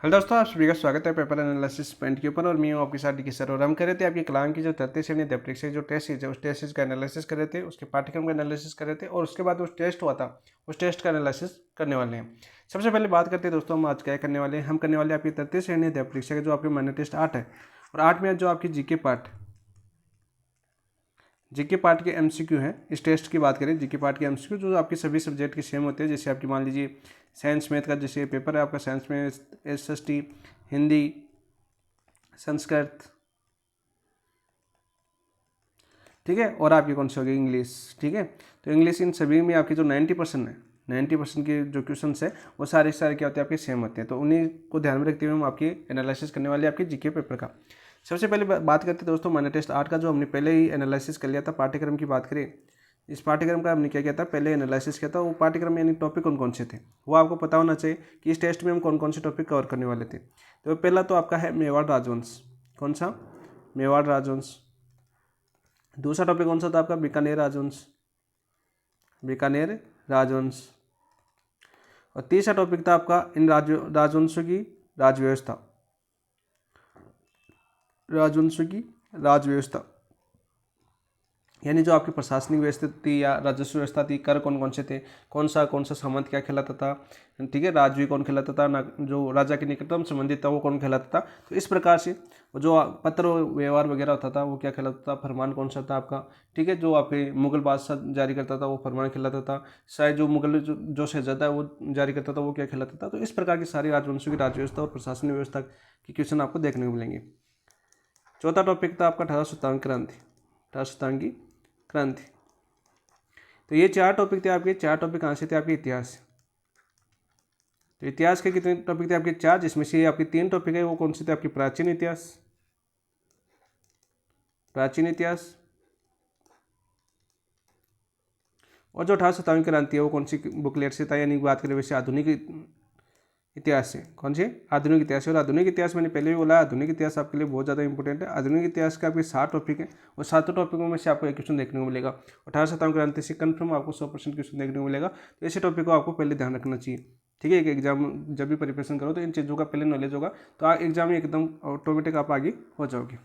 Hello दोस्तों, आप सभी का स्वागत है पेपर एनालिसिस पॉइंट के ऊपर। और मैं हूं आपके साथ डी सर। और हम कर रहे थे आपकी कलाम की जो 33 श्रेणी परीक्षा जो टेस्ट सीरीज है उस टेस्ट सीरीज का एनालिसिस कर रहे थे, उसके पाठ्यक्रम का एनालिसिस कर रहे थे और उसके बाद उस टेस्ट हुआ था उस टेस्ट का एनालिसिस करने वाले हैं। सबसे पहले बात करते हैं दोस्तों, हम आज क्या करने वाले हैं। हम करने वाले आपकी 33 श्रेणी परीक्षा के जो आपके माइनर टेस्ट 8 है और 8 में जो आपकी जीके पार्ट के एमसीक्यू हैं। इस टेस्ट की बात करें, जीके पार्ट के एमसीक्यू जो आपके सभी सब्जेक्ट के सेम होते हैं। जैसे आपकी मान लीजिए साइंस मैथ का जैसे पेपर है आपका, साइंस में एसएसटी, हिंदी, संस्कृत, ठीक है, और आपकी कौन सी होगी इंग्लिश, ठीक है। तो इंग्लिश इन सभी में आपकी जो 90% है, 90% के जो क्वेश्चन है वो सारे क्या होते हैं आपके सेम होते हैं। तो उन्हीं को ध्यान में रखते हुए हम आपकी एनालिसिस करने वाले आपके जीके पेपर का। सबसे पहले बात करते हैं दोस्तों माइनर टेस्ट 8 का, जो हमने पहले ही एनालिसिस कर लिया था। पाठ्यक्रम की बात करें, इस पाठ्यक्रम का हमने क्या किया था, पहले एनालिसिस किया था। वो पाठ्यक्रम यानी टॉपिक कौन कौन से थे वो आपको पता होना चाहिए कि इस टेस्ट में हम कौन कौन से टॉपिक कवर करने वाले थे। तो पहला तो आपका है मेवाड़ राजवंश। कौन सा? मेवाड़ राजवंश। दूसरा टॉपिक कौन सा था आपका? बीकानेर राजवंश, बीकानेर राजवंश। और तीसरा टॉपिक था आपका इन राजवंशों की राजव्यवस्था, राजवंशों की राजव्यवस्था, यानी जो आपकी प्रशासनिक व्यवस्था थी या राजस्व व्यवस्था थी, कर कौन कौन से थे, कौन सा सामंत क्या कहलाता था, ठीक है, राजवी कौन कहलाता था, ना जो राजा के निकटतम संबंधित था वो कौन कहलाता था। तो इस प्रकार से जो पत्र व्यवहार वगैरह होता था वो क्या कहलाता था, फरमान कौन सा था आपका, ठीक है, जो आपके मुगल बादशाह जारी करता था वो फरमान कहलाता था। शायद जो मुगल जो शहजादा है वो जारी करता था वो क्या कहलाता था। तो इस प्रकार की सारी राजवंशों की राजव्यवस्था और प्रशासनिक व्यवस्था के क्वेश्चन आपको देखने को मिलेंगे। चौथा टॉपिक था आपका 1857 क्रांति, 1857 की क्रांति। तो ये 4 टॉपिक थे आपके। 4 टॉपिक कहाँ से थे आपके? इतिहास। तो इतिहास के कितने टॉपिक थे आपके? 4, जिसमें से आपके 3 टॉपिक है वो कौन से थे आपके? प्राचीन इतिहास, प्राचीन इतिहास। और जो 1857 क्रांति है वो कौन सी बुकलेट से था, यानी बात करें वैसे आधुनिक इतिहास से। कौन से? आधुनिक इतिहास। और आधुनिक इतिहास मैंने पहले भी बोला, आधुनिक इतिहास आपके लिए बहुत ज़्यादा इंपॉर्टेंट है। आधुनिक इतिहास के आपके 7 टॉपिक है और 7 टॉपिकों में से आपको एक क्वेश्चन देखने को मिलेगा। 1857 क्रांति से कन्फर्म आपको 100% क्वेश्चन देखने को मिलेगा। तो ऐसे टॉपिक को आपको पहले ध्यान रखना चाहिए, ठीक है। एक एग्जाम जब भी प्रिपरेशन करो तो इन चीज़ों का पहले नॉलेज होगा तो एग्जाम में एकदम ऑटोमेटिक आप आगे हो जाओगे।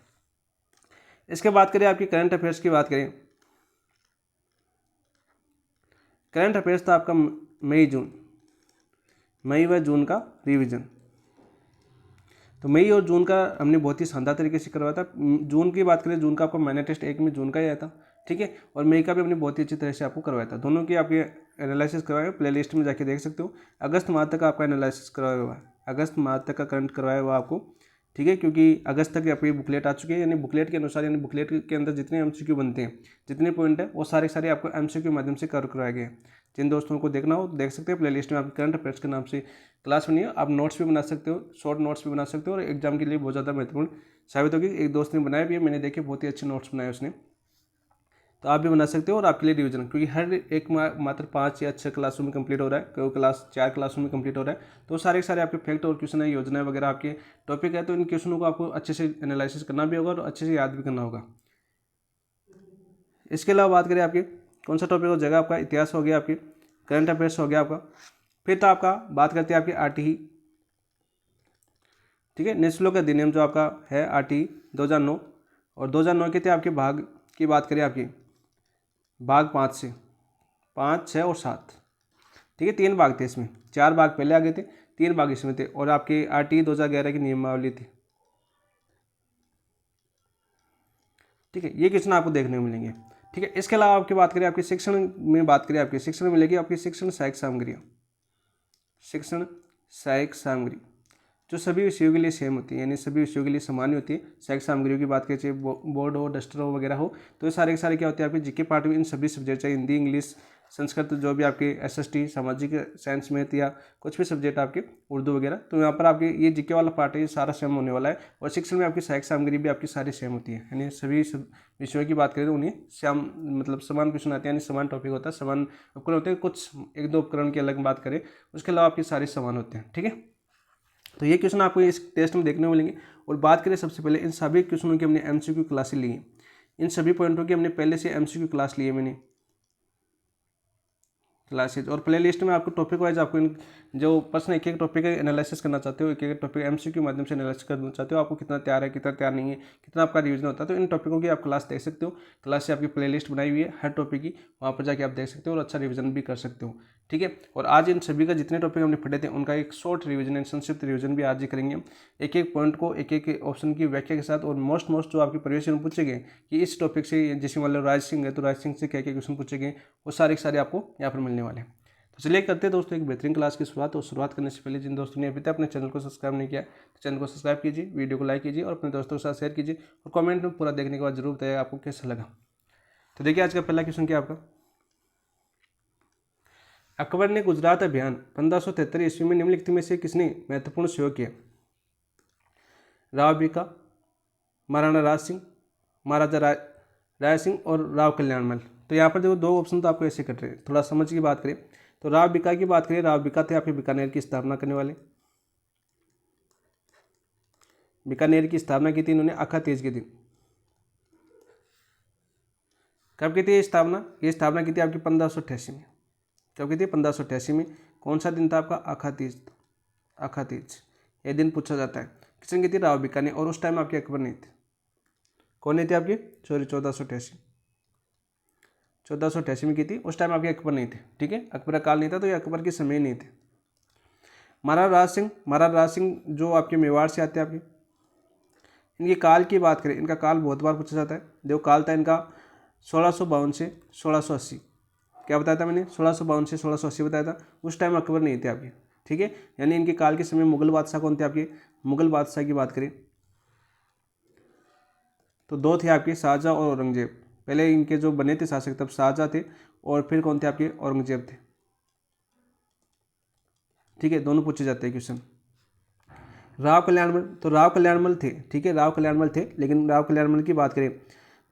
इसके बात करें आपकी करंट अफेयर्स की बात करें, करंट अफेयर्स था आपका मई व जून का रिवीजन। तो मई और जून का हमने बहुत ही शानदार तरीके से करवाया था। जून की बात करें, जून का आपको माइनर टेस्ट 1 में जून का ही आया था, ठीक है। और मई का भी हमने बहुत ही अच्छी तरह से आपको करवाया था। दोनों की आपके एनालिसिस करवाया, प्ले लिस्ट में जाके देख सकते हो। अगस्त माह तक आपका एनालिसिस करवाया हुआ है, अगस्त माह तक का करंट करवाया हुआ आपको, ठीक है, क्योंकि अगस्त तक आपकी बुकलेट आ चुकी है। यानी बुकलेट के अनुसार, यानी बुकलेट के अंदर जितने एमसीक्यू बनते हैं, जितने पॉइंट है वो सारे आपको एमसीक्यू के माध्यम से कवर करवाए गए हैं। जिन दोस्तों को देखना हो देख सकते हैं, प्ले लिस्ट में आपकी करंट अफेयर्स के नाम से क्लास बनी है। आप नोट्स भी बना सकते हो, शॉर्ट नोट्स भी बना सकते हो और एग्जाम के लिए बहुत ज़्यादा महत्वपूर्ण साबित होगी। एक दोस्त ने बनाया भी है, मैंने देखे, बहुत ही अच्छे नोट्स बनाए उसने। तो आप भी बना सकते हो और आपके लिए रिवीजन, क्योंकि हर एक मात्र 5 या 6 क्लासों में कंप्लीट हो रहा है, कोई क्लास 4 क्लासों में कंप्लीट हो रहा है। तो सारे आपके फैक्ट और क्वेश्चन है, योजनाएं वगैरह आपके टॉपिक है। तो इन क्वेश्चनों को आपको अच्छे से एनालिसिस करना भी होगा और अच्छे से याद भी करना होगा। इसके अलावा बात करें आपके कौन सा टॉपिक हो जाएगा, आपका इतिहास हो गया, आपके करंट अफेयर्स हो गया आपका। फिर तो आपका बात करते हैं आपकी आरटीई, ठीक है, नेशनल का अधिनियम जो आपका है आरटीई 2009। और 2009 के थे आपके भाग की बात करें, आपकी भाग 5 से 5, 6 और 7, ठीक है, 3 भाग थे इसमें। 4 भाग पहले आ गए थे, 3 भाग इसमें थे। और आपके आरटीई 2011 की नियमावली थी, ठीक है। ये क्वेश्चन आपको देखने को मिलेंगे, ठीक है। इसके अलावा आपकी बात करें, आपकी शिक्षण में बात करें, आपकी शिक्षण में मिलेगी आपकी शिक्षण सहायक सामग्रियाँ, शिक्षण सहायक सामग्री जो सभी विषयों के लिए सेम होती है, यानी सभी विषयों के लिए समान ही होती है। सहायक सामग्रियों की बात करें, चाहे बोर्ड हो, डस्टर हो वगैरह हो, तो ये सारे के सारे क्या होते हैं आपके जीके पार्ट में। इन सभी सब्जेक्ट, चाहे हिंदी, इंग्लिश, संस्कृत, जो भी आपके एसएसटी, सामाजिक, साइंस, मैथ या कुछ भी सब्जेक्ट आपके, उर्दू वगैरह, तो यहाँ पर आपके ये जीके वाला पार्ट है, ये सारा सेम होने वाला है। और शिक्षण में आपकी सहायक सामग्री भी आपकी सारी सेम होती है, यानी सभी विषयों की बात करें तो उन्हें समान, मतलब समान क्वेश्चन आते हैं, यानी समान टॉपिक होता है, समान उपकरण होते हैं। कुछ 1-2 उपकरण की अलग बात करें, उसके अलावा आपके सारे समान होते हैं, ठीक है। तो ये क्वेश्चन आपको इस टेस्ट में देखने को मिलेंगे। और बात करें सबसे पहले इन सभी क्वेश्चनों की हमने एमसीक्यू क्लासेस ली हैं, इन सभी पॉइंटों की हमने पहले से एमसीक्यू क्लास ली है मैंने, क्लासेज। और प्ले लिस्ट में आपको टॉपिक वाइज आपको जो प्रश्न एक एक टॉपिक का एनालिसिस करना चाहते हो, एक एक टॉपिक एमसीक्यू के माध्यम से एनालिसिस करना चाहते हो, आपको कितना तैयार है कितना तैयार नहीं है, कितना आपका रिवीजन होता है, तो इन टॉपिकों की आप क्लास देख सकते हो। क्लास से आपकी प्ले लिस्ट बनाई हुई है हर टॉपिक की, वहाँ पर जाके आप देख सकते हो और अच्छा रिवीजन भी कर सकते हो। ठीक है, और आज इन सभी का जितने टॉपिक हमने पढ़े थे उनका एक शॉर्ट रिवीजन, संक्षिप्त रिवीजन भी आज ही करेंगे हम, एक एक पॉइंट को एक एक ऑप्शन की व्याख्या के साथ। और मोस्ट जो आपके प्रीवियस में पूछे गए कि इस टॉपिक से, जैसे मान लो राज सिंह है तो राज सिंह से क्या क्या क्वेश्चन पूछे गए, वो सारे के सारे आपको यहाँ पर मिलने वाले हैं। तो चलिए करते हैं दोस्तों एक बेहतरीन क्लास की शुरुआत। और शुरुआत करने से पहले जिन दोस्तों ने अभी तक अपने चैनल को सब्सक्राइब नहीं किया तो चैनल को सब्सक्राइब कीजिए, वीडियो को लाइक कीजिए और अपने दोस्तों के साथ शेयर कीजिए, और कमेंट में पूरा देखने के बाद जरूर बताइए आपको कैसा लगा। तो देखिए आज का पहला क्वेश्चन क्या आपका, अकबर ने गुजरात अभियान 1573 ईस्वी में निम्नलिखित में से किसने महत्वपूर्ण सहयोग किया? राव बिका, महाराणा राज सिंह, महाराजा राय सिंह और राव कल्याणमल। तो यहाँ पर देखो दो ऑप्शन तो आपको ऐसे कट रहे हैं, थोड़ा समझ की बात करें तो राव बिका की बात करें, राव बिका थे आपके बीकानेर की स्थापना करने वाले। बीकानेर की स्थापना की थी इन्होंने अखा तीज के दिन। कब की थी ये स्थापना? ये स्थापना की थी आपकी 1588 में। कब की थी? 1588 में। कौन सा दिन था आपका? अखा तीज। अखा तीज ये दिन पूछा जाता है। किसने की थी? राव बिका ने। और उस टाइम आपके अकबर नहीं थे। कौन नहीं थे आपके? सॉरी 1488 में की थी। उस टाइम आपके अकबर नहीं थे। ठीक है, अकबर का काल नहीं था तो ये अकबर के समय नहीं थे। महाराजा राज सिंह जो आपके मेवाड़ से आते हैं आपके, इनके काल की बात करें, इनका काल बहुत बार पूछा जाता है। देखो काल था इनका 1652 से 1680। क्या बताया था मैंने? 1652 से 1680 बताया था। उस टाइम अकबर नहीं थे आपके। ठीक है, यानी इनके काल के समय मुगल बादशाह कौन थे आपके? मुगल बादशाह की बात करें तो दो थे आपके, शाहजहाँ और औरंगजेब। पहले इनके जो बने थे शासक तब शाहजहाँ थे, और फिर कौन थे आपके? औरंगजेब थे। ठीक है, दोनों पूछे जाते हैं क्वेश्चन। राव कल्याणमल, तो राव कल्याणमल थे। ठीक है, राव कल्याणमल थे, लेकिन राव कल्याणमल की बात करें,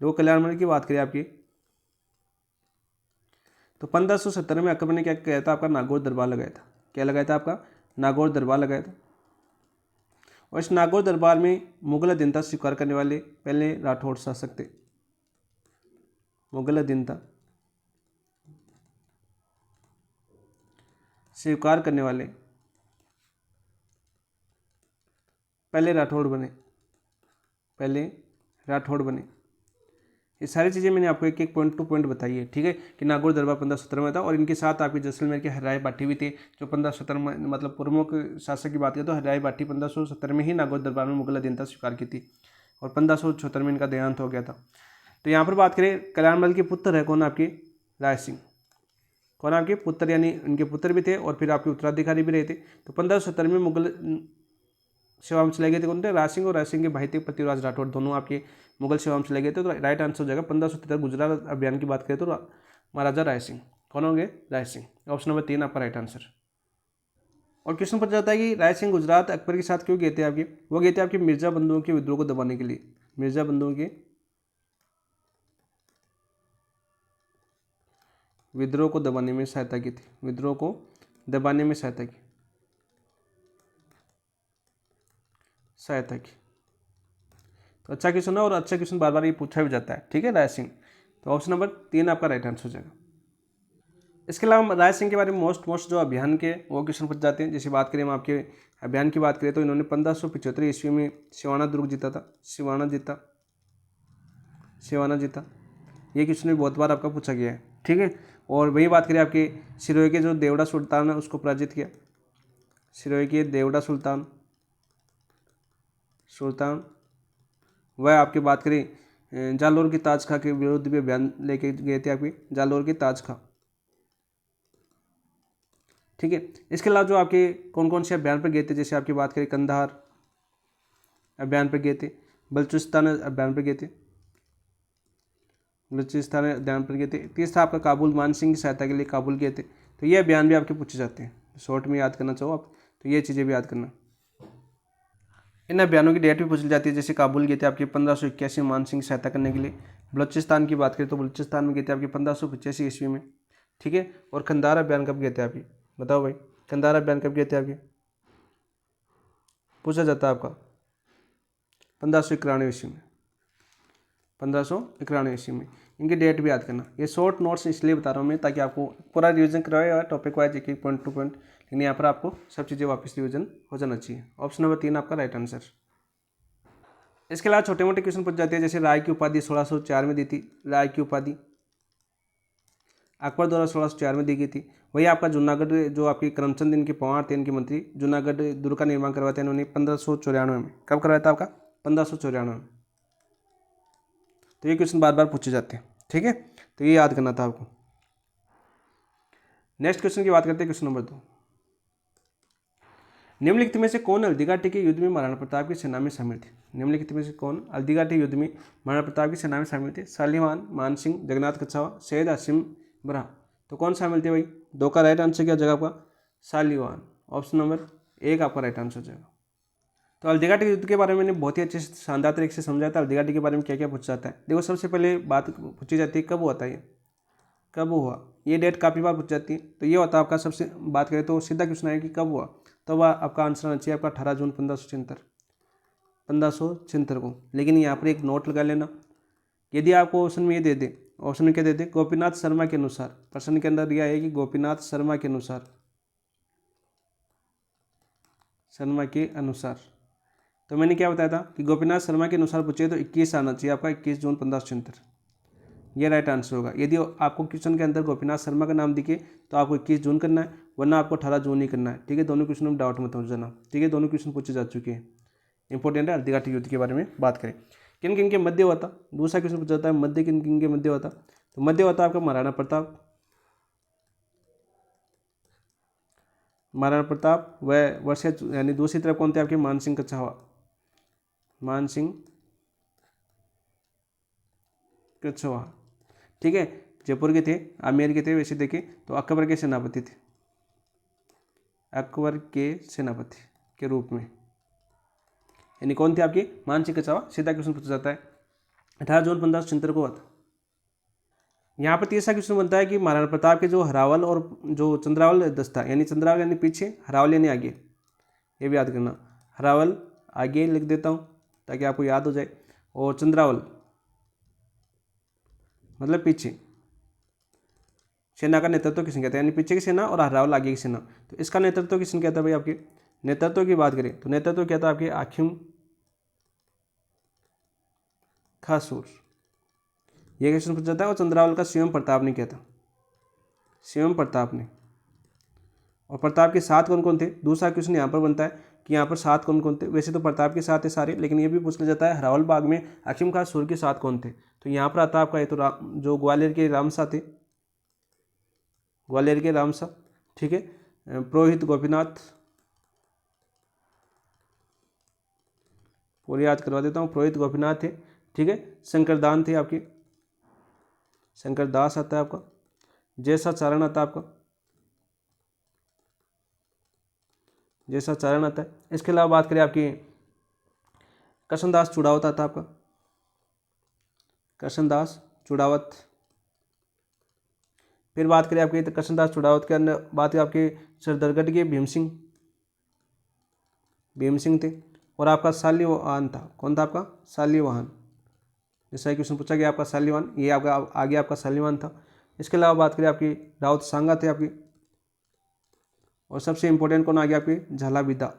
दो कल्याणमल की बात करें आपकी, तो 1570 में अकबर ने क्या किया था? आपका नागौर दरबार लगाया था। क्या लगाया था आपका? नागौर दरबार लगाया था। और इस नागौर दरबार में मुगल अधीनता स्वीकार करने वाले पहले राठौड़ शासक थे। मुगल अधीनता स्वीकार करने वाले पहले राठौड़ बने। पहले राठौड़ बने। ये सारी चीज़ें मैंने आपको एक एक पॉइंट टू पॉइंट बताई है। ठीक है, कि नागौर दरबार 1570 में था, और इनके साथ आपके जैसलमेर के हरिराय बाटी भी थे जो 1570 में, मतलब प्रमुख शासक की बात करें तो हरिराय बाटी 1570 में ही नागौर दरबार में मुगल अधीनता स्वीकार की थी, और 1576 में इनका देहांत हो गया था। तो यहाँ पर बात करें, कल्याणमल के पुत्र है कौन? आपके राय सिंह। कौन? आपके पुत्र, यानी इनके पुत्र भी थे और फिर आपके उत्तराधिकारी भी रहे थे। तो 1570 में मुगल सेवा में चले गए थे कौन थे? राय सिंह, और राय सिंह के भाई थे पृथ्वीराज राठौड़, दोनों आपके मुगल सेवा में चले गए थे। तो राइट आंसर हो जाएगा 1573 गुजरात अभियान की बात करें तो महाराजा राय सिंह। कौन होंगे? राय सिंह। ऑप्शन नंबर 3 आपका राइट आंसर। और क्वेश्चन पूछा जाता है कि राय सिंह गुजरात अकबर के साथ क्यों गए थे आपके? वो गए थे आपके मिर्जा बंधुओं के विद्रोह को दबाने के लिए। मिर्जा बंधुओं के विद्रोह को दबाने में सहायता की थी। विद्रोह को दबाने में सहायता की। तो अच्छा क्वेश्चन है, और अच्छा क्वेश्चन बार बार ये पूछा भी जाता है। ठीक है, राय सिंह। तो ऑप्शन नंबर 3 आपका राइट आंसर हो जाएगा। इसके अलावा राय सिंह के बारे में मोस्ट जो अभियान के वो क्वेश्चन पूछ जाते हैं। जैसे बात करें हम आपके अभियान की बात करें तो इन्होंने 1575 ईस्वी में सिवाना दुर्ग जीता था। सिवाना जीता। ये क्वेश्चन भी बहुत बार आपका पूछा गया है। ठीक है, और वही बात करें आपके सिरोही के जो देवड़ा सुल्तान है उसको पराजित किया। सिरोही के देवड़ा सुल्तान वह आपकी बात करें जालोर की ताज खां के विरुद्ध भी अभियान लेके गए थे आपके, जालोर की ताज खां। ठीक है, इसके अलावा जो आपके कौन कौन से अभियान पर गए थे, जैसे आपकी बात करें कंधार अभियान पर गए थे, बलूचिस्तान अभियान पर गए थे, तीसरा आपका काबुल, मान सिंह की सहायता के लिए काबुल गए थे। तो ये अभियान भी आपके पूछे जाते हैं। शॉर्ट में याद करना चाहो आप तो ये चीज़ें भी याद करना। इन अभियानों की डेट भी पूछ ली जाती है। जैसे काबुल गए थे आपके 1581 मान सिंह की सहायता करने के लिए। बलूचिस्तान की बात करें तो बलूचिस्तान में गए थे आपके 1585 ईस्वी में। ठीक है, और कंधार अभियान कब गए थे आपके? बताओ भाई, कंधार अभियान कब गए थे आपके? पूछा जाता है आपका 1591 ईस्वी में। 1591 ईस्वी में। इनकी डेट भी याद करना। ये शॉर्ट नोट्स इसलिए बता रहा हूँ मैं ताकि आपको पूरा रिवीजन करवाया टॉपिक वाइज एक पॉइंट टू पॉइंट, लेकिन यहाँ पर आपको सब चीज़ें वापस रिवीजन हो जाना चाहिए। ऑप्शन नंबर 3 आपका राइट आंसर। इसके अलावा छोटे मोटे क्वेश्चन पूछ जाते हैं, जैसे राय की उपाधि 1604 में दी थी। राय की उपाधि अकबर द्वारा 1604 में दी गई थी। वही आपका जूनागढ़ जो आपकी करमचंद इनके पवार थे, इनके मंत्री, जूनागढ़ दुर्ग का निर्माण करवाते हैं इन्होंने 1594 में। कब करवाया था आपका? 1594 में। तो ये क्वेश्चन बार बार पूछे जाते हैं, ठीक है, तो ये याद करना था आपको। नेक्स्ट क्वेश्चन की बात करते हैं, क्वेश्चन नंबर 2। निम्नलिखित में से कौन हल्दीघाटी के युद्ध में महाराणा प्रताप की सेना में शामिल थे? निम्नलिखित में से कौन हल्दीघाटी युद्ध में महाराणा प्रताप की सेना में शामिल थे? सालीवान, मानसिंह, जगन्नाथ कछावा, सैयद हासिम बरहा। तो कौन शामिल थे भाई? 2 का राइट आंसर क्या जगह आपका? सालीवान। ऑप्शन नंबर 1 आपका राइट आंसर जाएगा। तो हल्दीघाटी युद्ध के बारे में मैंने बहुत ही अच्छे से शानदार तरीके से समझाया था। हल्दीघाटी के बारे में क्या क्या पूछा जाता है, देखो सबसे पहले बात पूछी जाती है कब हुआ था, ये कब हुआ, ये डेट काफ़ी बार पूछ जाती है। तो ये होता है आपका, सबसे बात करें तो सीधा क्वेश्चन है कि कब हुआ, तो वह आपका आंसर आना चाहिए आपका 18 जून 1576 को। लेकिन यहाँ पर एक नोट लगा लेना, यदि आपको ऑप्शन में ये दे दे, ऑप्शन में क्या दे दे, गोपीनाथ शर्मा के अनुसार, प्रश्न के अंदर दिया है कि गोपीनाथ शर्मा के अनुसार, तो मैंने क्या बताया था कि गोपीनाथ शर्मा के अनुसार पूछे तो 21 आना चाहिए आपका, 21 जून 1576, ये राइट आंसर होगा। यदि आपको क्वेश्चन के अंदर गोपीनाथ शर्मा का नाम दिखे तो आपको 21 जून करना है, वरना आपको 18 जून ही करना है, ठीक है। दोनों क्वेश्चन में डाउट मत हो जाना, ठीक है, दोनों क्वेश्चन पूछे जा चुके हैं। इंपॉर्टेंट है। हल्दीघाटी युद्ध के बारे में बात करें, किन किन के मध्य हुआ था, दूसरा क्वेश्चन पूछा जाता है मध्य किन किन के मध्य हुआ था, तो मध्य हुआ था आपका महाराणा प्रताप व वर्षा, यानी दूसरी तरफ कौन थे आपके, मानसिंह कछवाहा, ठीक है, जयपुर के थे, आमेर के थे। वैसे देखें तो अकबर के सेनापति थे, अकबर के सेनापति के रूप में, यानी कौन थे आपके, मानसिंह कछवाहा। सीधा क्वेश्चन पूछा जाता है, 18 जून 1576 को हुआ था। यहाँ पर तीसरा क्वेश्चन बनता है कि महाराणा प्रताप के जो हरावल और जो चंद्रावल दस्ता, यानी चंद्रावल यानी पीछे, हरावल यानी आगे, ये भी याद करना। हरावल आगे लिख देता हूँ ताकि आपको याद हो जाए, और चंद्रावल मतलब पीछे, सेना का नेतृत्व किसने कहता है, यानी पीछे की सेना और हरावल आगे की सेना। तो इसका नेतृत्व किसने कहता है भाई, आपके नेतृत्व की बात करें तो नेतृत्व कहता है आपके आखिम खासूर, ये क्वेश्चन पूछा जाता है। और चंद्रावल का शिवम प्रताप ने किया था, शिवम प्रताप ने। और प्रताप के साथ कौन कौन थे, दूसरा क्वेश्चन यहाँ पर बनता है कि यहाँ पर साथ कौन कौन थे। वैसे तो प्रताप के साथ है सारे, लेकिन ये भी पूछ लिया जाता है हरावल बाग में आखिम खास सूर के साथ कौन थे। तो यहाँ पर आता है आपका ये तो जो ग्वालियर के रामसा थे, ग्वालियर के रामसा, ठीक है। पुरोहित गोपीनाथ, पूरी याद करवा देता हूँ, पुरोहित गोपीनाथ थे, ठीक है। शंकरदान थे आपके, शंकरदास आता है आपका। जैसा चारण आता है आपका, जैसा चारण आता है। इसके अलावा बात करें आपकी कृष्णदास चुड़ावत आता है आपका, कृष्णदास चुड़ावत। फिर बात करें आपके कृष्णदास चुड़ावत के अंदर बात करें आपके सरदरगढ़ के भीम सिंह थे। और आपका साल्यवान था, कौन था आपका, साल्यवान। जैसा क्वेश्चन पूछा गया आपका साल्यवान, ये आपका आगे आपका साल्यवान था। इसके अलावा बात करें आपकी राउत सांगा थे आपकी। और सबसे इंपॉर्टेंट कौन आ गया आपके, झालाविदा।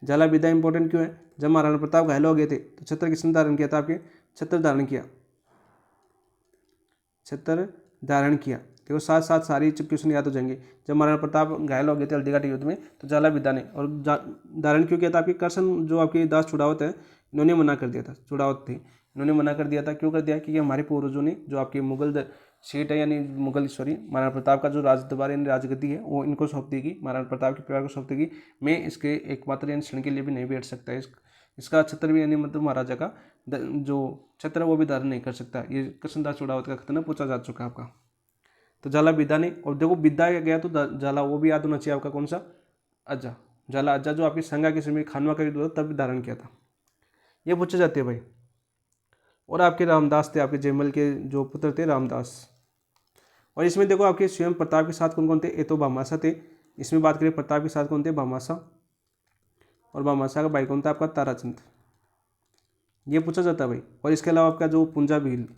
झालाविदा इंपॉर्टेंट क्यों है, जब महाराणा प्रताप घायल हो गए थे तो छत्र किसने धारण किया था आपके, छत्र धारण किया। देखो साथ साथ सारी क्वेश्चन याद हो जाएंगे। जब महाराणा प्रताप घायल हो गए थे हल्दीघाटी युद्ध में तो झालाविदा ने, और धारण क्यों किया था आपके, कृष्ण जो आपके दास चुड़ावत है इन्होंने मना कर दिया था, चुड़ावत थे इन्होंने मना कर दिया था। क्यों कर दिया, क्योंकि हमारे पूर्वजों ने जो आपके मुगल सीट है, यानी महाराणा प्रताप का जो राजदरबार यानी राजगद्दी है वो इनको सौंप देगी, महाराणा प्रताप के परिवार को सौंप देगी। मैं इसके एकमात्र यानी क्षण के लिए भी नहीं बैठ सकता है, इसका छत्र भी यानी मतलब महाराजा का जो छत्र है वो भी धारण नहीं कर सकता। ये कृष्णदास चुड़ावत का खतना पूछा जा चुका है आपका। तो झालाविदा ने, और देखो विदा गया तो झाला वो भी याद होना चाहिए आपका, कौन सा, अज्जा। झाला अज्जा जो आपकी संगा के समय खानवा का युद्ध तब धारण किया था, ये पूछे जाते हैं भाई। और आपके रामदास थे, आपके जयमल के जो पुत्र थे रामदास। और इसमें देखो आपके स्वयं प्रताप के साथ कौन कौन थे, ये तो भामाशा थे। इसमें बात करें प्रताप के साथ कौन थे, भामाशा। और भामाशा का भाई कौन था आपका, ताराचंद, ये पूछा जाता है भाई। और इसके अलावा आपका जो पुंजा भील,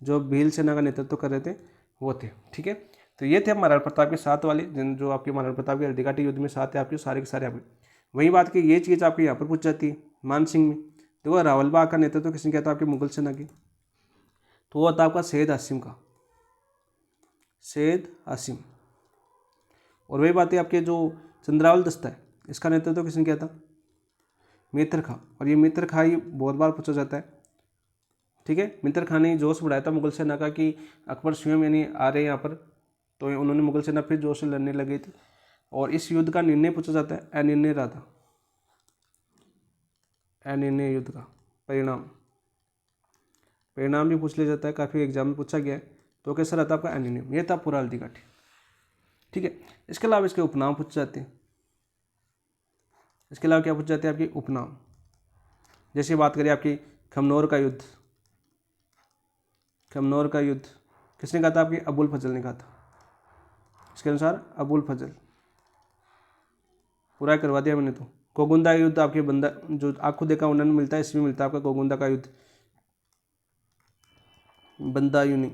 जो भील सेना का नेतृत्व कर रहे थे वो थे। ठीक है, तो ये थे महाराणा प्रताप के 7 वाले, जो आपके महाराणा प्रताप के हल्दीघाटी युद्ध में 7 है आपके सारे के सारे आपके। वही बात की ये चीज़ आपके यहाँ पर पूछ जाती है मान सिंह में। देखो रावल बाग का नेतृत्व किसने किया था आपकी मुगल सेना की, तो वो था आपका सैयद हासिम का, सैयद हासिम। और वही बात है आपके जो चंद्रावल दस्ता है इसका नेतृत्व किसने किया था, मित्र खां। और ये मित्र खां ही बहुत बार पूछा जाता है। ठीक है, मित्र खां ने जोश बढ़ाया था मुगल सेना का कि अकबर स्वयं यानी आ रहे हैं यहाँ पर, तो उन्होंने मुगल सेना फिर जोश से लड़ने लगी थी। और इस युद्ध का निर्णय पूछा जाता है, अनिर्णय रहा था, अनिर्णय युद्ध का परिणाम, परिणाम भी पूछ लिया जाता है, काफ़ी एग्जाम में पूछा गया है। तो कैसा रहता है आपका अनिर्णय, ये था पूरा हल्दीघाटी। ठीक है, इसके अलावा इसके उपनाम पूछ जाते हैं। इसके अलावा क्या पूछ जाते हैं आपकी उपनाम, जैसे बात करें आपकी खमनोर का युद्ध, खमनोर का युद्ध किसने कहा था आपकी अबुल फजल ने कहा था। इसके अनुसार अबुल फजल, पूरा करवा दिया मैंने। तो गोगुंदा युद्ध आपके बंदा जो आंखों देखा उन्नयन मिलता है, इसमें मिलता है आपका गोगुंदा का युद्ध, बंदा यूनि,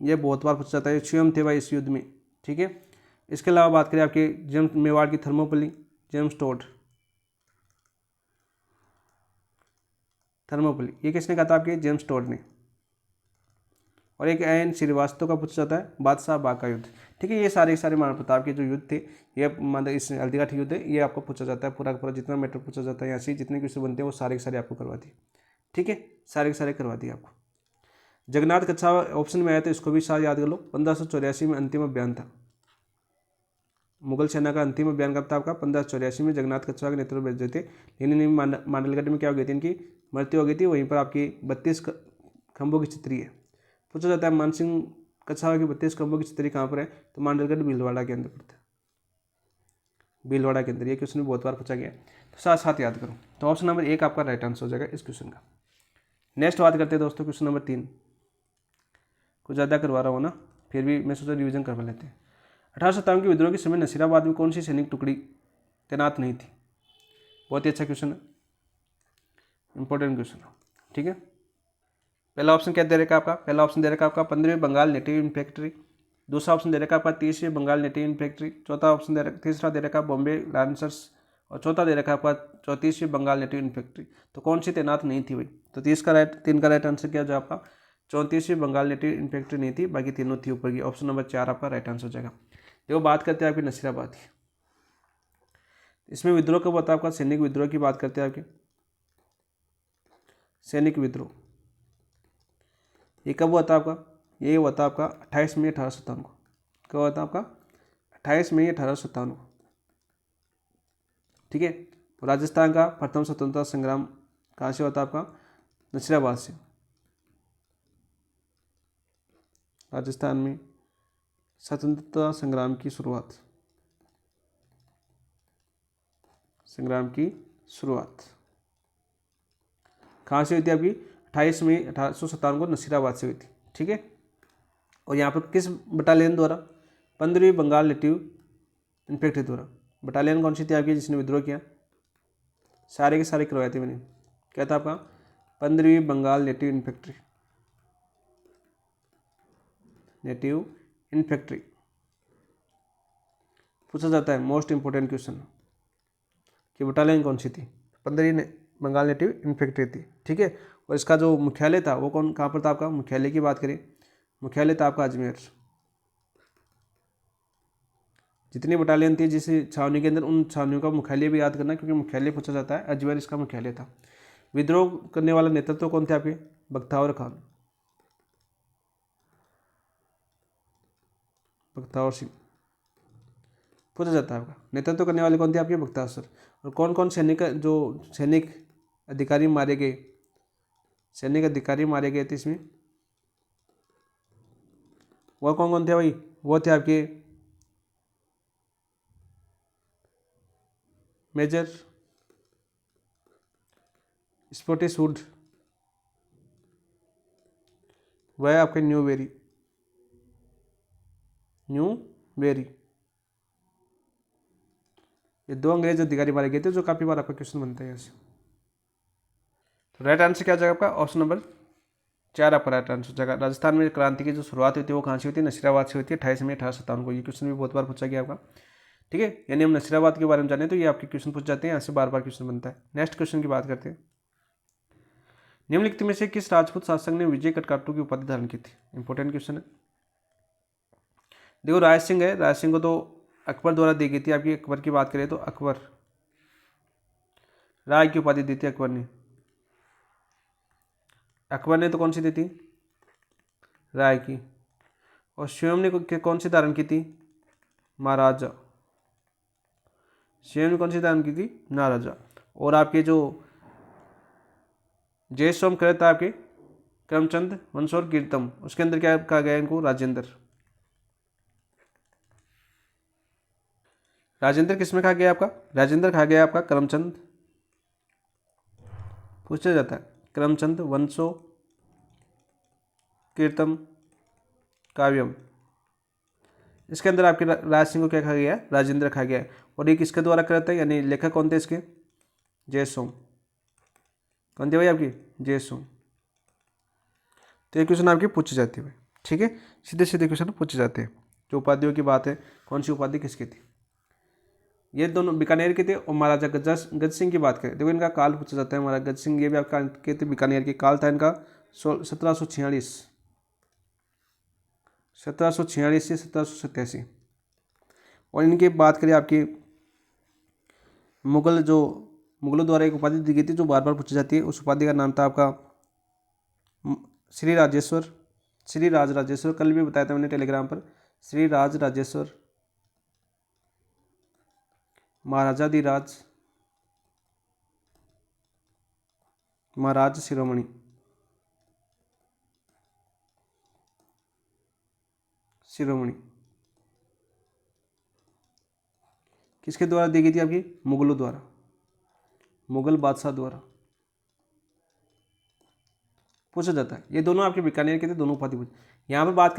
ये बहुत बार पूछा जाता है, स्वयं थे भाई इस युद्ध में। ठीक है, इसके अलावा बात करें आपके जेम्स मेवाड़ की थर्मोपली, जेम्स टोड, थर्मोपली ये किसने कहा था आपके जेम्स टोड ने। और एक एन श्रीवास्तव का पूछा जाता है बादशाह बाग का युद्ध। ठीक है, ये सारे महाराणा प्रताप के जो युद्ध थे, ये मतलब इस हल्दीघाटी युद्ध है, ये आपको पूछा जाता है पूरा का पूरा, जितना मैटर पूछा जाता है यहाँ से जितने क्वेश्चन बनते हैं वो सारे के सारे आपको करवा दिए। ठीक है, सारे के सारे करवा दिए आपको। जगन्नाथ कच्छावा ऑप्शन में आया तो इसको भी साथ याद कर लो। 1584 में अंतिम अभियान था, मुगल सेना का अंतिम अभियान कब था आपका 1584 में, जगन्नाथ कच्छावा के नेतृत्व में भेजे थे। लेकिन मांडलगढ़ में क्या हो गई थी, इनकी मृत्यु हो गई थी। वहीं पर आपकी 32 खंभों की छतरी है। पूछा जाता है मानसिंह कच्छावा की 32 खंभों की छतरी कहाँ पर है, तो मांडलगढ़ भीलवाड़ा के अंदर पड़ता है, भीलवाड़ा के अंदर। ये क्वेश्चन बहुत बार पूछा गया है, तो साथ साथ याद करो। तो ऑप्शन नंबर 1 आपका राइट आंसर हो जाएगा इस क्वेश्चन का। नेक्स्ट बात करते हैं दोस्तों क्वेश्चन नंबर 3, कुछ ज़्यादा करवा रहा हूँ ना, फिर भी मैं सोचा रिविजन करवा लेते हैं। 1857 के विद्रोह के समय नसीराबाद में कौन सी सैनिक टुकड़ी तैनात नहीं थी। बहुत ही अच्छा क्वेश्चन है, इंपॉर्टेंट क्वेश्चन है। ठीक है, पहला ऑप्शन क्या दे रखा आपका, पहला ऑप्शन दे रखा आपका 15वीं बंगाल नेटिव इन्फेंट्री, दूसरा ऑप्शन दे रखा आपका 30वीं बंगाल नेटिव इन्फेंट्री, चौथा ऑप्शन दे रखा, तीसरा दे रखा बॉम्बे लांसर्स, और चौथा दे रखा आपका 34वीं बंगाल नेटिव इन्फेंट्री। तो कौन सी तैनात नहीं थी भाई, तो 3 का राइट आंसर क्या हो जाएगा आपका 34वीं बंगाल नेटिव इन्फेंट्री नहीं थी, बाकी तीनों थी ऊपर की। ऑप्शन नंबर 4 आपका राइट आंसर हो जाएगा। देखो बात करते हैं आपकी नसीराबाद की, इसमें विद्रोह कब होता है आपका, सैनिक विद्रोह की बात करते हैं आपके, सैनिक विद्रोह ये कब हुआ था आपका, ये हुआ था आपका 28 मई 1857 को। कब हुआ था आपका 28 मई 1857 को। ठीक है, तो राजस्थान का प्रथम स्वतंत्रता संग्राम कहाँ से हुआ था आपका, नसीराबाद से। राजस्थान में स्वतंत्रता संग्राम की शुरुआत, संग्राम की शुरुआत कहाँ से हुई थी आपकी 28 मई 1857 को नसीराबाद से हुई थी। ठीक है, और यहाँ पर किस बटालियन द्वारा, 15वीं बंगाल नेटिव इन्फेंट्री द्वारा। बटालियन कौन सी थी आपकी जिसने विद्रोह किया, सारे के सारे करवाए थे मैंने, क्या था आपका 15वीं Bengal native infantry, native infantry पूछा जाता है, मोस्ट इंपोर्टेंट क्वेश्चन कि बटालियन कौन सी थी, 15वीं बंगाल नेटिव इन्फेंट्री थी। ठीक है, और इसका जो मुख्यालय था वो कहाँ पर था आपका, मुख्यालय की बात करें, मुख्यालय था आपका अजमेर। जितनी बटालियन थी जिस छावनी के अंदर, उन छावनियों का मुख्यालय भी याद करना, क्योंकि मुख्यालय पूछा जाता है, अजमेर इसका मुख्यालय था। विद्रोह करने वाला नेतृत्व कौन थे आपके, बख्तियार खान, बख्तियार सिंह पूछा जाता है आपका। नेतृत्व करने वाले कौन थे आपके, बख्तियार सर। और कौन कौन सैनिक अधिकारी मारे गए, सैनिक अधिकारी मारे गए थे इसमें, वह कौन कौन थे भाई, वो थे आपके मेजर स्पॉटिसवुड, वह आपके न्यूबेरी, न्यूबेरी, ये 2 अंग्रेज अधिकारी मारे गए थे, जो काफ़ी बार आपका क्वेश्चन बनता है यहाँ से। तो राइट आंसर क्या हो जाएगा आपका ऑप्शन नंबर 4 आपका राइट आंसर हो जाएगा। राजस्थान में क्रांति की जो शुरुआत हुई थी वो कहाँ से हुई थी? नसीराबाद से हुई थी 28 मई 1857 को। ये क्वेश्चन भी बहुत बार पूछा गया आपका, ठीक है। यानी हम नसीराबाद के बारे में जाने तो ये आपके क्वेश्चन पूछ जाते हैं, यहाँ से बार बार क्वेश्चन बनता है। नेक्स्ट क्वेश्चन की बात करते हैं। निम्नलिखित में से किस राजपूत शासक ने विजय कटकाटू की उपाधि धारण की थी? इंपॉर्टेंट क्वेश्चन है। देखो राय सिंह है, राय सिंह को तो अकबर द्वारा दी गई थी। आपकी अकबर की बात करें तो अकबर राय की उपाधि दी थी अकबर ने। अकबर ने तो कौन सी दी थी? राय की। और स्वयं ने कौन सी धारण की थी? महाराजा। स्वयं ने कौन सी धारण की थी? महाराजा। और आपके जो जय सोम करे था आपके करमचंद वंश और कीर्तम, उसके अंदर क्या कहा गया इनको? राजेंद्र। राजेंद्र किसमें कहा गया आपका? राजेंद्र कहा गया आपका करमचंद, पूछा जाता है करमचंद वंशो कीर्तम काव्यम। इसके अंदर आपके राज सिंह को क्या कहा गया? राजेंद्र कहा गया है। और ये किसके द्वारा करता है, यानी लेखक कौन थे इसके? जय सोम। कौन थे भाई आपकी? जय सोम। तो ये क्वेश्चन आपके पूछे जाते हैं, ठीक है। सीधे सीधे क्वेश्चन पूछे जाते हैं। जो उपाधियों की बात है, कौन सी उपाधि किसकी थी? ये दोनों बीकानेर के थे। और महाराजा गज सिंह की बात करें, देखो इनका काल पूछा जाता है। महाराजा गज सिंह ये भी आपका के थे, बीकानेर के। काल था इनका 1746 से 1787। और इनकी बात करें आपकी मुगलों द्वारा एक उपाधि दी गई थी जो बार बार पूछी जाती है। उस उपाधि का नाम था आपका श्री राजेश्वर, श्री राज राजेश्वर। कल भी बताया था मैंने टेलीग्राम पर। श्री राज राजेश्वर, महाराजाधिराज, महाराज शिरोमणि। शिरोमणि किसके द्वारा दी गई थी? आपकी मुगलों द्वारा, मुगल बादशाह द्वारा पूछा जाता है। ये दोनों आपके बीकानेर के थे, दोनों उपाधि पूछ। यहाँ पर बात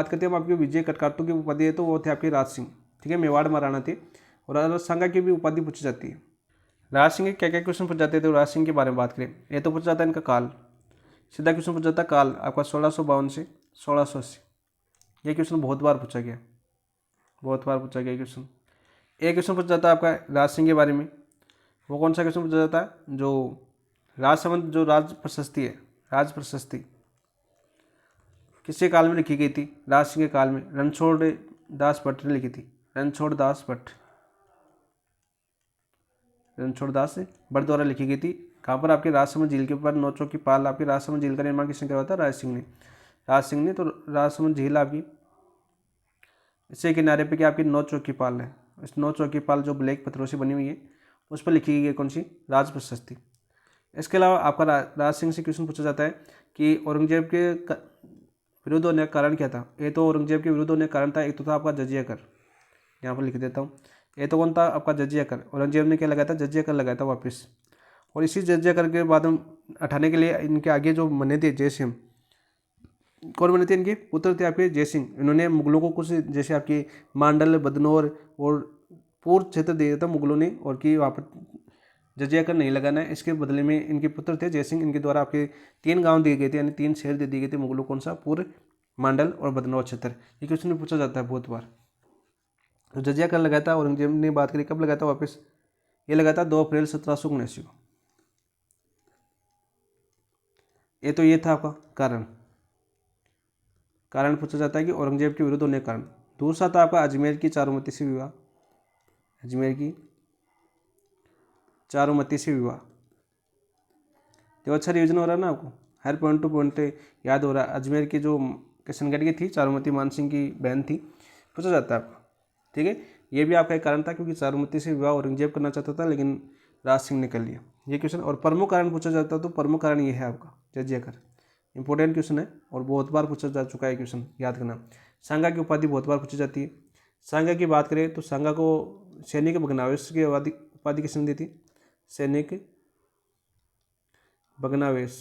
करते हैं हम आपके विजय कटकाटू की उपाधि है, तो वो थे आपके राज सिंह, ठीक है। मेवाड़ महाराणा थे। और सांगा की भी उपाधि पूछी जाती है। राज सिंह के क्या क्या क्वेश्चन पूछ जाते थे? राज सिंह के बारे में बात करें, ये तो पूछा जाता है इनका काल। सीधा क्वेश्चन पूछा जाता है काल आपका 1652 से 1680। ये क्वेश्चन बहुत बार पूछा गया, बहुत बार पूछा गया क्वेश्चन। एक क्वेश्चन पूछा जाता है आपका राज सिंह के बारे में। वो कौन सा क्वेश्चन पूछा जाता है? जो राजसमंद, जो राज प्रशस्ति है, राज प्रशस्ति किसके काल में लिखी गई थी? राज सिंह के काल में रणछोड़ दास भट्ट ने लिखी थी। रणछोड़ दास भट्ट द्वारा लिखी गई थी। कहाँ पर? आपके राजसमंद झील के ऊपर नौचों की पाल। आपके राजसमंद झील का निर्माण किसने करवाया था? राज सिंह ने। तो राजसमंद झील आपकी इससे किनारे पे क्या आपकी 9 चौकी पाल है। इस 9 चौकी पाल जो ब्लैक पत्थरों से बनी हुई है, उस पर लिखी गई है कौन सी? राज प्रशस्ति। इसके अलावा आपका राज सिंह से क्वेश्चन पूछा जाता है कि औरंगजेब के विरुद्ध होने का कारण क्या था? ये तो औरंगजेब के विरुद्ध होने का कारण था, एक तो था आपका जजिया कर। यहाँ पर लिख देता हूँ। ये तो कौन था? आपका जजिया कर। औरंगजेब ने क्या लगाया था? जजिया कर लगाया था वापस। और इसी जजिया कर के बाद हम हटाने के लिए इनके आगे जो बने थे जयसिंह, कौन बने थे? इनके पुत्र थे आपके जयसिंह। इन्होंने मुगलों को कुछ जैसे आपकी मांडल, बदनौर और पूर्व क्षेत्र दे दिया था मुगलों ने, और कि वहाँ पर जजिया कर नहीं लगाना है। इसके बदले में इनके पुत्र थे जयसिंह, इनके द्वारा आपके 3 गांव दिए गए थे, यानी 3 शहर दे दिए गए थे मुगलों। कौन सा? पूर्व, मांडल और बदनौर क्षेत्र। ये क्वेश्चन में पूछा जाता है बहुत बार। तो जजिया कर लगाया था औरंगजेब ने। बात करी कब लगाया था वापस? ये लगाया था 2 अप्रैल 1779 को। ये तो ये था आपका कारण पूछा जाता है कि औरंगजेब के विरुद्ध होने के कारण। दूसरा था आपका अजमेर की चारुमती से विवाह। अजमेर की चारुमती से विवाह। तो अच्छा रिविजन हो रहा है ना आपको, हर पॉइंट टू पॉइंट याद हो रहा है। अजमेर की जो किशनगढ़ की थी, चारुमती मान सिंह की बहन थी, पूछा जाता है आपको, ठीक है। ये भी आपका एक कारण था क्योंकि चारुमती से विवाह औरंगजेब करना चाहता था, लेकिन राज सिंह ने कर लिया। ये क्वेश्चन। और प्रमुख कारण पूछा जाता है, तो प्रमुख कारण ये है आपका जजिया कर। इंपॉर्टेंट क्वेश्चन है और बहुत बार पूछा जा चुका है क्वेश्चन, याद करना। सांगा की उपाधि बहुत बार पूछी जाती है। सांगा की बात करें तो सांगा को सैनिक भग्नावेश की उपाधि किसने दी थी? सैनिक भग्नावेश।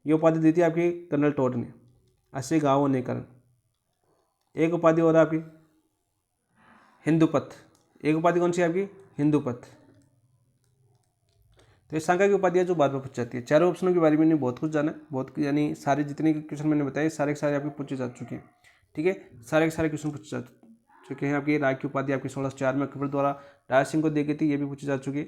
ये उपाधि दी थी आपकी कर्नल टॉड ने, 80 गाँव होने के कारण। एक उपाधि और आपकी हिंदुपथ। एक उपाधि कौन सी आपकी? हिंदुपथ। तो ये सांगा की उपाधि है जो बार बार पूछ जाती है। चारों ऑप्शनों के बारे में बहुत कुछ जाना है, बहुत यानी सारे जितने क्वेश्चन मैंने बताए सारे के सारे आपके पूछे जा चुके हैं। ठीक है, सारे के सारे क्वेश्चन पूछे जा चुके हैं। आपकी राय की उपाधि आपकी 1604 में अकबर द्वारा राय सिंह को दी गई थी, ये भी पूछी जा चुकी है।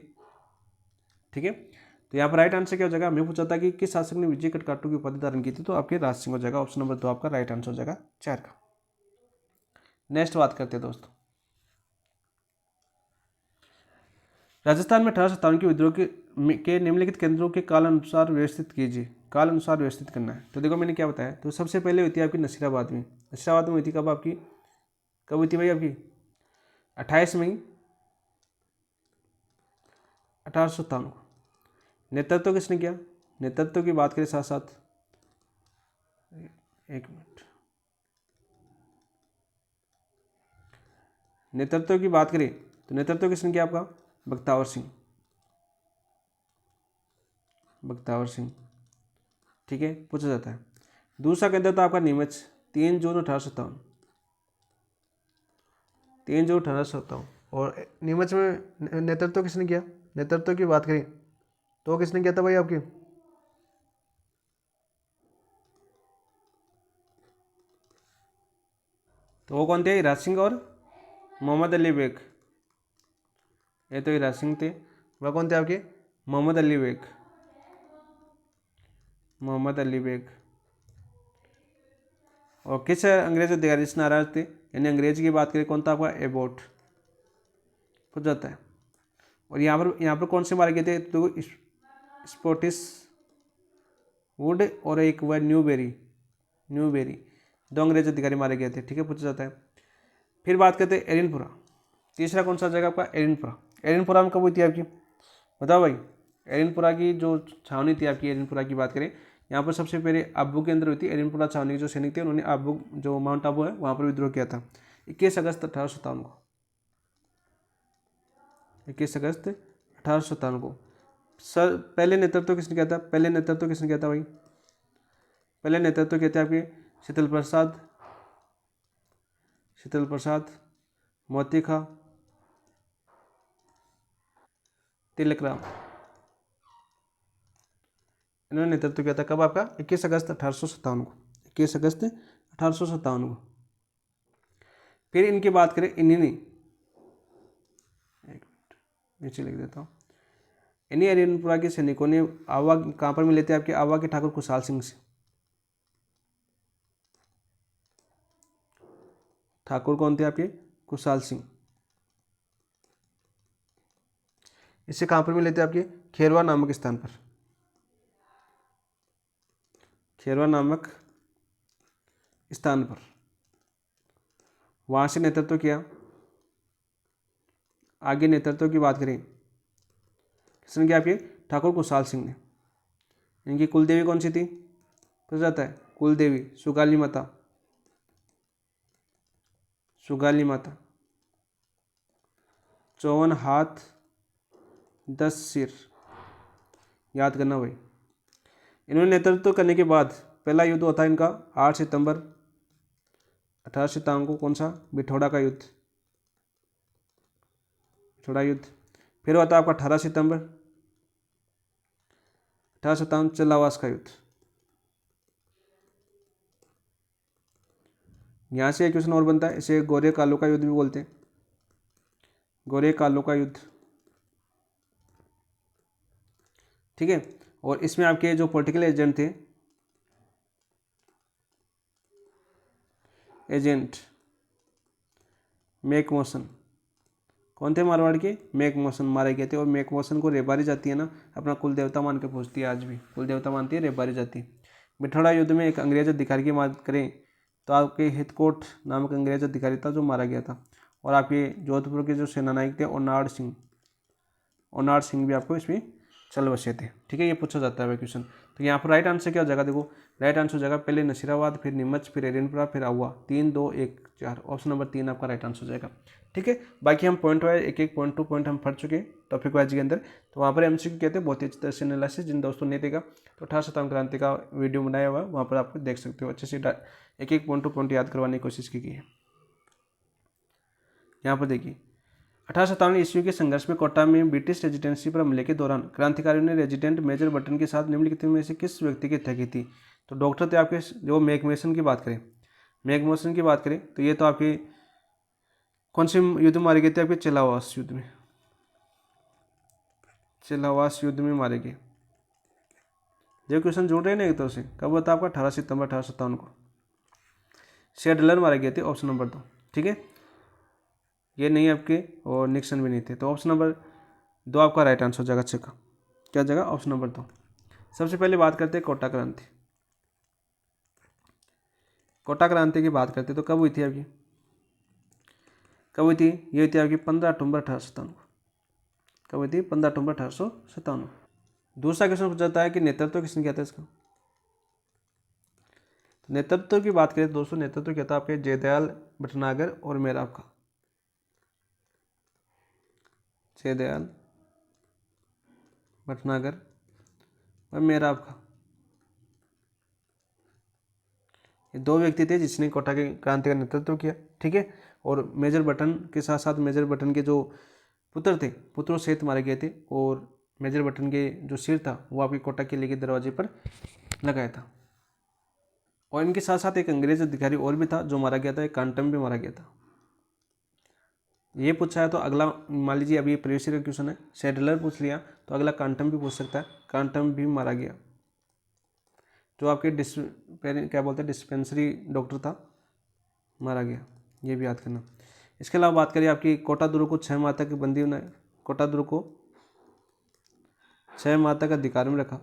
ठीक है, तो यहाँ पर राइट आंसर क्या हो जाएगा, हमें पूछा था कि किस शासक ने विजय कटकाटू की उपाधि धारण की थी, तो आपके राज सिंह हो जाएगा। ऑप्शन नंबर 2 आपका राइट आंसर हो जाएगा 4 का। नेक्स्ट बात करते हैं दोस्तों, राजस्थान में 1857 के विद्रोह के निम्नलिखित केंद्रों के काल अनुसार व्यवस्थित कीजिए। काल अनुसार व्यवस्थित करना है, तो देखो मैंने क्या बताया, तो सबसे पहले हुई थी आपकी नसीराबाद में। नसीराबाद में हुई थी कब आपकी, कब हुई थी भाई आपकी 28 मई 1857 को। नेतृत्व किसने किया, नेतृत्व की बात करें साथ साथ, एक मिनट, नेतृत्व की बात करें तो नेतृत्व किसने किया आपका, बख्तावर सिंह, बख्तावर सिंह। ठीक है, पूछा जाता है। दूसरा केंद्र था आपका नीमच, 3 जून 1857, 3 जून 1857। और नीमच में नेतृत्व किसने किया, नेतृत्व की बात करें तो किसने किया था भाई आपकी, तो वो कौन थे, हिराज सिंह और मोहम्मद अली बेग। ये तो हिराज सिंह थे, वह कौन थे आपके, मोहम्मद अली बेग, मोहम्मद अली बेग। और किस अंग्रेज अधिकारी से नाराज थे, यानी अंग्रेज की बात करें कौन था आपका, एबोट, पूछ जाता है। और यहाँ पर कौन से मारे गए थे, तो स्पॉटिस वुड और एक हुआ न्यूबेरी, न्यूबेरी, 2 अंग्रेज अधिकारी मारे गए थे। ठीक है, पूछा जाता है। फिर बात करते हैं एरिनपुरा, तीसरा कौन सा जगह आपका, एरिनपुरा। एरिनपुरा में कब हुई थी आपकी, बताओ भाई। एरिनपुरा की जो छावनी थी आपकी, एरिनपुरा की बात करें, यहाँ पर सबसे पहले आबू के अंदर हुई थी। एरिनपुरा छावनी के जो सैनिक थे उन्होंने आबू, जो माउंट आबू है वहाँ पर विद्रोह किया था 21 अगस्त 1857 को, 21 अगस्त 1857 को। सर पहले नेतृत्व किसने किया था, पहले नेतृत्व किसने किया था भाई, पहले नेतृत्व किए थे आपके शीतल प्रसाद, शीतल प्रसाद, मोती खां, तिलक राम, इन्होंने नेतृत्व किया था। कब आपका, 21 अगस्त 1857 को, 21 अगस्त 1857 को। फिर इनकी बात करें, इन्हीं ने, एक मिनट नीचे लिख देता हूँ, इन्हीं एरिनपुरा के सैनिकों ने आवा कहाँ पर मिले थे आपके, आवा के ठाकुर कुशाल सिंह से। ठाकुर कौन थे आपके, कुशाल सिंह। इससे कहाँ पर मिले थे आपके, खेरवा नामक स्थान पर, खेरवा नामक स्थान पर, वहाँ से नेतृत्व किया। आगे नेतृत्व की बात करें किसने किया आपके, ठाकुर कुशाल सिंह ने। इनकी कुलदेवी कौन सी थी, पूछा जाता है, कुलदेवी सुगाली माता, सुगाली माता, 54 हाथ 10 सिर, याद करना भाई। इन्होंने नेतृत्व करने के बाद पहला युद्ध होता है इनका 8 सितंबर 1857 को, कौन सा, बिठौड़ा का युद्ध, बिठौड़ा युद्ध। फिर होता है आपका 18 सितंबर 1857 चल्लावास का युद्ध। यहाँ से एक क्वेश्चन और बनता है, इसे गोरे कालो का युद्ध भी बोलते हैं, गोरे कालो का युद्ध। ठीक है, और इसमें आपके जो पॉलिटिकल एजेंट थे, एजेंट मेक मोशन, कौन थे, मारवाड़ के मेक मोशन मारे गए थे। और मेक मोशन को रेबारी जाती है ना अपना कुल देवता मान के पूछती है, आज भी कुल देवता मानती है रेबारी जाती। बिठौड़ा युद्ध में एक अंग्रेज अधिकारी की बात करें तो आपके हितकोट नामक अंग्रेज अधिकारी था जो मारा गया था। और आपके जोधपुर के जो सेनानायक थे ओनाड सिंह, ओनाड सिंह भी आपको इसमें चल बसे थे। ठीक है, ये पूछा जाता है क्वेश्चन। तो यहाँ पर राइट आंसर क्या हो जाएगा, देखो राइट आंसर हो जाएगा पहले नसीराबाद, फिर नीमच, फिर एरिनपुरा, फिर आहुआ, 3 2 1 4, ऑप्शन नंबर 3 आपका राइट आंसर हो जाएगा। ठीक है, बाकी हम पॉइंट वाइज एक एक पॉइंट टू पॉइंट हम पढ़ चुके हैं टॉपिक वाइज के अंदर। तो वहाँ पर एमसीक्यू कहते हैं बहुत ही अच्छी तरह से एनालिसिस, जिन दोस्तों ने देखा तो 18 क्रांति का वीडियो बनाया हुआ है, वहाँ पर आप देख सकते हो, अच्छे से एक एक पॉइंट टू पॉइंट याद करवाने की कोशिश की गई है। यहाँ पर देखिए 1857 ईस्वी के संघर्ष में कोटा में ब्रिटिश रेजिडेंसी पर हमले के दौरान क्रांतिकारियों ने रेजिडेंट मेजर बटन के साथ निम्नलिखित में से किस व्यक्ति की हत्या की थी? तो डॉक्टर थे आपके जो मैकमेसन की बात करें, मैकमेसन की बात करें तो ये तो आपके कौन से युद्ध में मारे गए थे? आपके चिलावास युद्ध में, चिलावास युद्ध में मारे गए। जो क्वेश्चन जोड़ रहे हैं ना एक तरह से, कब हुआ था आपका? 18 सितंबर 1857 को शेडलर मारे गए थे, ऑप्शन नंबर 2। ठीक है, ये नहीं आपके, और निक्सन भी नहीं थे, तो ऑप्शन नंबर 2 आपका राइट आंसर हो जाएगा। अच्छे का क्या जगह? Option number 2। सबसे पहले बात करते हैं कोटा क्रांति। कोटा क्रांति की बात करते हैं तो कब हुई थी आपकी? कब हुई थी? ये हुई थी आपकी 15 अक्टूबर 1857 को। कब हुई थी? 15 अक्टूबर 1857। दूसरा क्वेश्चन पूछा जाता है कि नेतृत्व किसने किया था इसका? नेतृत्व की बात करें दोस्तों, नेतृत्व किया था आपके जयदयाल भटनागर और मेराव का। जयदयाल भटनागर और मेराव का, ये दो व्यक्ति थे जिसने कोटा की क्रांति का नेतृत्व किया। ठीक है, और मेजर बटन के साथ साथ मेजर बटन के जो पुत्र थे, पुत्रों सहित मारे गए थे, और मेजर बटन के जो सिर था वो आपके कोटा किले के दरवाजे पर लगाया था। और इनके साथ साथ एक अंग्रेज अधिकारी और भी था जो मारा गया था, एक कांटम भी मारा गया था। ये पूछा है तो अगला मान लीजिए अभी प्रीवियस ईयर का क्वेश्चन है, शेडलर पूछ लिया तो अगला कांटम भी पूछ सकता है। कांटम भी मारा गया, जो आपके क्या बोलते हैं डिस्पेंसरी डॉक्टर था, मारा गया। ये भी याद करना। इसके अलावा बात करिए आपकी कोटा दुर्ग को 6 माह तक बंदी बनाए, कोटा दुर्ग को 6 माह तक अधिकार में रखा,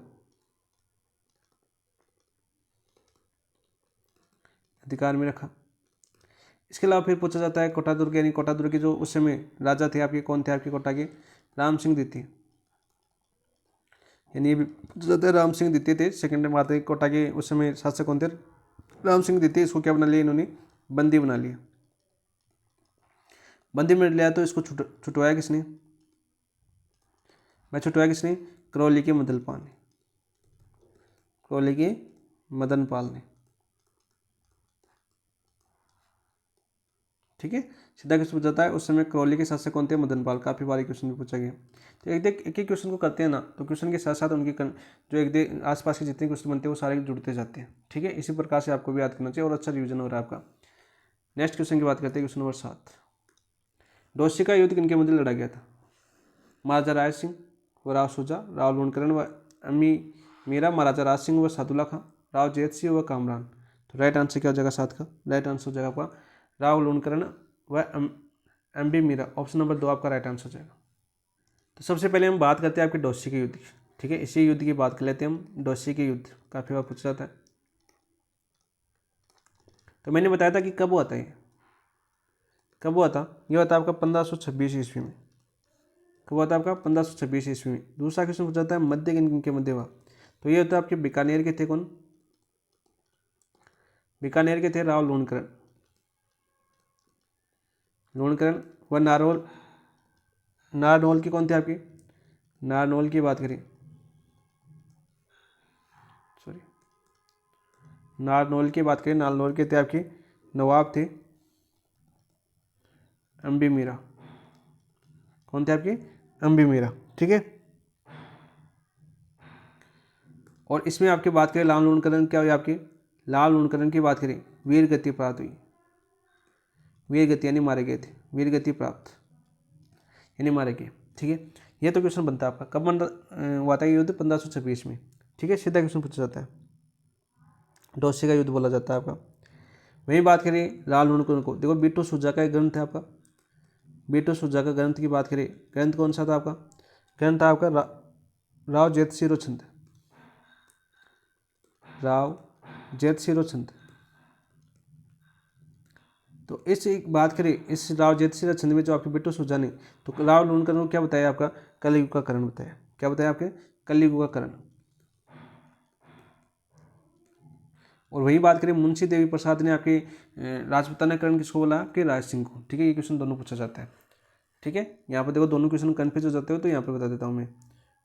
अधिकार में रखा। इसके अलावा फिर पूछा जाता है कोटा दुर्ग, यानी कोटा दुर्ग के जो उस समय राजा थे आपके, कौन थे आपके कोटा के? राम सिंह द्वितीय, यानी ये भी पूछा जाता है। राम सिंह द्वितीय थे, सेकंड बात है कोटा के उस समय शासक कौन थे? राम सिंह द्वितीय। इसको क्या बना लिया इन्होंने? बंदी बना लिया। बंदी में लिया तो इसको छुटवाया किसने? मैं छुटवाया किसने? करौली के मदन पाल ने, करौली के मदन पाल ने। ठीक है, सीधा क्वेश्चन पूछा जाता है उस समय करौली के शासक कौन थे? मदन पाल। काफी बारी क्वेश्चन भी पूछा गया। तो एक ही क्वेश्चन को करते हैं ना, तो क्वेश्चन के साथ साथ उनकी जो एक आसपास के जितने क्वेश्चन बनते हैं वो सारे जुड़ते जाते हैं। ठीक है, इसी प्रकार से आपको भी याद करना चाहिए और अच्छा रिविजन हो रहा है आपका। नेक्स्ट क्वेश्चन की बात करते हैं, क्वेश्चन नंबर 7। डोसी का युद्ध किनके मध्य लड़ा गया था? महाराजा राय सिंह व राव सुजा, राव लूणकरण व अम्मी मीरा, महाराजा राज सिंह व सादुल्ला खां, राव जैत सिंह व कामरान। तो राइट आंसर क्या हो जाएगा? 7 का राइट आंसर हो जाएगा आपका राव लूणकरण व अम्बी मीरा। ऑप्शन नंबर 2 आपका राइट आंसर हो जाएगा। तो सबसे पहले हम बात करते हैं आपके डोसी के युद्ध की। ठीक है, इसी युद्ध की बात कर लेते हैं हम। डोसी के युद्ध काफी बार पूछा जाता है। तो मैंने बताया था कि कब हुआ था ये, कब हुआ था? ये हुआ था आपका 1526 ईस्वी में। कब हुआ था आपका? 1526 ईस्वी में। दूसरा क्वेश्चन पूछा जाता है मध्य किनके मध्य हुआ? तो ये होता है आपके बीकानेर के थे कौन? बीकानेर के थे राव लूणकरण, लूणकरण व नारनौल। नारनौल की कौन थे आपकी? नारनौल की बात करें, सॉरी नारनौल की बात करें, नारनौल के थे आपके नवाब थे अम्बी मीरा। कौन थे आपके? अम्बी मीरा। ठीक है, और इसमें आपकी बात करें लाल लूणकरण, क्या हुई आपकी? लाल लूणकरण की बात करें, वीर गति प्राप्त हुई। वीर गति यानी मारे गए थे, वीर गति प्राप्त यानी मारे गए। ठीक है, ये तो क्वेश्चन बनता है आपका। कब हुआ था ये युद्ध? 1526 में। ठीक है, सीधा क्वेश्चन पूछा जाता है। डोसी का युद्ध बोला जाता है आपका। वहीं बात करें लाल लूणकरण को, देखो बीटू सुजा का एक ग्रंथ है आपका। बीटू सुजा का ग्रंथ की बात करें, ग्रंथ कौन सा था आपका? ग्रंथ था आपका राव जैत सिंह छंद, राव जैत सिंह छंद। तो इस एक बात करें, इस राव जैत सिंह छंद में जो आपके बिट्टू सुजा ने, तो राव लूणकरण को क्या बताया आपका? कलयुग का करण बताया। क्या बताया आपके? कलयुग का करण। और वही बात करें मुंशी देवी प्रसाद ने आपके राजपुतानाकरण किसको बोला? आपके राज सिंह को। ठीक है, ये क्वेश्चन दोनों पूछा जाता है। ठीक है, यहाँ पर देखो दोनों क्वेश्चन कन्फ्यूज हो जाते हो, तो यहाँ पे बता देता हूँ मैं।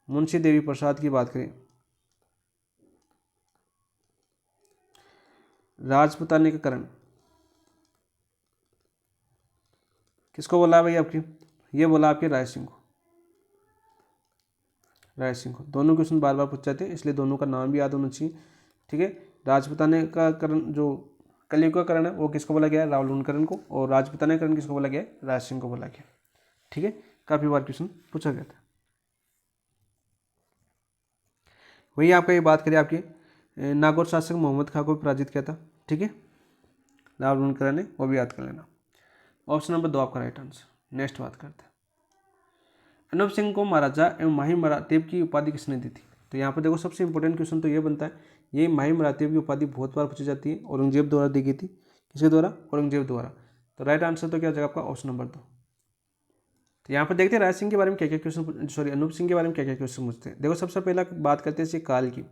मुंशी देवी प्रसाद की बात करें, राजपुतानाकरण किसको बोला भाई आपकी? ये बोला आपके राय सिंह को, राय सिंह को। दोनों क्वेश्चन बार बार पूछ जाते हैं, इसलिए दोनों का नाम भी याद होना चाहिए। ठीक है, राजपूताना का करण, जो कलयुग का करण है, वो किसको बोला गया है? रावलुनकरण को। और राजपूताना करण किसको बोला गया है? राज सिंह को बोला गया। ठीक है, काफ़ी बार क्वेश्चन पूछा गया था। वही आपका ये बात करें आपके नागौर शासक मोहम्मद खां को पराजित किया था। ठीक है, रावलुनकरण ने, वो भी याद कर लेना। ऑप्शन नंबर 2 आपका राइट आंसर। नेक्स्ट बात करते हैं, अनूप सिंह को महाराजा एवं माही मराठेब की उपाधि किसने दी थी? तो यहाँ पर देखो सबसे इंपॉर्टेंट क्वेश्चन तो ये बनता है, ये माही मराठेब की उपाधि बहुत बार पूछी जाती है, औरंगजेब द्वारा दी गई थी। किसके द्वारा? औरंगजेब द्वारा। तो राइट आंसर तो क्या हो जाएगा आपका? Option number 2। तो यहाँ पर देखते हैं राय सिंह के बारे में क्या क्या क्वेश्चन, सॉरी अनूप सिंह के बारे में क्या क्या क्वेश्चन पूछते हैं। देखो सबसे पहला बात करते हैं काल की।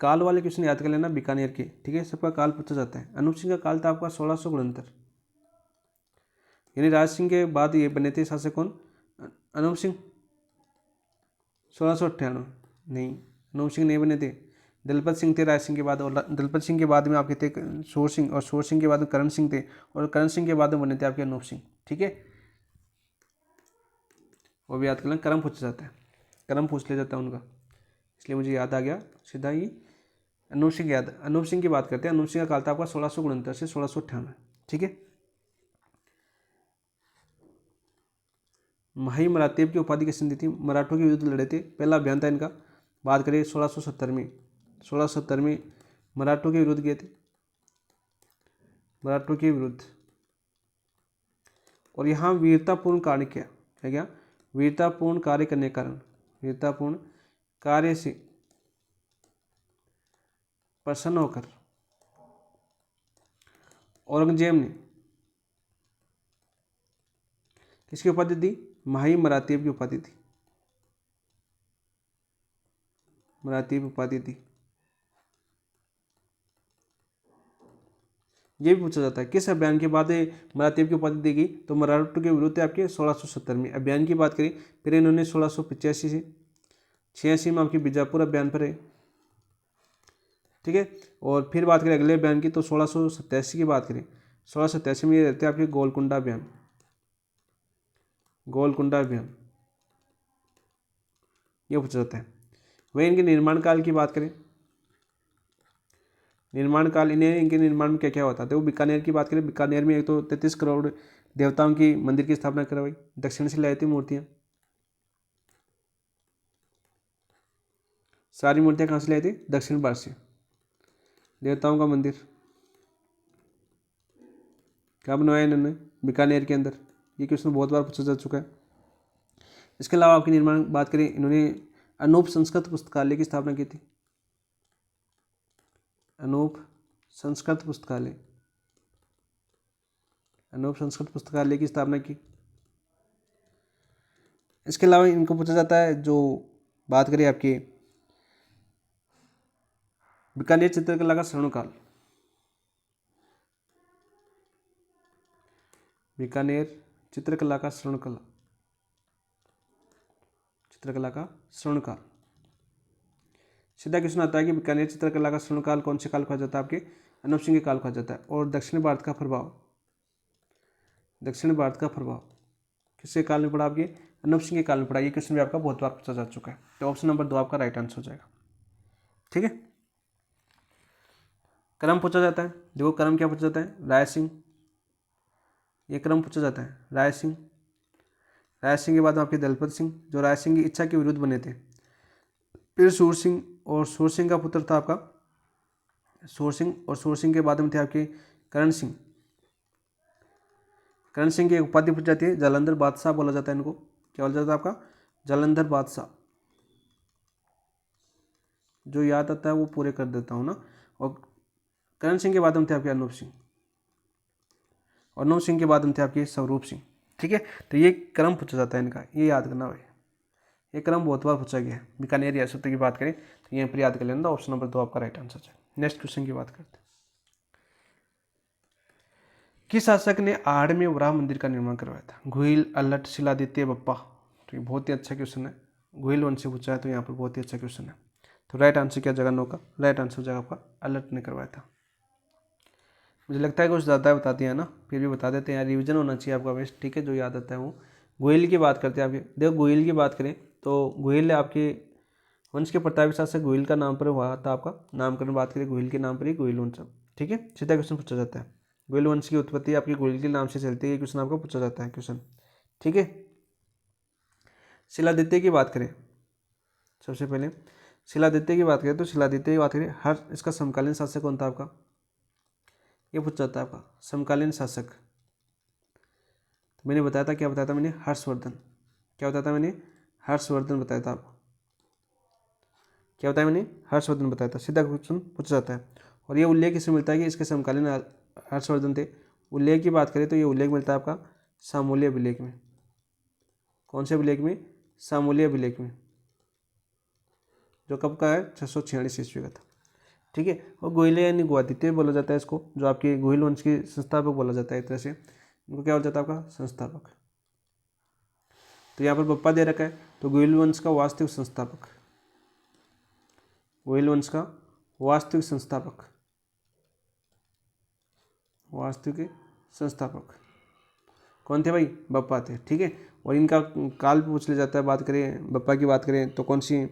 काल वाले क्वेश्चन याद कर लेना, बीकानेर के। ठीक है, सबका काल पूछा जाता है। अनूप सिंह का काल था आपका 1669, यानी राज सिंह के बाद ये बने थे शासक कौन? अनूप सिंह। 1698 नहीं, अनूप सिंह नहीं बने थे, दलपत सिंह थे राय सिंह के बाद। और दलपत सिंह के बाद में आपके थे शोर सिंह, और शोर सिंह के बाद में करण सिंह थे, और करण सिंह के बाद में बने थे आपके अनूप सिंह। ठीक है, वो भी याद कर लें, क्रम पूछा जाता है, क्रम पूछ लिया जाता है उनका, इसलिए मुझे याद आ गया सीधा ही अनूप सिंह याद। अनूप सिंह की बात करते हैं। अनूप सिंह का काल था आपका 1669 से 1698। ठीक है, माही मराठेब की उपाधि किसने दी थी? मराठों के विरुद्ध लड़े थे, पहला अभियान था इनका। बात करें 1670 में, 1670 में मराठों के विरुद्ध गए थे, मराठों के विरुद्ध। और यहाँ वीरतापूर्ण कार्य किया है, क्या? वीरतापूर्ण कार्य करने के कारण, वीरतापूर्ण कार्य से प्रसन्न होकर औरंगजेब ने किसकी उपाधि दी? माही मराठेब की उपाधि दी, मराठेब उपाधि दी। ये भी पूछा जाता है किस अभियान के बाद मराठेब की उपाधि दी गई? तो मराठों के विरुद्ध आपके 1670 में अभियान की बात करें। फिर इन्होंने 1685 से 86 में आपकी बीजापुर अभियान पर है। ठीक है, और फिर बात करें अगले अभियान की, तो 1687 की बात करें। 1687 में ये रहते हैं आपके गोलकुंडा अभियान, गोलकुंडा अभियान, ये पूछा जाता है। वही इनके निर्माण काल की बात करें, निर्माण काल, इनके निर्माण में क्या क्या होता है? तो बीकानेर की बात करें, बीकानेर में एक तो 33 करोड़ देवताओं की मंदिर की स्थापना करवाई, दक्षिण से लाई थी मूर्तियाँ। सारी मूर्तियाँ कहाँ से लाई थी? दक्षिण भारत से। देवताओं का मंदिर क्या बनवाया इन्होंने? बीकानेर के अंदर। ये क्वेश्चन बहुत बार पूछा जा चुका है। इसके अलावा आपकी निर्माण बात करें, इन्होंने अनूप संस्कृत पुस्तकालय की स्थापना की थी, अनूप संस्कृत पुस्तकालय, अनूप संस्कृत पुस्तकालय की स्थापना की। इसके अलावा इनको पूछा जाता है, जो बात करें आपकी बीकानेर चित्रकला का स्वर्णकाल, बीकानेर चित्रकला का स्वर्णकाल, चित्रकला का स्वर्णकाल। सीधा क्वेश्चन आता है कि बीकानेर चित्रकला का स्वर्णकाल कौन से काल कहा जाता है? आपके अनूप सिंह के काल कहा जाता है। और दक्षिण भारत का प्रभाव, दक्षिण भारत का प्रभाव किसके काल में पड़ा? आपके अनूप सिंह के काल में पड़ा। ये क्वेश्चन भी आपका बहुत बार पूछा जा चुका है। तो ऑप्शन नंबर 2 आपका राइट आंसर हो जाएगा। ठीक है, क्रम पूछा जाता है। देखो क्रम क्या पूछा जाता है? राय सिंह, ये क्रम पूछा जाता है। राय सिंह, राय सिंह के बाद आपके दलपत सिंह, जो राय सिंह की इच्छा के विरुद्ध बने थे। फिर सूर सिंह, और सूर सिंह का पुत्र था आपका सूर सिंह, और सूर सिंह के बाद में थे आपके करण सिंह। करण सिंह की उपाधि पूछ जाती है, जालंधर बादशाह बोला जाता है इनको। क्या बोला जाता है आपका? जालंधर बादशाह। जो याद आता है वो पूरे कर देता हूँ ना। और करण सिंह के बाद में थे आपके अनूप सिंह, और अनूप सिंह के बाद में थे आपके स्वरूप सिंह। ठीक है, तो ये क्रम पूछा जाता है इनका, ये याद करना भाई। ये क्रम बहुत बार पूछा गया है। बीकानेर रियासत की बात करें तो यहाँ पर याद कर लेना। ऑप्शन नंबर 2 आपका राइट आंसर है। नेक्स्ट क्वेश्चन की बात करते हैं, किस शासक ने आहड़ में वराह मंदिर का निर्माण करवाया था? घुइल, अल्लट, शिलादित्य, बप्पा। तो ये बहुत ही अच्छा क्वेश्चन है। घुइल वंश से पूछा है, तो यहाँ पर बहुत ही अच्छा क्वेश्चन है। तो राइट आंसर क्या जगह? 9 का राइट आंसर हो जाएगा आपका अल्लट ने करवाया था। मुझे लगता है कुछ ज़्यादा बता दिया है ना, फिर भी बता देते हैं यार, रिविजन होना चाहिए आपका बेस्ट। ठीक है, जो याद आता है वो गोयल की बात करते हैं आपके, देखो गोयल की बात करें तो गोयल आपके वंश के प्रतापी शासक गोयल का नाम पर हुआ था, आपका नामकरण बात करें गोयल के नाम पर ही गोयल वंश। ठीक है, सीधा क्वेश्चन पूछा जाता है। गोयल वंश की उत्पत्ति आपकी गोयल के नाम से चलती है, ये क्वेश्चन आपको पूछा जाता है क्वेश्चन। ठीक है, शिलादित्य की बात करें, सबसे पहले शिलादित्य की बात करें तो शिलादित्य की बात करें, हर इसका समकालीन शासक कौन था आपका, ये पूछा जाता है आपका समकालीन शासक। तो मैंने बताया था, क्या बताया था मैंने, हर्षवर्धन। क्या बताया था मैंने, हर्षवर्धन बताया था आपको। क्या बताया मैंने, हर्षवर्धन बताया था। सीधा क्वेश्चन पूछा जाता है। और ये उल्लेख इसमें मिलता है कि इसके समकालीन हर्षवर्धन थे। उल्लेख की बात करें तो ये उल्लेख मिलता है आपका सामूल्य अभिलेख में। कौन से अभिलेख में, सामूल्य अभिलेख में, जो कब का है, 646 ईस्वी का था। ठीक है, और गोहिले यानी गोआदित्य बोला जाता है इसको, जो आपके गोहिल वंश के संस्थापक बोला जाता है एक तरह से, इनको क्या बोला जाता है आपका, संस्थापक। तो यहाँ पर बप्पा दे रखा है, तो गोहिल वंश का वास्तविक संस्थापक, गोहिल वंश का वास्तविक संस्थापक, वास्तविक संस्थापक कौन थे भाई, बप्पा थे। ठीक है, और इनका काल पूछ लिया जाता है, बात करें बप्पा की बात करें तो कौन सी,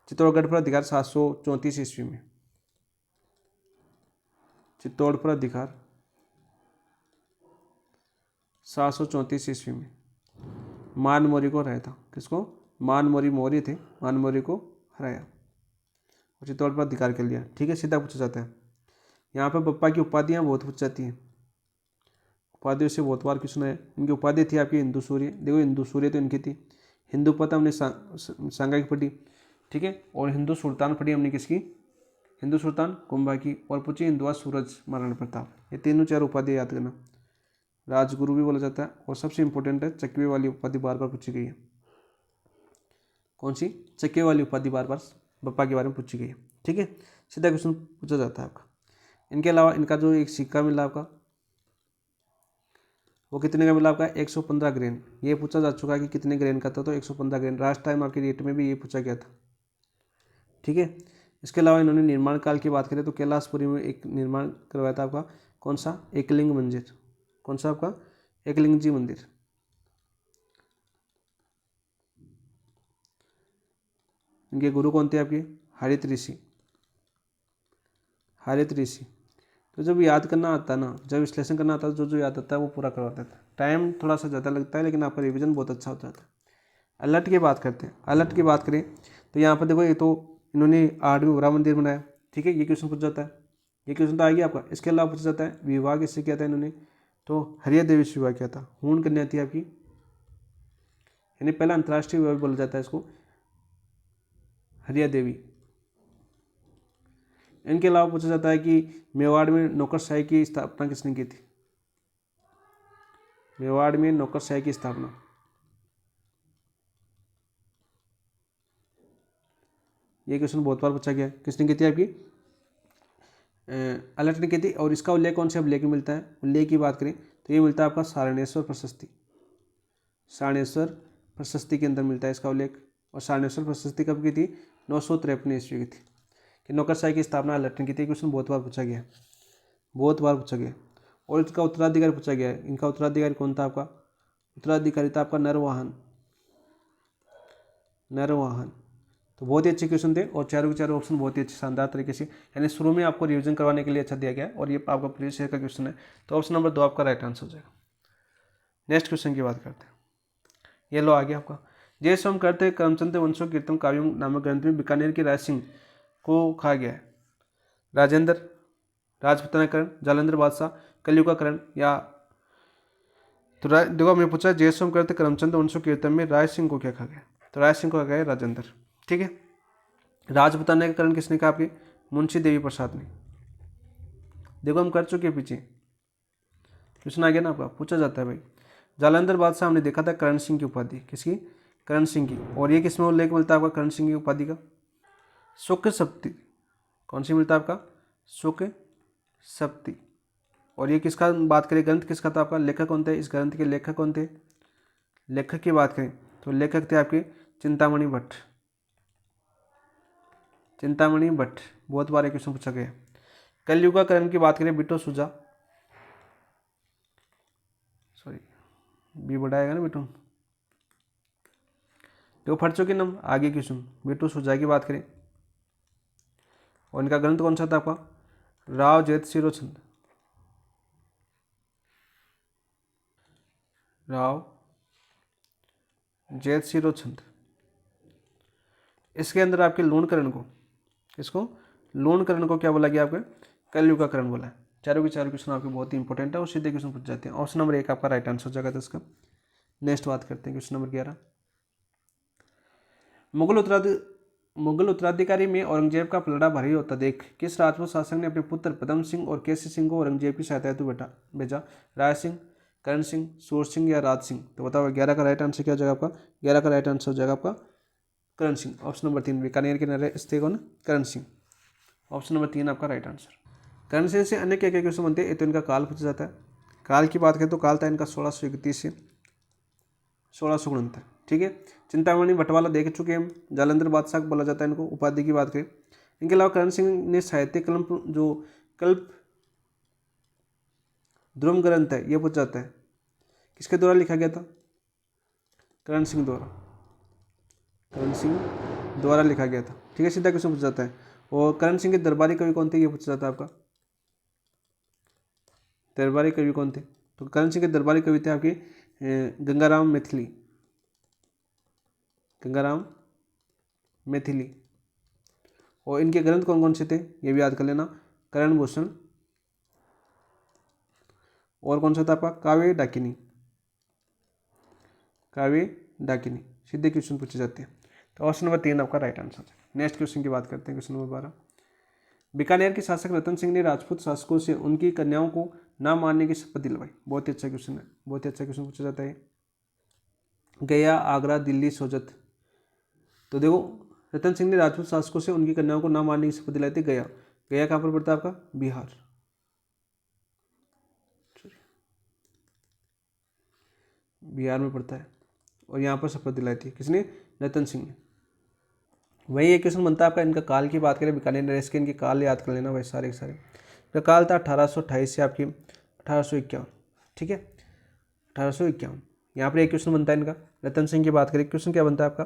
चित्तौड़गढ़ पर अधिकार 734 ईस्वी में, चित्तौड़ पर अधिकार 734 ईस्वी में मान मौर्य को हराया था। किसको, मान मौर्य थे, मान मौर्य को हराया और चित्तौड़ पर अधिकार कर लिया। ठीक है, सीधा पूछा जाता है। यहाँ पर बप्पा की उपाधियाँ बहुत पूछ जाती हैं, उपाधियों से बहुत बार क्वेश्चन है। इनकी उपाधि थी आपकी हिंदू सूर्य, देखो हिंदू सूर्य तो इनकी थी, हिंदू पता हमने सांगा की पढ़ी। ठीक है, और हिंदू सुल्तान पढ़ी हमने किसकी, हिंदू सुल्तान कुंभा की, और पूछी हिंदुआ सूरज महाराणा प्रताप। ये तीनों चार उपाधि याद करना। राजगुरु भी बोला जाता है, और सबसे इंपॉर्टेंट है चक्के वाली उपाधि बार बार पूछी गई है। कौन सी, चक्के वाली उपाधि बार बार बप्पा के बारे में पूछी गई है। ठीक है, सीधा क्वेश्चन पूछा जाता है आपका। इनके अलावा इनका जो एक सिक्का मिला आपका, वो कितने का मिला आपका, 115 ग्रेन। ये पूछा जा चुका है कि कितने ग्रेन का था, तो 115 ग्रेन। लास्ट टाइम आपके रेट में भी ये पूछा गया था। ठीक है, इसके अलावा इन्होंने निर्माण काल की बात करें तो कैलाशपुरी में एक निर्माण करवाया था आपका, कौन सा, एकलिंग मंदिर। कौन सा आपका, एकलिंग जी मंदिर। इनके गुरु कौन थे आपके, हरित ऋषि, हरित ऋषि। तो जब याद करना आता है ना, जब विश्लेषण करना आता है, जो जो याद आता है वो पूरा करवा देता है। टाइम थोड़ा सा ज़्यादा लगता है, लेकिन आपका रिवीजन बहुत अच्छा हो जाता है। अलर्ट की बात करते हैं, अलर्ट की बात करें तो यहाँ पर देखो, ये तो इन्होंने 8वीं बड़ा मंदिर बनाया। ठीक है, ये क्वेश्चन पूछ जाता है, ये क्वेश्चन तो आ गया आपका। इसके अलावा पूछा जाता है विवाह किससे किया था इन्होंने, तो हरिया देवी से विवाह किया था। हूण कन्या थी आपकी, यानी पहला अंतर्राष्ट्रीय विवाह बोला जाता है इसको, हरिया देवी। इनके अलावा पूछा जाता है कि मेवाड़ में नौकरशाही की स्थापना किसने की थी, मेवाड़ में नौकरशाही की स्थापना, ये क्वेश्चन बहुत बार पूछा गया है। किसने की थी आपकी, अलर्ट ने की थी। और इसका उल्लेख कौन से अभिलेख में मिलता है, उल्लेख की बात करें तो ये मिलता है आपका सारणेश्वर प्रशस्ति, सारणेश्वर प्रशस्ति के अंदर मिलता है इसका उल्लेख। और सारणेश्वर प्रशस्ति कब की थी, 953 ईस्वी की थी, कि नौकरशाही की स्थापना अलर्ट ने की थी। क्वेश्चन बहुत बार पूछा गया है, बहुत बार पूछा गया। और इसका उत्तराधिकारी पूछा गया है, इनका उत्तराधिकारी कौन था आपका, उत्तराधिकारी था आपका नरवाहन, नरवाहन। तो बहुत ही अच्छे क्वेश्चन थे, और चारों के चारों ऑप्शन बहुत ही अच्छे शानदार तरीके से, यानी शुरू में आपको रिवीजन करवाने के लिए अच्छा दिया गया है। और ये आपका प्रीवियस ईयर का क्वेश्चन है, तो ऑप्शन नंबर 2 आपका राइट आंसर हो जाएगा। नेक्स्ट क्वेश्चन की बात करते हैं, ये लो आ गया आपका। जैसे हम करते हैं करमचंद वंशो कीर्तन काव्य नामक ग्रंथ में बीकानेर के राज सिंह को कहा गया है, राजेंद्र, राजपुतानाकरण, जालंधर बादशाह, कलियुगाकरण, या तो देखो हमने पूछा जैसे हम करते करमचंद वंशो कीर्तन में राज सिंह को क्या कहा गया, तो राज सिंह को कहा गया राजेंद्र। ठीक है, राजपुतानाकरण किसने कहा आपके, मुंशी देवी प्रसाद ने। देखो हम कर चुके हैं पीछे, क्वेश्चन आ गया ना आपका, पूछा जाता है भाई। जालंधर बादशाह हमने देखा था करण सिंह की उपाधि, किसकी, करण सिंह की। और ये किसमें उल्लेख मिलता है आपका करण सिंह की उपाधि का, शुक्र सप्ती। कौन सी मिलता है आपका, शुक्र सप्ती। और ये किसका बात करें, ग्रंथ किसका था आपका, लेखक कौन थे, इस ग्रंथ के लेखक कौन थे, लेखक की बात करें तो लेखक थे आपके चिंतामणि भट्ट, चिंतामणि भट्ट। बहुत बार क्वेश्चन पूछा गया। कलियुगाकरण की बात करें बिटो सुजा, सॉरी बी बढ़ाएगा ना बिटो, देखो फट चुके नम, आगे क्वेश्चन B2 सुजा की बात करें, और इनका ग्रंथ कौन सा था आपका, राव जेठ शिरोछंद, राव जेठ शिरोछंद। इसके अंदर आपके लूणकरण को, इसको लूणकरण को क्या बोला गया आपके, कलयुग का करण बोला है। चारों के चारों क्वेश्चन आपके बहुत ही इंपॉर्टेंट है और सीधे क्वेश्चन पूछ जाते हैं। ऑप्शन नंबर 1 आपका राइट आंसर हो जाएगा। तो इसका नेक्स्ट बात करते हैं क्वेश्चन नंबर 11। मुगल उत्तराधिकारी में औरंगजेब का पलड़ा भारी होता देख किस राजपूत शासक ने अपने पुत्र पदम सिंह और केसी सिंह को औरंगजेब की सहायता हेतु भेजा, राय सिंह, करण सिंह, सूर सिंह या राज सिंह। तो बताओ 11 का राइट आंसर क्या हो जाएगा आपका, 11 का राइट आंसर हो जाएगा आपका करण सिंह। ऑप्शन नंबर 3 बीकानेर के नरे स्थित कौन, करण सिंह। ऑप्शन नंबर 3 आपका राइट आंसर। करण सिंह से अन्य क्या क्या क्वेश्चन बनते हैं, ये तो इनका काल पूछा जाता है। काल की बात करें तो काल था इनका 1631 से 1669, ठीक है। चिंतामणि बंटवाला देख चुके हैं हम, जालंधर बादशाह बोला जाता है इनको, उपाधि की बात करें। इनके अलावा करण सिंह ने साहित्य कल्प जो कल्प ध्रुव ग्रंथ है ये पूछा जाता है, किसके द्वारा लिखा गया था, करण सिंह द्वारा, करण सिंह द्वारा लिखा गया था, ठीक है। सीधा क्वेश्चन पूछा जाता है। और करण सिंह के दरबारी कवि कौन थे ये पूछा जाता है आपका, दरबारी कवि कौन थे, तो करण सिंह के दरबारी कवि थे आपके गंगाराम मैथिली, गंगाराम मैथिली। और इनके ग्रंथ कौन कौन से थे ये भी याद कर लेना, करण भूषण, और कौन सा था आपका काव्य डाकिनी, काव्य डाकिनी। सीधे क्वेश्चन पूछे जाते हैं। तो ऑप्शन नंबर 3 आपका राइट आंसर है। नेक्स्ट क्वेश्चन की बात करते हैं, क्वेश्चन नंबर 12। बीकानेर के शासक रतन सिंह ने राजपूत शासकों से उनकी कन्याओं को न मारने की शपथ दिलवाई। बहुत ही अच्छा क्वेश्चन है, बहुत ही अच्छा क्वेश्चन पूछा जाता है। गया, आगरा, दिल्ली, सोजत। तो देखो रतन सिंह ने राजपूत शासकों से उनकी कन्याओं को न मारने की शपथ दिलाई थी। गया, गया कहाँ पर पड़ता है आपका, बिहार, बिहार में पड़ता है। और यहाँ पर शपथ दिलाई थी किसने, रतन सिंह ने। वही एक क्वेश्चन बनता है आपका, इनका काल की बात करें बीकानेर नरेश के, इनके काल याद कर लेना भाई सारे के सारे। इनका काल था 1828 से आपकी 1851, ठीक है, 1851। यहाँ पर एक क्वेश्चन बनता है इनका, रतन सिंह की बात करें, क्वेश्चन क्या बनता है आपका,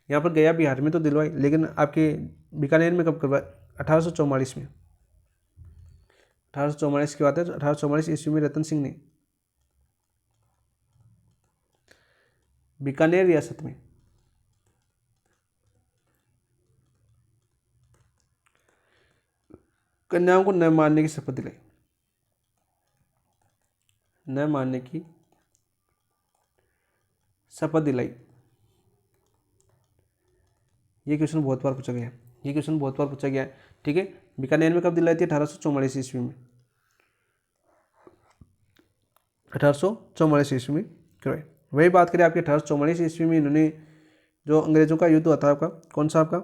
यहाँ पर गया बिहार में तो दिलवाई, लेकिन आपके बीकानेर में कब करवाया, 1844 में, 1844 की बात है। 1844 ईस्वी में रतन सिंह ने बीकानेर रियासत में कन्याओं को न मारने की शपथ दिलाई, न मारने की शपथ दिलाई। ये क्वेश्चन बहुत बार पूछा गया है, ये क्वेश्चन बहुत बार पूछा गया है, ठीक है। बीकानेर में कब दिलाई थी, 1844 ईस्वी में, 1844 ईस्वी में करवाई। वही बात करें आपके 1844 ईस्वी में इन्होंने जो अंग्रेजों का युद्ध हुआ था आपका, कौन सा आपका,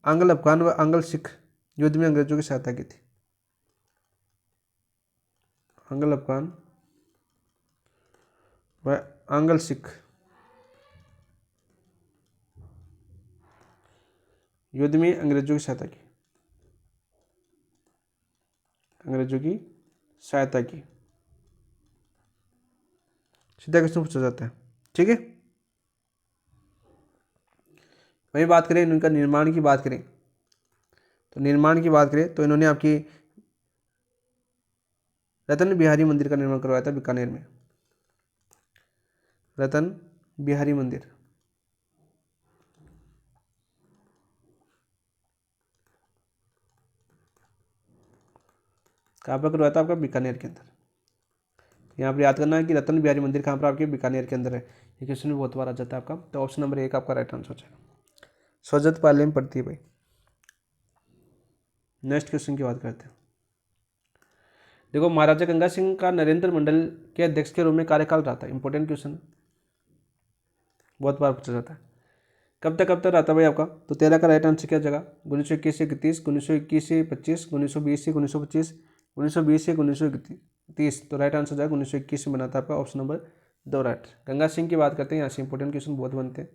आंग्ल अफगान व आंग्ल सिख युद्ध में अंग्रेजों की सहायता की थी। आंग्ल अफगान व आंग्ल सिख युद्ध में अंग्रेजों की सहायता की, अंग्रेजों की सहायता की। सीधा क्वेश्चन पूछा जाता है, ठीक है। वही बात करें इनका निर्माण की बात करें, तो निर्माण की बात करें तो इन्होंने आपकी रतन बिहारी मंदिर का निर्माण करवाया था बीकानेर में, रतन बिहारी मंदिर। कहाँ पर करवाया था आपका, बीकानेर के अंदर। यहाँ पर याद करना है कि रतन बिहारी मंदिर कहाँ पर आपके, बीकानेर के अंदर है। ये क्वेश्चन भी बहुत बार आ जाता है आपका। तो ऑप्शन नंबर 1 आपका राइट आंसर हो जाएगा। सोजत पाले में पड़ती है भाई। नेक्स्ट क्वेश्चन की बात करते हैं। देखो महाराजा गंगा सिंह का नरेंद्र मंडल के अध्यक्ष के रूप में कार्यकाल रहा था। इंपॉर्टेंट क्वेश्चन, बहुत बार पूछा जाता है। कब तक रहा था भाई आपका, तो 13 का राइट आंसर क्या जगह, 1921 से 31, 1921 से 25, 1920 से 1925, 1920 से 1930। तो राइट आंसर जाएगा 1921 में बना था आपका, option number 2 right. Ganga Singh की बात करते हैं, यहाँ से इंपॉर्टेंट क्वेश्चन बहुत बनते हैं।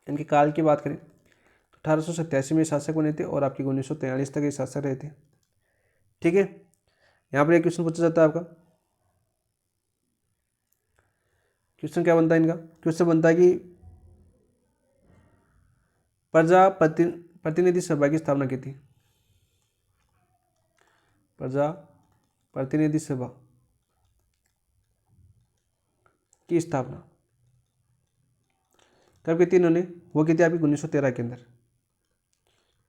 इनके काल की बात करें तो 1887 में शासक बने थे और आपकी 1943 तक ये शासक रहे थे, ठीक है। यहाँ पर एक क्वेश्चन पूछा जाता है आपका, क्वेश्चन क्या बनता है इनका, क्वेश्चन बनता है कि प्रजा प्रतिनिधि सभा की स्थापना की थी? प्रजा प्रतिनिधि सभा की स्थापना कब की थी इन्होंने? वो की थी आपकी 1913 के अंदर।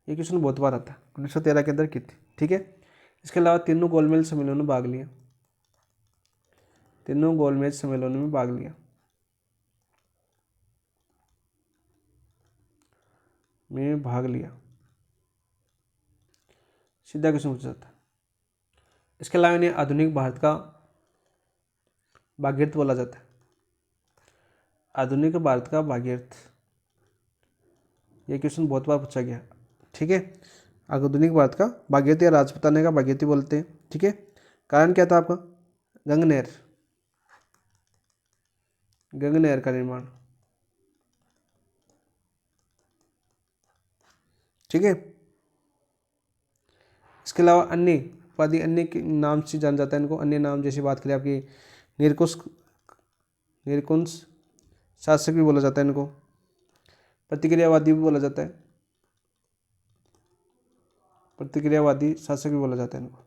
ये क्वेश्चन बहुत बार आता है, 1913 के अंदर की थी। ठीक है, इसके अलावा तीनों गोलमेज सम्मेलनों में भाग लिया, तीनों गोलमेज सम्मेलनों में भाग लिया, में भाग लिया, सीधा क्वेश्चन पूछा जाता है। इसके अलावा इन्हें आधुनिक भारत का भागीरथ बोला जाता है, आधुनिक भारत का भागीरथ। ये क्वेश्चन बहुत बार पूछा गया। ठीक है, आधुनिक भारत का भागीरथ या राजपुताने का भागीरथी बोलते हैं। ठीक है, कारण क्या था आपका? गंगनहर, गंगनहर का निर्माण। ठीक है, इसके अलावा अन्य उपाधि, अन्य के नाम से जाना जाता है इनको। अन्य नाम जैसे बात करें आपकी निरकुश शासक भी बोला जाता है इनको, प्रतिक्रियावादी भी बोला जाता है, प्रतिक्रियावादी शासक भी बोला जाता है इनको।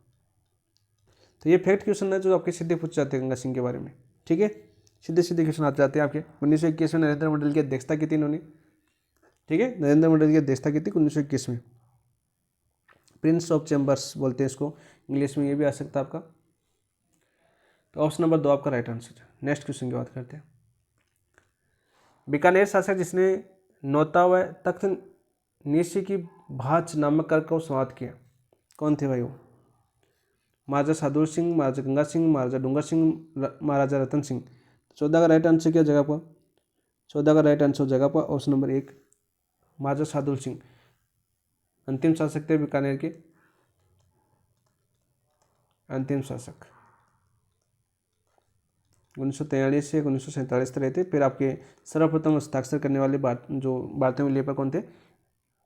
तो ये फैक्ट क्वेश्चन है जो आपके सीधे पूछ जाते हैं गंगा सिंह के बारे में। ठीक है, सीधे सीधे क्वेश्चन आते जाते हैं आपके। 1921 में नरेंद्र मंडल की अध्यक्षता की थी इन्होंने। ठीक है, नरेंद्र मंडल की अध्यक्षता की थी 1921 में। प्रिंस ऑफ चैम्बर्स बोलते हैं इसको इंग्लिश में, ये भी आ सकता है आपका। तो ऑप्शन नंबर 2 आपका राइट आंसर है। नेक्स्ट क्वेश्चन की बात करते हैं। बीकानेर शासक जिसने नौता व तख्त निशी की भाच नामक कर को समाप्त किया, कौन थे भाई वो? महाराजा साधुर सिंह, महाराजा गंगा सिंह, महाराजा डूंगर सिंह, महाराजा रतन सिंह। 14 का राइट आंसर क्या जगह पर? 14 का राइट आंसर जगह पर ऑप्शन नंबर 1 महाराजा साधुर सिंह अंतिम शासक थे बीकानेर के, अंतिम शासक 1943 से 1947 तक रहे थे। फिर आपके सर्वप्रथम हस्ताक्षर करने वाले जो भारतीय लेपर कौन थे?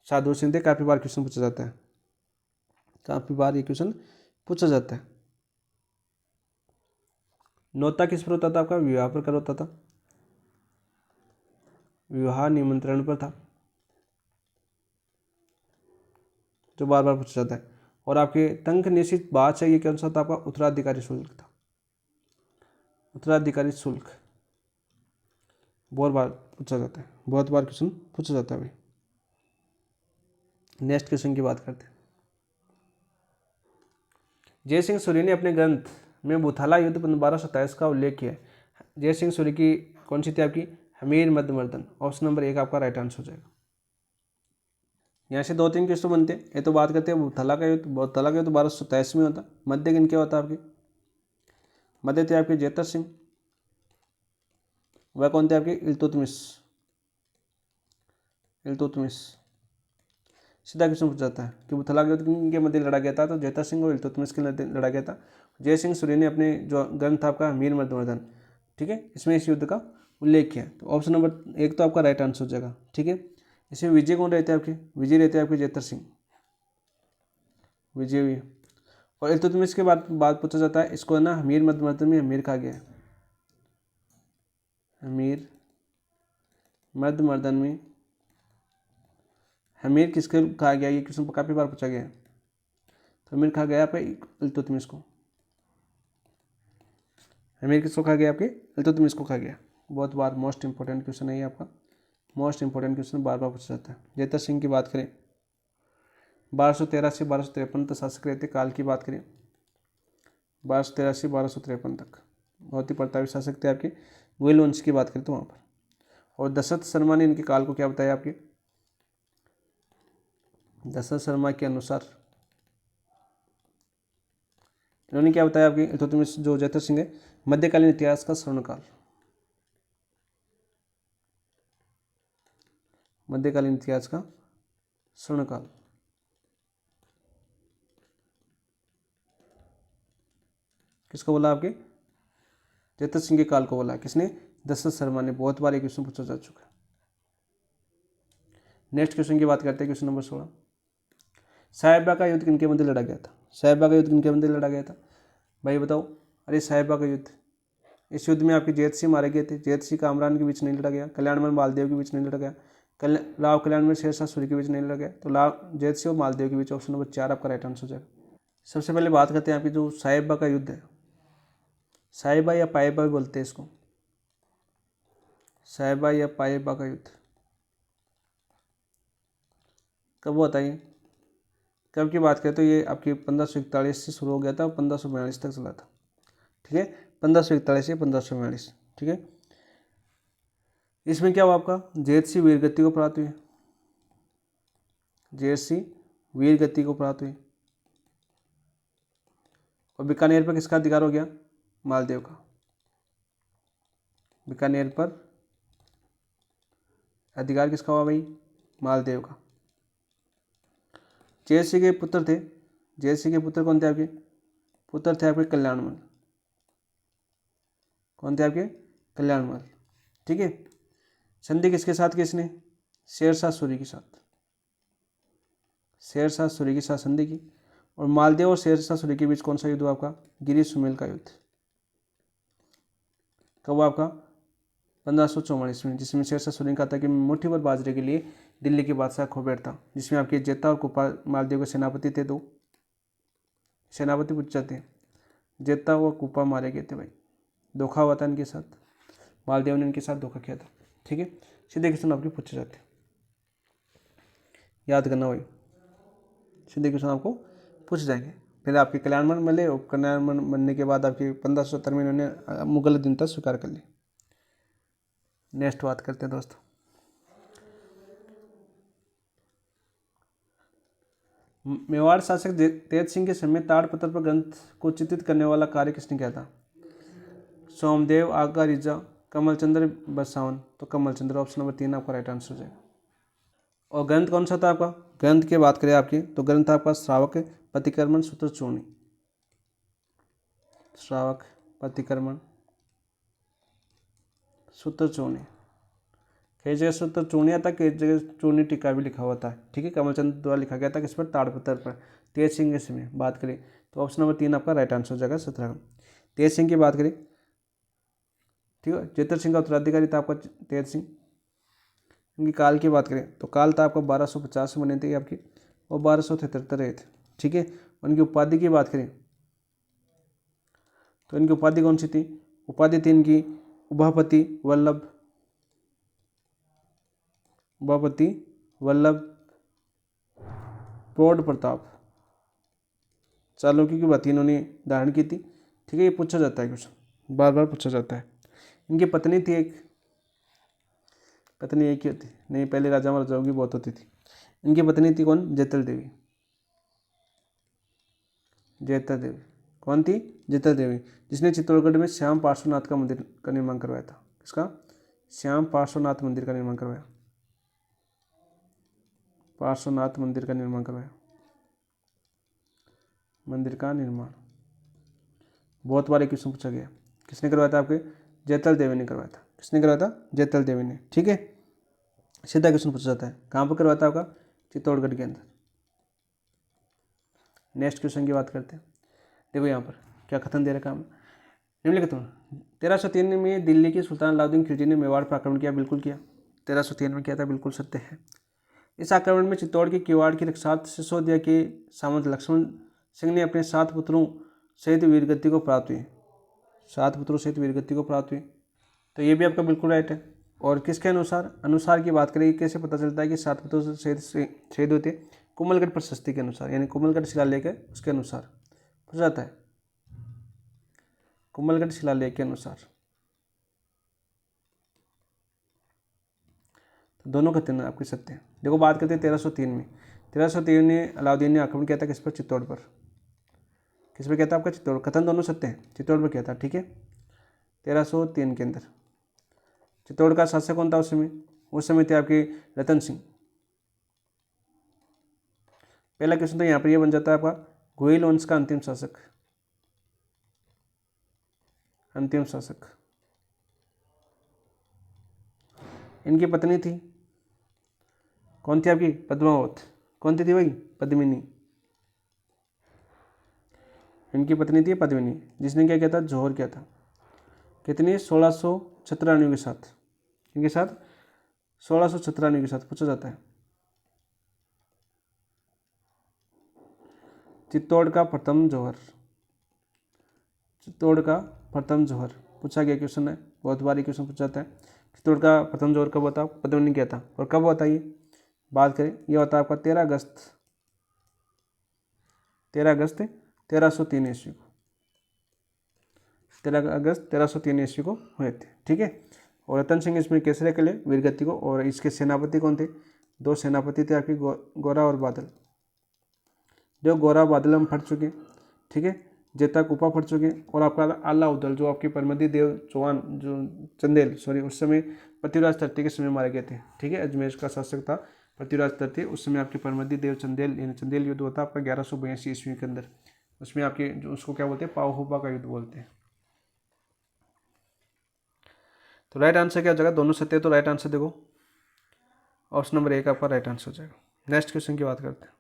साधु सिंह थे। काफ़ी बार क्वेश्चन पूछा जाता है, काफ़ी बार ये क्वेश्चन पूछा जाता है। नौता किस पर होता था आपका? विवाह पर कर होता था, विवाह निमंत्रण पर था, जो बार बार पूछा जाता है। और आपके तंख निश्चित बात है, ये कौन सा था आपका? उत्तराधिकारी शुल्क था, उत्तराधिकारी शुल्क बहुत बार पूछा जाता है, बहुत बार क्वेश्चन पूछा जाता है भाई। नेक्स्ट क्वेश्चन की बात करते हैं। जय सिंह सूरी ने अपने ग्रंथ में बुथाला युद्ध 1227 का उल्लेख किया है। जय सिंह सूरी की कौन सी थी आपकी? हमीर मध्यमर्दन। ऑप्शन नंबर 1 आपका राइट आंसर हो जाएगा। यहाँ से 2-3 क्वेश्चन बनते हैं। ये तो बात करते हैं बुथाला का युद्ध। बुथाला का युद्ध 1227 में होता। मध्य किन क्या होता आपके? मध्य थे आपके जेतर सिंह, वह कौन थे आपके? इल्तुतमिश, इल्तुतमिश। सीधा क्वेश्चन पूछा जाता है कि बुथला के युद्ध के मध्य लड़ा गया था? तो जेतर सिंह और इल्तुतमिश के मध्य लड़ा गया था। जय सिंह सूरी ने अपने जो ग्रंथ था आपका हमीर मध्यमर्दन, ठीक है, इसमें इस युद्ध का उल्लेख किया। तो ऑप्शन नंबर 1 तो आपका राइट आंसर हो जाएगा। ठीक है, इसमें विजय कौन रहते हैं आपके? विजय रहते हैं आपके जेतर सिंह, विजय भी। और इल्तुतमिश के बाद पूछा जाता है इसको, है ना, हमीर मध्यमर्दन में हमीर कहा गया है, हमीर मध्यमर्दन में हमीर किसके कहा गया? ये क्वेश्चन काफ़ी बार पूछा गया है। तो हमीर कहा गया आपके इल्तुतमिश को, हमीर किसको कहा गया आपके? इल्तुतमिश को कहा गया। बहुत बार मोस्ट इंपॉर्टेंट क्वेश्चन है ये आपका, मोस्ट इंपॉर्टेंट क्वेश्चन बार बार पूछा जाता है। जेतर सिंह की बात करें 1213 से 1253 तक शासक रहते। काल की बात करें 1213 से 1253 तक, बहुत ही प्रतापी शासक थे आपके। गोयल वंश की बात करें तो वहाँ पर। और दशरथ शर्मा ने इनके काल को क्या बताया आपके? दशरथ शर्मा के अनुसार इन्होंने क्या बताया आपके? इल्तुतमिश जो जेतर सिंह है, मध्यकालीन इतिहास का स्वर्णकाल, मध्यकालीन इतिहास का स्वर्णकाल। किसको बोला आपके? जेतर सिंह के काल को बोला। किसने? दशरथ शर्मा ने। बहुत बार एक क्वेश्चन पूछा जा चुका है। नेक्स्ट क्वेश्चन की बात करते हैं, क्वेश्चन नंबर 16। साहिबा का युद्ध किनके मध्य लड़ा गया था? साहिबा का युद्ध किनके मध्य लड़ा गया था भाई बताओ? अरे साहिबा का युद्ध, इस युद्ध में आपके जैत सिंह मारे गए थे। जैत सिंह कामरान के बीच नहीं लड़ा गया, कल्याणमल मालदेव के बीच नहीं लड़ा गया, लाव कल्याण में शेरशाह सूरी के बीच नहीं लगे, तो लाव जैत सिंह और मालदेव के बीच। ऑप्शन नंबर 4 आपका राइट आंसर हो जाएगा। सबसे पहले बात करते हैं यहाँ पे जो साहिबा का युद्ध है, साहिबा या पाइबा भी बोलते हैं इसको, साहिबा या पाइबा का युद्ध कब हुआ था ये, कब की बात करें तो ये आपकी 1541 से शुरू हो गया था और 1542 तक चला था। ठीक है, 1541 से 1542। ठीक है, इसमें क्या हुआ आपका, जैत सिंह वीरगति को प्राप्त हुई, जैत सिंह वीरगति को प्राप्त हुई। और बीकानेर पर किसका अधिकार हो गया, मालदेव का। बीकानेर पर अधिकार किसका हुआ भाई, मालदेव का। जैत सिंह के पुत्र थे, जैत सिंह के पुत्र कौन थे आपके, पुत्र थे आपके कल्याणमल। कौन थे आपके, कल्याणमल। ठीक है, संधि किसके साथ की इसने, शेरशाह सूरी के साथ, शेरशाह सूरी के साथ संधि की। और मालदेव और शेरशाह सूरी के बीच कौन सा युद्ध हुआ आपका, गिरी सुमेल का युद्ध। कब हुआ आपका, 1544 में, जिसमें शेरशाह सूरी ने कहा था कि मुट्ठी भर बाजरे के लिए दिल्ली के बादशाह खो बैठता, जिसमें आपके जेता और कुपा मालदेव के सेनापति थे। दो सेनापति पूछ जाते हैं, जेता व कुपा मारे गए थे भाई, धोखा हुआ था इनके साथ, मालदेव ने इनके साथ धोखा किया था। ठीक है, सीधे क्वेश्चन आपके पूछे जाते हैं, याद करना भाई, सीधे क्वेश्चन आपको पूछ जाएंगे। फिर आपके कल्याणमल मिले, और कल्याणमल बनने के बाद आपके 1570 में इन्होंने मुगल अधीनता स्वीकार कर ली। नेक्स्ट बात करते हैं दोस्तों, मेवाड़ शासक तेज सिंह के समय ताड़पत्र पर ग्रंथ को चित्रित करने वाला कार्य किसने किया था, सोमदेव, आगा रिजा, कमलचंद्र बसावन। तो कमलचंद्र, ऑप्शन नंबर 3 आपका राइट आंसर हो जाएगा। और ग्रंथ कौन सा था आपका, ग्रंथ की बात करें आपकी तो ग्रंथ था आपका श्रावक प्रतिक्रमण सूत्र चूर्णी, श्रावक प्रतिक्रमण सूत्र चूर्णी। कई जगह सूत्र चूर्णी आता, कई जगह चूर्णी टीका भी लिखा हुआ था। ठीक है, कमलचंद्र द्वारा लिखा गया था किस पर, ताड़पत्र पर। तेज सिंह के समय बात करें तो ऑप्शन नंबर 3 आपका राइट आंसर हो जाएगा 17। तेज सिंह की बात करें, ठीक है, जेतर सिंह का उत्तराधिकारी था आपका तेज सिंह। इनकी काल की बात करें तो काल था आपका 1250 में बने थे आपकी, और 1273 रहे थे। ठीक है, उनकी उपाधि की बात करें तो इनकी उपाधि कौन सी थी, उपाधि थी इनकी उभापति वल्लभ, उभापति वल्लभ प्रौढ़ प्रताप, चालुक्य की बात इन्होंने धारण की थी। ठीक है, ये पूछा जाता है क्वेश्चन, बार बार पूछा जाता है। इनकी पत्नी थी एक, पत्नी एक ही होती नहीं, पहले राजा महाराजाओं की बहुत होती थी। इनकी पत्नी थी कौन, जैतल देवी, जैतल देवी। कौन थी, जैतल देवी, जिसने चित्तौड़गढ़ में श्याम पार्श्वनाथ का मंदिर का निर्माण करवाया था। किसका, श्याम पार्श्वनाथ मंदिर का निर्माण करवाया, पार्श्वनाथ मंदिर का निर्माण करवाया, मंदिर का निर्माण बहुत बार क्वेश्चन पूछा गया। किसने करवाया था आपके, जैतल देवी ने करवाया था। किसने करवाया था, जैतल देवी ने। ठीक है, सीधा क्वेश्चन पूछा जाता है, कहाँ पर करवाया था आपका, चित्तौड़गढ़ के अंदर। नेक्स्ट क्वेश्चन की बात करते हैं। देखो यहाँ पर क्या कथन दे रखा है, निम्नलिखित 1303 में दिल्ली के सुल्तान अलाउद्दीन खिलजी ने मेवाड़ पर आक्रमण किया, बिल्कुल किया। 1303 में किया था, बिल्कुल सत्य है। इस आक्रमण में चित्तौड़ के किवाड़ की रक्षा सिसोदिया के सामंत लक्ष्मण सिंह ने अपने 7 पुत्रों सहित वीरगति को प्राप्त हुई, 7 पुत्रों सहित वीरगति को प्राप्त हुई। तो ये भी आपका बिल्कुल राइट है। और किसके अनुसार, अनुसार की बात करें, कैसे पता चलता है कि 7 पुत्रों सहित शहीद होते, कुमलगढ़ प्रशस्ति के अनुसार, यानी कुमलगढ़ शिलालेख है उसके अनुसार पूछा जाता है, कुमलगढ़ शिलालेख के अनुसार। तो दोनों कथन आपके सत्य हैं। देखो बात करते हैं 1303 में, 1303 में अलाउद्दीन ने आक्रमण किया था किस पर, चित्तौड़ पर। किस पर किया था आपका, चित्तौड़। कथन दोनों सत्य हैं, चित्तौड़ पर किया था। ठीक है, 1303 के अंदर। चित्तौड़ का शासक कौन था उस समय, उस समय थे आपके रतन सिंह। पहला क्वेश्चन तो यहाँ पर ये बन जाता है आपका, गोहिल वंश का अंतिम शासक, अंतिम शासक। इनकी पत्नी थी कौन थी आपकी, पद्मावत। कौन थी भाई, पद्मिनी। इनकी पत्नी थी पद्मिनी, जिसने क्या किया था, जौहर किया था। कितनी, 1600 छत्र रानियों के साथ। इनके साथ 1696 के साथ पूछा जाता है। चित्तौड़ का प्रथम जौहर, चित्तौड़ का प्रथम जौहर पूछा गया क्वेश्चन है, बहुत बार क्वेश्चन पूछा जाता है। चित्तौड़ का प्रथम जौहर कब होता है, पता नहीं क्या था और कब होता है ये बात करें, ये होता है आपका 13 अगस्त 1303 ईस्वी को, 13 अगस्त 1303 ईस्वी को हुए थे। ठीक है, और रतन सिंह इसमें केसरिया के लिए वीरगति को, और इसके सेनापति कौन थे, दो सेनापति थे आपके गोरा और बादल। जो गोरा बादल हम फट चुके, ठीक है, जेता कुपा फट चुके, और आपका आला उदल जो आपके परमदी देव चौहान जो चंदेल सॉरी उस समय पृथ्वीराज तृतीय के समय मारे गए थे। ठीक है, अजमेर का शासक था पृथ्वीराज तृतीय, उस समय आपके परमदी देव चंदेल यानी चंदेल युद्ध होता आपका 1182 ईस्वी के अंदर। उसमें आपके जो उसको क्या बोलते हैं, पाहुपा का युद्ध बोलते हैं। तो राइट आंसर क्या हो जाएगा, दोनों सत्य, तो राइट आंसर देखो ऑप्शन नंबर 1 आपका राइट आंसर हो जाएगा। नेक्स्ट क्वेश्चन की बात करते हैं।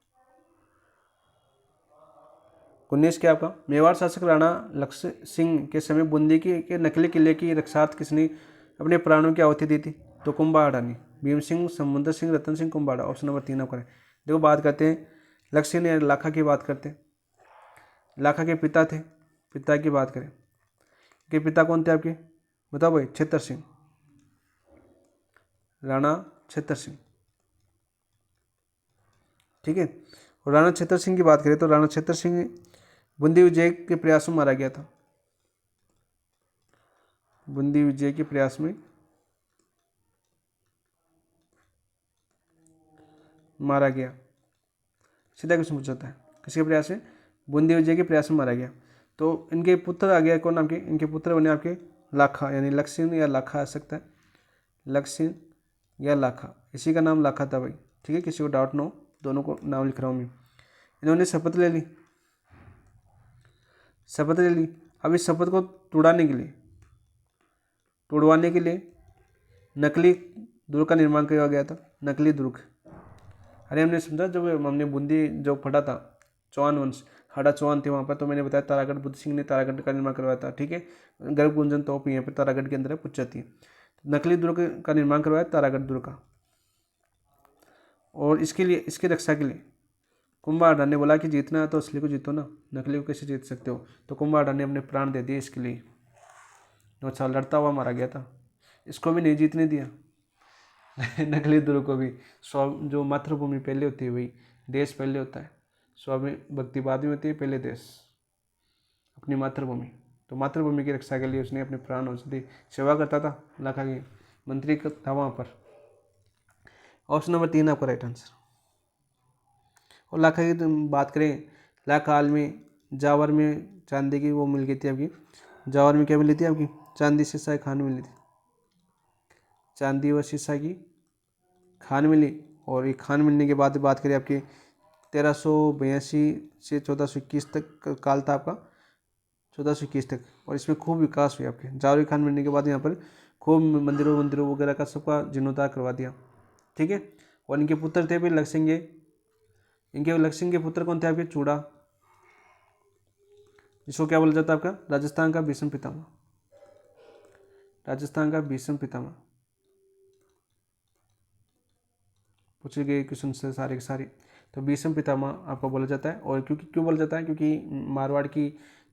19 क्या आपका, मेवाड़ शासक राणा लक्ष्य सिंह के समय बूंदी के नकली किले की रक्षार्थ किसने अपने प्राणों की आहुति दी थी, तो कुंभा अडानी, भीम सिंह, समुद्र सिंह, रतन सिंह, कुंभाड़ा। ऑप्शन नंबर 3 आपका। देखो बात करते हैं लक्ष्य ने लाखा की बात करते हैं। लाखा के पिता थे, पिता की बात करें के पिता कौन थे आपके, बताओ भाई, छेतर सिंह, राणा छेतर सिंह। ठीक है, और राणा छेतर सिंह की बात करें तो राणा छेतर सिंह बूंदी विजय के प्रयास में मारा गया था, बूंदी विजय के प्रयास में मारा गया। सीधा क्वेश्चन पूछा जाता है, किसके प्रयास से, बूंदी विजय के प्रयास में मारा गया। तो इनके पुत्र आ गया कौन आपके, इनके पुत्र बने आपके लाखा, यानी लक्ष्य या लाखा आ सकता है, लक्ष्य या लाखा, इसी का नाम लाखा था भाई। ठीक है, किसी को डाउट ना हो, दोनों को नाम लिख रहा हूँ मैं। इन्होंने शपथ ले ली, शपथ ले ली। अब इस शपथ को तुड़वाने के लिए नकली दुर्ग का निर्माण किया गया था, नकली दुर्ग। अरे हमने समझा जब हमने बूंदी जो फटा था, चौहान वंश, हाड़ा चौहान थे वहाँ पर, तो मैंने बताया तारागढ़ बुद्ध सिंह ने तारागढ़ का निर्माण करवाया था। ठीक है, गर्भ गुंजन तोप यहाँ पर तारागढ़ के अंदर पूछ जाती है। नकली दुर्ग का निर्माण करवाया तारागढ़ दुर्ग का, और इसके लिए, इसकी रक्षा के लिए कुंभा अडानी ने बोला कि जीतना है तो असली को जीतो ना, नकली को कैसे जीत सकते हो। तो कुंभा अडानी ने अपने प्राण दे दिए इसके लिए। अच्छा, लड़ता हुआ मारा गया था, इसको भी नहीं जीतने दिया नकली दुर्ग को भी। जो मातृभूमि पहले होती है वही देश पहले होता है, स्वामी भक्ति बाद में होती है, पहले देश अपनी मातृभूमि। तो मातृभूमि की रक्षा के लिए उसने अपने प्राण औषधि सेवा करता था, लाखा की मंत्री था वहाँ पर। ऑप्शन नंबर 3 आपका राइट आंसर। और लाखा की बात करें, लाखा हाल में जावर में चांदी की वो मिल गई थी आपकी, जावर में क्या मिली थी आपकी, चांदी शीशा की खान मिली थी, चांदी व शीशा की खान मिली। और ये खान मिलने के बाद बात करें आपकी 1382 से 1421 तक काल था आपका, 1421 तक, और इसमें खूब विकास हुआ आपके। जावरी खान मिलने के बाद यहाँ पर खूब मंदिरों वगैरह का सबका जीर्णोद्धार करवा दिया। ठीक है, और इनके पुत्र थे भी लक्ष्य, इनके लक्ष्य के पुत्र कौन थे आपके, चूड़ा, इसको क्या बोला जाता है आपका, राजस्थान का भीष्म पितामह, राजस्थान का भीष्म पितामह। पूछे गए क्वेश्चन से सारे के सारे, तो भीष्म पितामह आपको बोला जाता है। और क्यों बोला जाता है, क्योंकि मारवाड़ की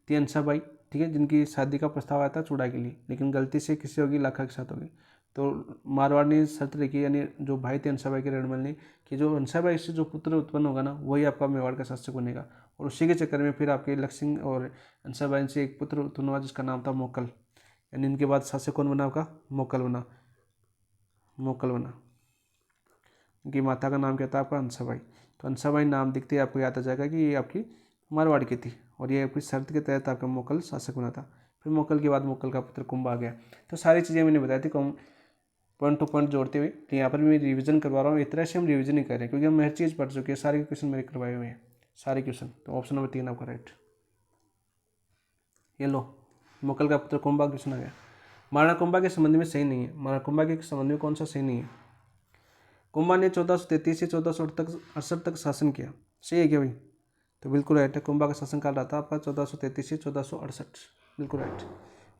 थी अंसाबाई, ठीक है, जिनकी शादी का प्रस्ताव आया था चूड़ा के लिए, लेकिन गलती से किसी होगी लाखा के साथ होगी। तो मारवाड़ ने शर्त रखी, यानी जो भाई थे अंसाबाई के रणमल ने, कि जो अंसाबाई से जो पुत्र उत्पन्न होगा ना वही आपका मेवाड़ का शासक बनेगा। और उसी के चक्कर में फिर आपके लक्ष्य और अंसाबाई से एक पुत्र उत्पन्न हुआ जिसका नाम था मोकल, यानी इनके बाद शासक कौन बना आपका, मोकल बना, मोकल बना। इनकी माता का नाम क्या था आपका, अंसाबाई। तो अंसाबाई नाम दिखते ही आपको याद आ जाएगा कि ये आपकी मारवाड़ की थी, और ये आपकी शर्त के तहत आपका मोकल शासक बना था। फिर मोकल के बाद मोकल का पुत्र कुंभ आ गया। तो सारी चीज़ें मैंने बताई थी पॉइंट टू पॉइंट जोड़ते हुए। तो यहाँ पर मैं रिवीजन करवा रहा हूँ, इस तरह से हम रिवीजन नहीं कर रहे हैं क्योंकि हम हर चीज़ पढ़ चुके हैं, सारे क्वेश्चन मेरे करवाए हुए हैं, सारे क्वेश्चन। तो ऑप्शन नंबर 3 आपका राइट। ये लो, मोकल का पुत्र कुंभा क्वेश्चन आ गया। महाराणा कुंभा के संबंध में सही नहीं है, महाराणा कुंभा के संबंध में कौन सा सही नहीं है। कुंभा ने 1433 से 1468 तक शासन किया, सही है क्या भाई, तो बिल्कुल राइट है। कुंभा का शासन काल रहा था आपका 1433 से 1468, बिल्कुल राइट।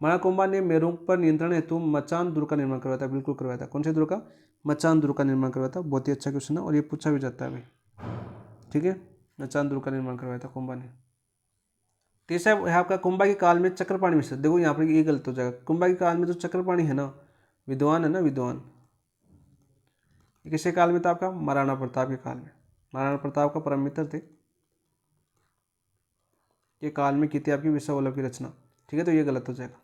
माणाकुंभा ने मेरू पर नियंत्रण हेतु मचान दुर्ग का निर्माण करवाया था, बिल्कुल करवाया था। कौन से दुर्ग का? मचान दुर्ग का निर्माण करवाया था। बहुत ही अच्छा क्वेश्चन है और ये पूछा भी जाता है भाई, ठीक है। मचान दुर्ग का निर्माण करवाया था कुंभा ने। तीसरा है आपका कुंभा के काल में चक्रपाणी मिश्र। देखो यहाँ पर ये गलत हो जाएगा। कुंभा के काल में जो चक्रपाणी है ना, विद्वान है ना, विद्वान, ये किसके काल में था? आपका महाराणा प्रताप के काल में। महाराणा प्रताप का परम मित्र थे, ये काल में की थी आपकी विश्ववल्लभ की रचना, ठीक है। तो ये गलत हो जाएगा।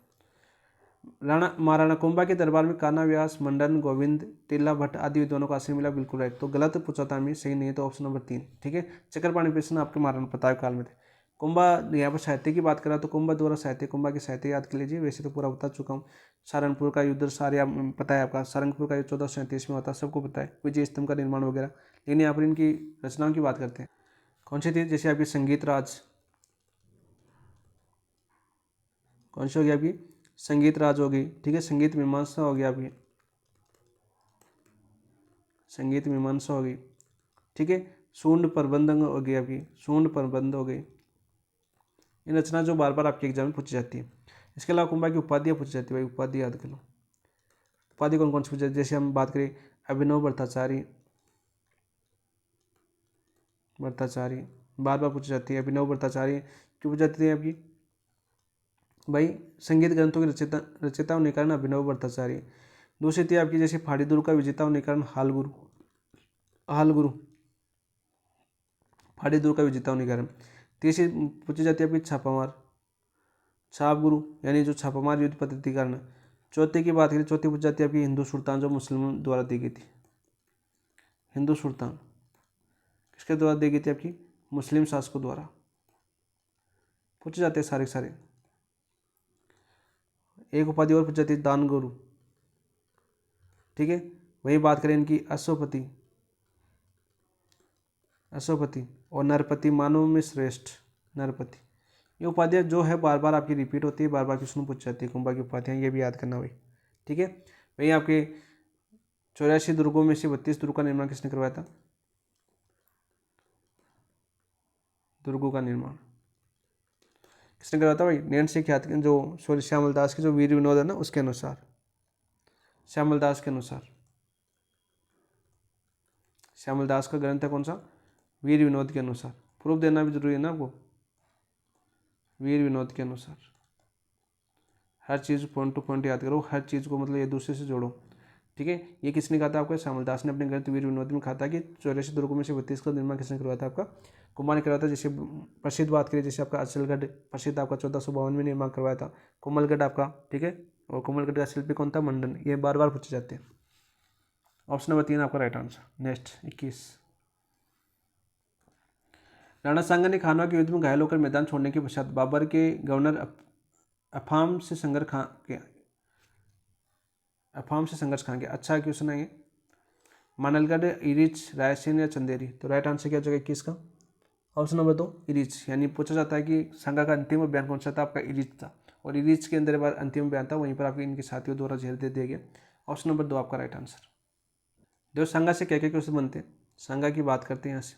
महाराणा कुंभा के दरबार में कान्हा व्यास, मंडन, गोविंद, टिल्ला भट्ट आदि विद्वानों का आश्रय मिला, बिल्कुल राइट। तो गलत पूछा था हमें, सही नहीं है, तो ऑप्शन नंबर 3, ठीक है। चक्रपाणी प्रश्न आपके महाराणा प्रताप काल में थे। कुंभा, यहाँ पर साहित्य की बात करा तो कुंभा द्वारा साहित्य, कुंभा के साहित्य याद कर लीजिए, वैसे तो पूरा बता चुका हूँ। सारंगपुर का युद्ध सारे पता है आपका, सारंगपुर का युद्ध 1437 में होता है, सबको पता है। विजय स्तंभ का निर्माण वगैरह। लेकिन यहाँ पर इनकी रचनाओं की बात करते हैं, कौन सी थी? जैसे आपकी संगीत राज, कौन सी होगी आपकी? संगीत राज होगी, ठीक है। संगीत मीमांसा होगी आपकी, संगीत मीमांसा होगी, ठीक है। सूंड प्रबंध हो गई आपकी, सूंड प्रबंध हो गई। इन रचना जो बार बार आपके एग्जाम में पूछी जाती है। इसके अलावा कुंभा की उपाधियाँ पूछी जाती है भाई, उपाधि याद कर लो। उपाधि कौन कौन सी पूछी जाती है? जैसे हम बात करें अभिनव भट्टाचार्य, भट्टाचार्य बार बार पूछी जाती है। अभिनव भट्टाचार्य क्यों पूछी जाती है आपकी? भाई संगीत ग्रंथों के रचयिता होने के कारण अभिनव भट्टाचार्य। दूसरी थी आपकी जैसे फाड़ी दुर्ग का विजेता होने के कारण हालगुरु, हालगुरु, फाड़ी दुर्ग का विजेता होने के कारण। तीसरी पूछी जाती है आपकी छापामार, छाप गुरु, यानी जो छापामार युद्ध पद्धति के कारण। चौथी की बात करें, चौथी पूछी जाती है आपकी हिंदू सुल्तान, जो मुस्लिमों द्वारा दी गई थी। हिंदू सुल्तान किसके द्वारा दी गई थी? आपकी मुस्लिम शासकों द्वारा। पूछे जाते हैं सारे सारे। एक उपाधि और पूछी जाती है दान गुरु, ठीक है। वही बात करें इनकी अश्वपति, अश्वपति और नरपति, मानव में श्रेष्ठ नरपति। ये उपाधियाँ जो है बार बार आपकी रिपीट होती है, बार बार क्वेश्चन पूछ जाती है। कुंभा की उपाधियाँ ये भी याद करना भाई, ठीक है। वही आपके 84 दुर्गों में से 32 दुर्गों का निर्माण किसने करवाया था? दुर्गों का निर्माण किसने करवाया था भाई? नैन सिंह ख्यात जो श्यामल दास के जो वीर विनोद है ना, उसके अनुसार, श्यामल दास के अनुसार। श्यामल दास का ग्रंथ है कौन सा? वीर विनोद के अनुसार। प्रूफ देना भी जरूरी है ना आपको, वीर विनोद के अनुसार। हर चीज़ पॉइंट टू पॉइंट याद करो, हर चीज़ को मतलब एक दूसरे से जोड़ो, ठीक है। ये किसने कहा था आपका? श्यामल दास ने अपने ग्रंथ वीर विनोद में कहा था कि 84 दुर्गों में से 32 का निर्माण किसने करवाया था? आपका कुंभा ने करवाया था। जैसे प्रसिद्ध बात करिए, जैसे आपका अचलगढ़ प्रसिद्ध आपका 1452 में निर्माण करवाया था। कोमलगढ़ आपका, ठीक है। और कोमलगढ़ का शिल्पी कौन था? मंडन। ये बार बार पूछे जाते हैं। ऑप्शन नंबर 3 आपका राइट आंसर। नेक्स्ट 21, राणा सांगा ने खानवा के युद्ध में घायल होकर मैदान छोड़ने के पश्चात बाबर के गवर्नर अफाम से संघर्ष खान के। अच्छा क्वेश्चन है ये। मानलगढ़, इरिच, रायसेन या चंदेरी? तो राइट आंसर क्या हो जाएगा 21 का? Option number 2 इरिच। यानी पूछा जाता है कि सांगा का अंतिम बयान कौन सा था? आपका इरिच था। और इरिच के अंदर बार अंतिम बयान था, वहीं पर आपके इनके साथियों द्वारा जेल दे दिया गया। ऑप्शन नंबर 2 आपका राइट आंसर। देखो सांगा से क्या क्या क्वेश्चन बनते हैं, सांगा की बात करते हैं यहाँ से।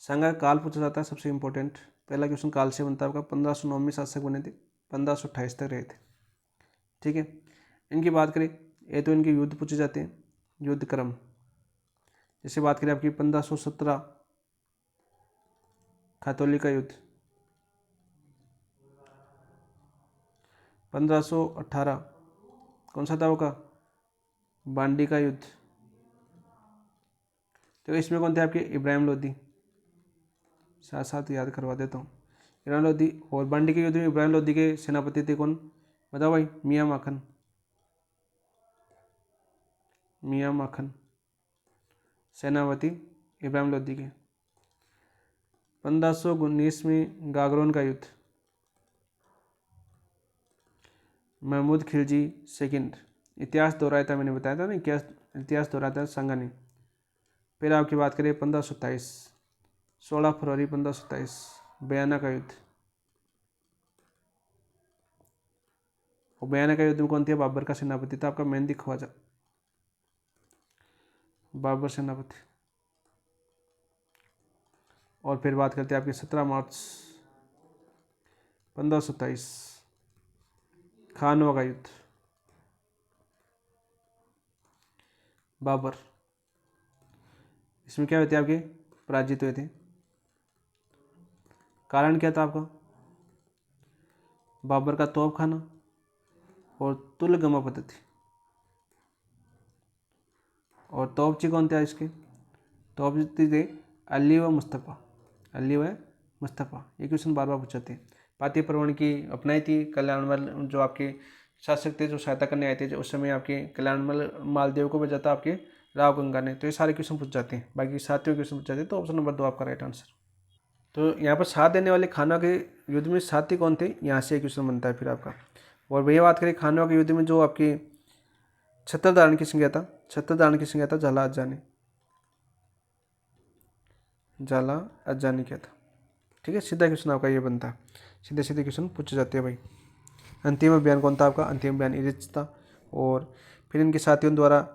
सांगा का काल पूछा जाता है, सबसे इंपॉर्टेंट। पहला क्वेश्चन काल से बनता है आपका। 1509 में शासक बने थे, 1528 तक रहे थे, ठीक है। इनकी बात करें, ये तो इनके युद्ध पूछे जाते हैं, युद्ध क्रम। जैसे बात करें आपकी 1517 खतौली का युद्ध, 1518 कौन सा था होगा? बांडी का युद्ध। तो इसमें कौन थे आपके? इब्राहिम लोदी। साथ साथ याद करवा देता हूँ, इब्राहिम लोदी। और बांडी के युद्ध में इब्राहिम लोदी के सेनापति थे कौन? बताओ भाई। मियाँ माखन, मियाँ माखन सेनापति इब्राहिम लोदी के। 1519 में गागरोन का युद्ध, महमूद खिलजी सेकंड। इतिहास दोहराया था, मैंने बताया था ना, इतिहास दोहराया था सांगा ने। फिर आपकी बात करें 1527, 16 फरवरी 1527 बयाना का युद्ध। और बयाना का युद्ध में कौन थे? बाबर का सेनापति था आपका मेहंदी ख्वाजा, बाबर सेनापति। और फिर बात करते हैं आपकी 17 मार्च 1527 खानवा का युद्ध, बाबर, इसमें क्या हुए थे आपके, पराजित हुए थे। कारण क्या था आपका, बाबर का तोप खाना और तुलगमा पद्धति। और तोपची कौन थे इसके, तोपची थे अली व मुस्तफ़ा, अली व मुस्तफ़ा। ये क्वेश्चन बार बार पूछते हैं। पाती प्रवण की अपनाई थी कल्याणमल, जो आपके शासक थे जो सहायता करने आए थे, जो उस समय आपके कल्याणमल मालदेव को भेजा था आपके राव गंगा ने। तो ये सारे क्वेश्चन पूछ जाते हैं, बाकी सातवें क्वेश्चन पूछ जाते हैं। तो ऑप्शन नंबर 2 आपका राइट आंसर। तो यहाँ पर साथ देने वाले खानवा के युद्ध में साथी कौन थे, यहाँ से क्वेश्चन बनता है फिर आपका। और भैया बात करें खानवा के युद्ध में जो आपकी छत्र धारण किसने किया था, छत्र धारण किसने किया था, झाला अज्जा ने, झाला अज्जा ने किया था। ठीक है, सीधा क्वेश्चन आपका ये बनता है, सीधे सीधे क्वेश्चन पूछे जाते हैं भाई। अंतिम अभियान कौन था आपका, अंतिम अभियान इरिच था। और फिर इनके साथियों द्वारा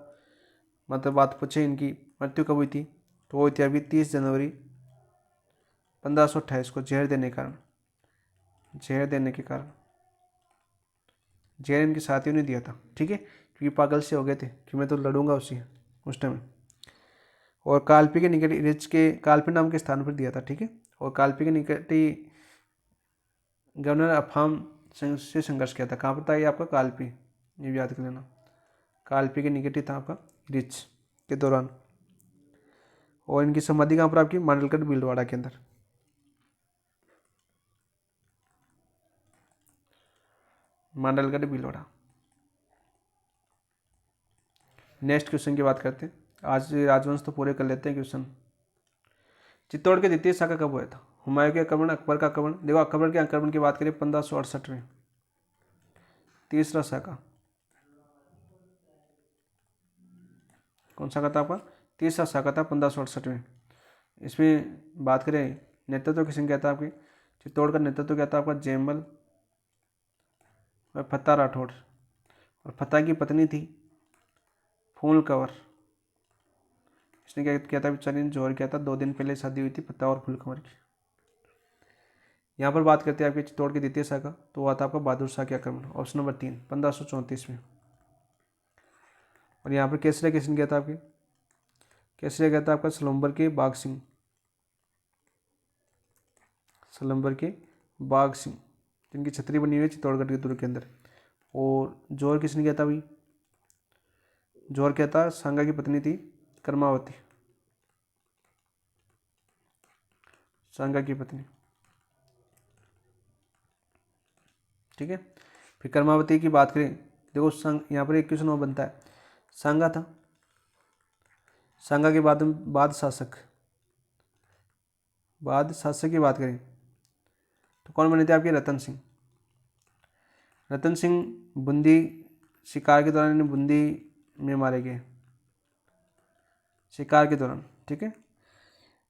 मतलब बात पूछे इनकी मृत्यु कब हुई थी, तो वो थी अभी 30 जनवरी 1528 को, जहर देने के कारण, जहर देने के कारण, जहर इनके साथियों ने दिया था। ठीक है, क्योंकि पागल से हो गए थे कि मैं तो लड़ूंगा उसी उस टाइम। और कालपी के निकट इरिच के, कालपी नाम के स्थान पर दिया था। ठीक है, और कालपी के निकट ही गवर्नर अफाम से संघर्ष किया था। कहाँ पर था ये आपका, कालपी, ये भी याद कर लेना। कालपी के निकट ही था आपका रिच के दौरान। और इनकी समाधि कहाँ पर आपकी, मांडलगढ़ भीलवाड़ा के अंदर, मांडलगढ़ भीलवाड़ा। नेक्स्ट क्वेश्चन की बात करते हैं। आज राजवंश तो पूरे कर लेते हैं क्वेश्चन। चित्तौड़ के द्वितीय शाखा कब हुआ था, हुमायूं के आक्रमण, अकबर का आक्रमण। देखो अकबर के आक्रमण की बात करें 1568 में, तीसरा शाखा कौन सा था आपका, तीसरा शाखा था 1568 में। इसमें बात करें नेतृत्व किसने किया था आपके, चित्तौड़ का नेतृत्व किया था आपका जयमल व फत्ता राठौड़। और फत्ता की पत्नी थी फूल कंवर, इसने क्या किया था बेचारी ने, जोहर किया था। 2 दिन पहले शादी हुई थी फत्ता और फूल कंवर की। यहाँ पर बात करते हैं आपके चित्तौड़ की द्वितीय शाखा, तो हुआ था आपका बहादुर शाह के आक्रमण, ऑप्शन नंबर 3 1534 में। और यहाँ पर केसरिया किसने किया था आपके, केसरिया किया था आपका सलम्बर के बाघ सिंह, सलम्बर के बाघ सिंह, जिनकी छतरी बनी हुई है चित्तौड़गढ़ के दुर्ग के अंदर। और जोहर किसने किया था भाई, जोहर क्या था, सांगा की पत्नी थी कर्मावती, सांगा की पत्नी। ठीक है, फिर कर्मावती की बात करें, देखो संग यहाँ पर एक क्वेश्चन और बनता है, सांगा था, सांगा के बाद शासक, बाद शासक की बात करें तो कौन बने थे आपके, रतन सिंह। रतन सिंह बूंदी शिकार के दौरान बूंदी में मारे गए, शिकार के दौरान। ठीक है,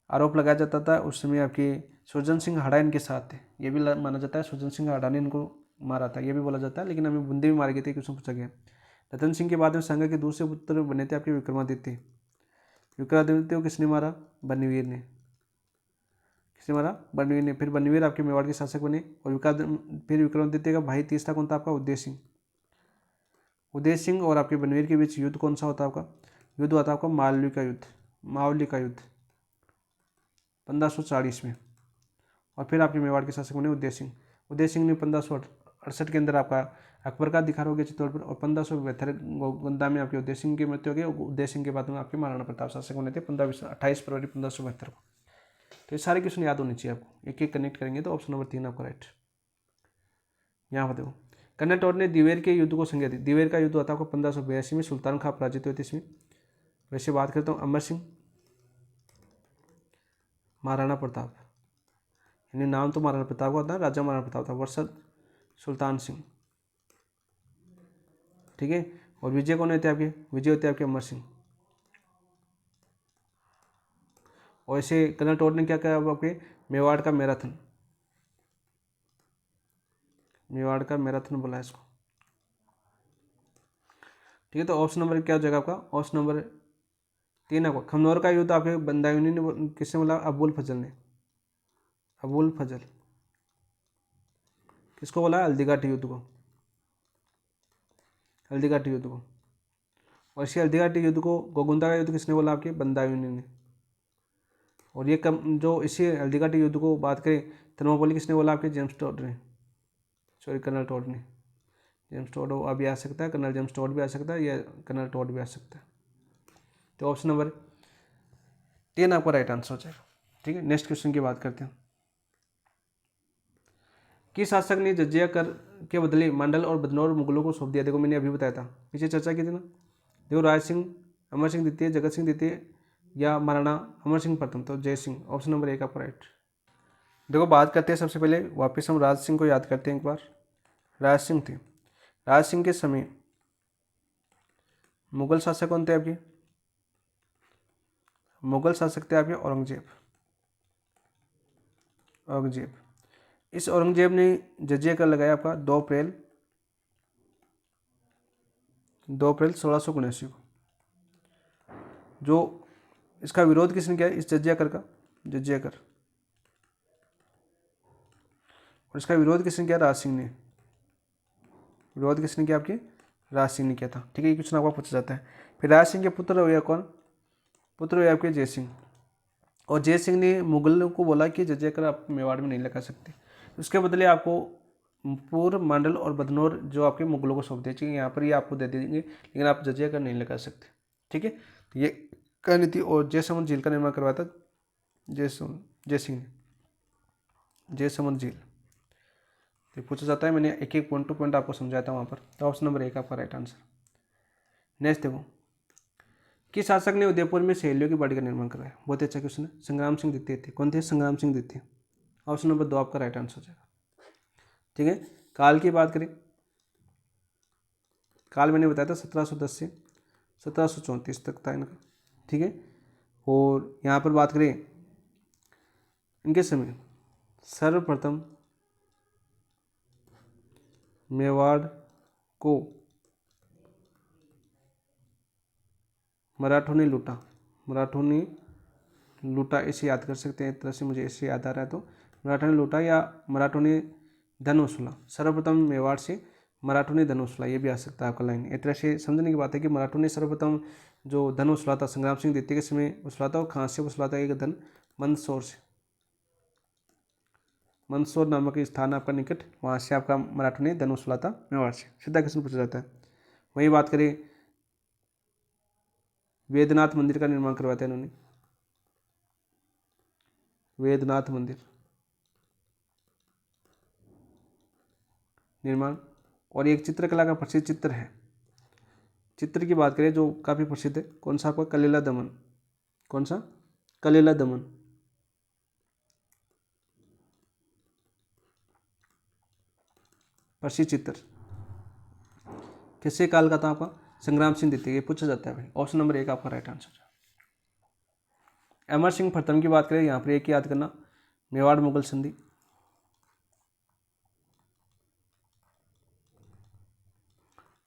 आरोप लगाया जाता था उस समय आपके सुरजन सिंह हाड़ा इनके साथ थे, ये भी माना जाता है सुरजन सिंह हाड़ा ने इनको मारा था, ये भी बोला जाता है, लेकिन हमें बूंदी में मारे गए थे क्वेश्चन पूछा गया। रतन सिंह के बाद में संघ के दूसरे पुत्र बने थे आपके विक्रमादित्य। विक्रमादित्य को किसने मारा, बन्नीवीर ने, किसने मारा, बन्नीवीर ने। फिर बन्नीवीर आपके मेवाड़ के शासक बने। और फिर विक्रमादित्य का भाई तीसरा कौन था आपका, उदय सिंह। उदय सिंह और आपके बन्नीवीर के बीच युद्ध कौन सा होता है आपका, युद्ध होता है आपका मालवी का युद्ध, मावली का युद्ध 1540 में। और फिर आपके मेवाड़ के शासक बने उदय सिंह। उदय सिंह ने 1568 के अंदर आपका अकबर का अधिकार हो गया चित्तौड़ पर। और 1572 गोंदा में आपके उदय सिंह की मृत्यु हो गई। उदय सिंह के बाद में आपके महाराणा प्रताप शासक बने थे 28 फरवरी 1572 को। तो ये सारे क्वेश्चन याद होने चाहिए आपको, एक एक कनेक्ट करेंगे तो ऑप्शन नंबर 3 आपका राइट। यहाँ पर देखो, कर्नाटौर ने दिवेर के युद्ध को संज्ञा दी। दिवेर का युद्ध होता है आपको 1582 में, सुल्तान खां पराजित हुए थे इसमें। वैसे बात करता हूँ अमर सिंह, महाराणा प्रताप, यानी नाम तो महाराणा प्रताप का होता है, राजा महाराणा प्रताप था, वर्षद सुल्तान सिंह। ठीक है, और विजय कौन होते हैं आपके, विजय होते हैं आपके अमर सिंह। और ऐसे कर्नाटौर ने क्या किया आपके, मेवाड़ का मैराथन, मेवाड़ का मैराथन बोला है इसको। ठीक है, तो ऑप्शन नंबर क्या हो जाएगा आपका, ऑप्शन नंबर 3 आपका। खमनौर का युद्ध आपके बंदायूनी ने किसने बोला, अबुल फजल ने, अबुल फजल। किसको बोला, हल्दीघाटी युद्ध को। हल्दीघाटी युद्ध को। और इसी हल्दीघाटी युद्ध को, गोगुंदा का युद्ध किसने बोला आपके? बंदायूनी ने। और ये कम जो इसी हल्दीघाटी युद्ध को बात करें, थर्मोपोली किसने बोला आपके? जेम्स टोड ने, सॉरी कर्नल टोड ने। जेम्स टोड भी आ सकता है, कर्नल जेम्स टोड भी आ सकता है, या कर्नल टोड भी आ सकता है। तो ऑप्शन नंबर 10 आपका राइट आंसर हो जाएगा। ठीक है, नेक्स्ट क्वेश्चन की बात करते हैं। किस शासक ने जजिया कर के बदले मंडल और बदनौर मुगलों को सौंप दिया? देखो मैंने अभी बताया था, पीछे चर्चा की थी ना। देखो राज सिंह, अमर सिंह द्वितीय, जगत सिंह द्वितीय या महाराणा अमर सिंह प्रथम। तो जय सिंह, ऑप्शन नंबर 1 आपका राइट। देखो बात करते हैं, सबसे पहले वापस हम राज सिंह को याद करते हैं एक बार। राज सिंह थे, राज सिंह के समय मुगल शासक कौन थे आपके? मुगल शासक थे आपके औरंगजेब। औरंगजेब, इस औरंगजेब ने जजिया कर लगाया आपका 2 अप्रैल 1679 को। जो इसका विरोध किसने किया? इस जजिया कर का, जजिया कर, और इसका विरोध किसने किया? राज सिंह ने। विरोध किसने किया आपके? राज सिंह ने किया था। ठीक है, ये क्वेश्चन आपका पूछा जाता है। फिर राज सिंह के पुत्र हुए कौन? पुत्र हुए आपके जय सिंह। और जय सिंह ने मुगलों को बोला कि जजिया कर आप मेवाड़ में नहीं लगा सकते, उसके बदले आपको पूर्व मंडल और बदनौर जो आपके मुगलों को सौंप दिया चाहिए, यहाँ पर ये आपको दे देंगे, लेकिन आप जजिया कर नहीं लगा सकते। ठीक है, तो ये कहानी थी। और जयसमंद झील का निर्माण करवाया था जय सिंह ने, जयसमंद झील। तो पूछा जाता है, मैंने एक एक पॉइंट टू पॉइंट आपको समझाया था वहाँ पर। तो ऑप्शन नंबर 1 आपका राइट आंसर। नेक्स्ट देखो, किस शासक ने उदयपुर में सहेलियों की बाड़ी का निर्माण कराया? बहुत अच्छा क्वेश्चन है। संग्राम सिंह द्वितीय थे। कौन थे? संग्राम सिंह द्वितीय। ऑप्शन नंबर 2 आपका राइट आंसर हो जाएगा। ठीक है, काल की बात करें, काल मैंने बताया था 1710 से 1734 तक था इनका। ठीक है, और यहाँ पर बात करें इनके समय, सर्वप्रथम मेवाड़ को मराठों ने लूटा। मराठों ने लूटा, ऐसे याद कर सकते हैं, एक तरह से मुझे ऐसे याद आ रहा है। तो मराठों ने लूटा या मराठों ने धन वसूला। सर्वप्रथम मेवाड़ से मराठों ने धन वसूला, ये भी आ सकता है आपका लाइन। एक तरह से समझने की बात है कि मराठों ने सर्वप्रथम जो धन वसूला था संग्राम सिंह द्वितीय के समय वसूला था, और कहाँ से वसूला था? एक धन मंदसौर से। मंदसौर नामक स्थान आपका निकट, वहाँ से आपका मराठों ने धन वसूला था मेवाड़ से। सीधा क्वेश्चन पूछा जाता है। वही बात करें, वेदनाथ मंदिर का निर्माण करवाया था इन्होंने, वेदनाथ मंदिर निर्माण। और एक चित्रकला का प्रसिद्ध चित्र है, चित्र की बात करें जो काफ़ी प्रसिद्ध है, कौन सा आपका? कलीला दमन। कौन सा? कलीला दमन। प्रसिद्ध चित्र किससे काल का था आपका? संग्राम सिंह द्वितीय। ये पूछा जाता है भाई। ऑप्शन नंबर 1 आपका राइट आंसर। अमर सिंह प्रथम की बात करें, यहाँ पर एक याद करना, मेवाड़ मुगल संधि।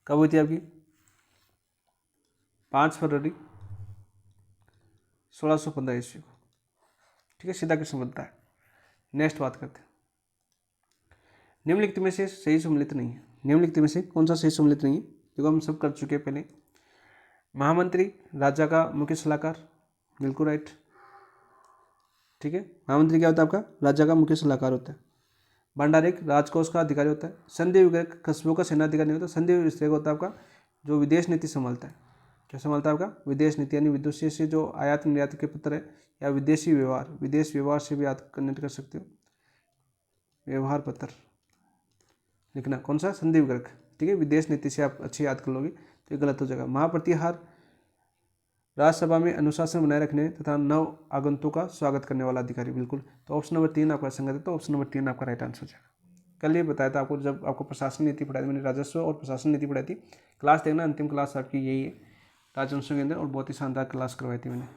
कब हुई थी आपकी? 5 फरवरी 1615 ईस्वी को। ठीक है, सीधा क्वेश्चन बनता है। नेक्स्ट बात करते हैं, निम्नलिखित में से सही सम्मिलित नहीं है। निम्नलिखित में से कौन सा सही सम्मिलित नहीं है? देखो हम सब कर चुके हैं पहले। महामंत्री राजा का मुख्य सलाहकार, बिल्कुल राइट। ठीक है, महामंत्री क्या होता है आपका? राजा का मुख्य सलाहकार होता है। भंडारिक राजकोष का अधिकारी होता है। संधि विग्रह कस्बों का सेनाधिकारी नहीं होता। संधि विग्रह होता है आपका जो विदेश नीति संभालता है। क्या संभालता है आपका? विदेश नीति, यानी विदेशी से जो आयात निर्यात के पत्र है, या विदेशी व्यवहार, विदेश व्यवहार से भी याद कनेक्ट कर सकते हो, व्यवहार पत्र लिखना। कौन सा? संधि विग्रह। ठीक है, विदेश नीति से आप अच्छी याद कर लोगे तो ये गलत हो जाएगा। महाप्रतिहार राज्यसभा में अनुशासन बनाए रखने तथा नव आगंतुक का स्वागत करने वाला अधिकारी, बिल्कुल। तो ऑप्शन नंबर 3 आपका संगत है, तो ऑप्शन नंबर 3 आपका राइट आंसर हो जाएगा। कल ये बताया था आपको, जब आपको प्रशासन नीति पढ़ाई थी, मैंने राजस्व और प्रशासन नीति पढ़ाई थी। क्लास देखना, अंतिम क्लास आपकी यही है राजवंशों के अंदर, और बहुत ही शानदार क्लास करवाई थी मैंने।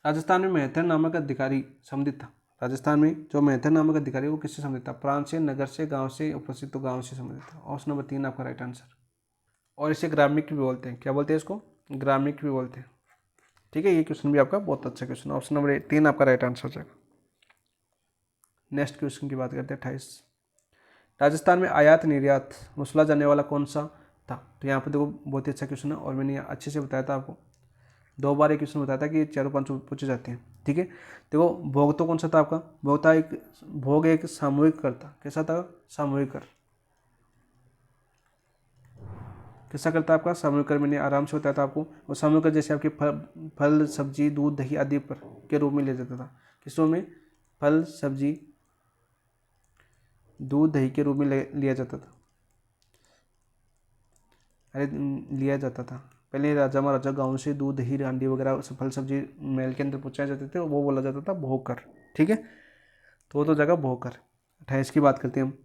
राजस्थान में मेहतर नामक अधिकारी संबंधित था। राजस्थान में जो मेहतर नामक अधिकारी वो किससे संबंधित था? प्रांत से, नगर से, गाँव से, उपस्थित तो गाँव से संबंधित था। ऑप्शन नंबर 3 आपका राइट आंसर। और इसे ग्रामिक भी बोलते हैं। क्या बोलते हैं इसको? ग्रामिक भी बोलते हैं। ठीक है, ये क्वेश्चन भी आपका बहुत अच्छा क्वेश्चन। ऑप्शन नंबर 3 आपका राइट आंसर हो जाएगा। नेक्स्ट क्वेश्चन की बात करते हैं 28। राजस्थान में आयात निर्यात वसूला जाने वाला कौन सा था? तो यहाँ पर देखो बहुत ही अच्छा क्वेश्चन है और मैंने अच्छे से बताया था आपको, 2 बार एक क्वेश्चन बताया था कि 4-5 पूछे जाते हैं। ठीक है, देखो भोग तो कौन सा था आपका? भोग था एक, भोग एक सामूहिक कर था। कैसा था? सामूहिक कर। कैसा करता है आपका? सामूहिक कर मैंने आराम से बताया था आपको। और सामूहिक कर जैसे आपके फल सब्जी दूध दही आदि पर के रूप में लिया जाता था। किस रूप में? फल सब्जी दूध दही के रूप में लिया जाता था। अरे लिया जाता था। पहले राजा महाराजा गाँव से दूध दही हांडी वगैरह फल सब्जी महल के अंदर पहुँचाए जाते थे, वो बोला जाता था भोग कर। ठीक है, तो वो तो जगह भोग कर। 28 की बात करते हैं हम।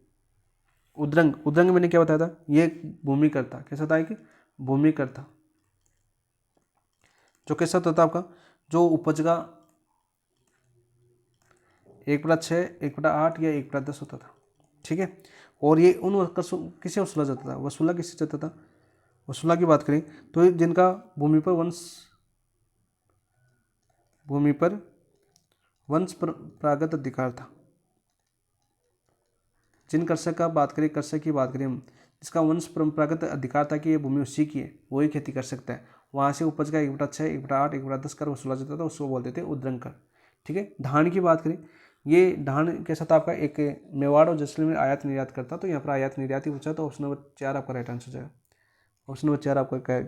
उद्रंग, उद्रंग मैंने क्या बताया था? ये भूमि कर था। कैसा था? कि भूमि कर था। जो कैसा होता था आपका? जो उपज का 1/6, 1/8 या 1/10 होता था। ठीक है, और ये उन किसे वसूला जाता था? वसूला किससे जाता था? वसूला की बात करें तो जिनका भूमि पर वंश परंपरागत अधिकार था। जिन कृषक का बात करें, कृषक की बात करें हम, जिसका वंश परंपरागत अधिकार था कि ये भूमि उसी की है, वही खेती कर सकता है, वहाँ से उपज का 1/6, 1/8, 1/10 कर वसूला जाता था, उसको बोलते थे उद्रंग कर। ठीक है, धान की बात करें, ये धान कैसा था आपका? एक मेवाड़ और जैसलमेर आयात निर्यात करता, तो यहाँ पर आयात निर्यात ही पूछा, तो ऑप्शन नंबर 4 आपका राइट आंसर हो जाएगा। ऑप्शन नंबर 4 आपका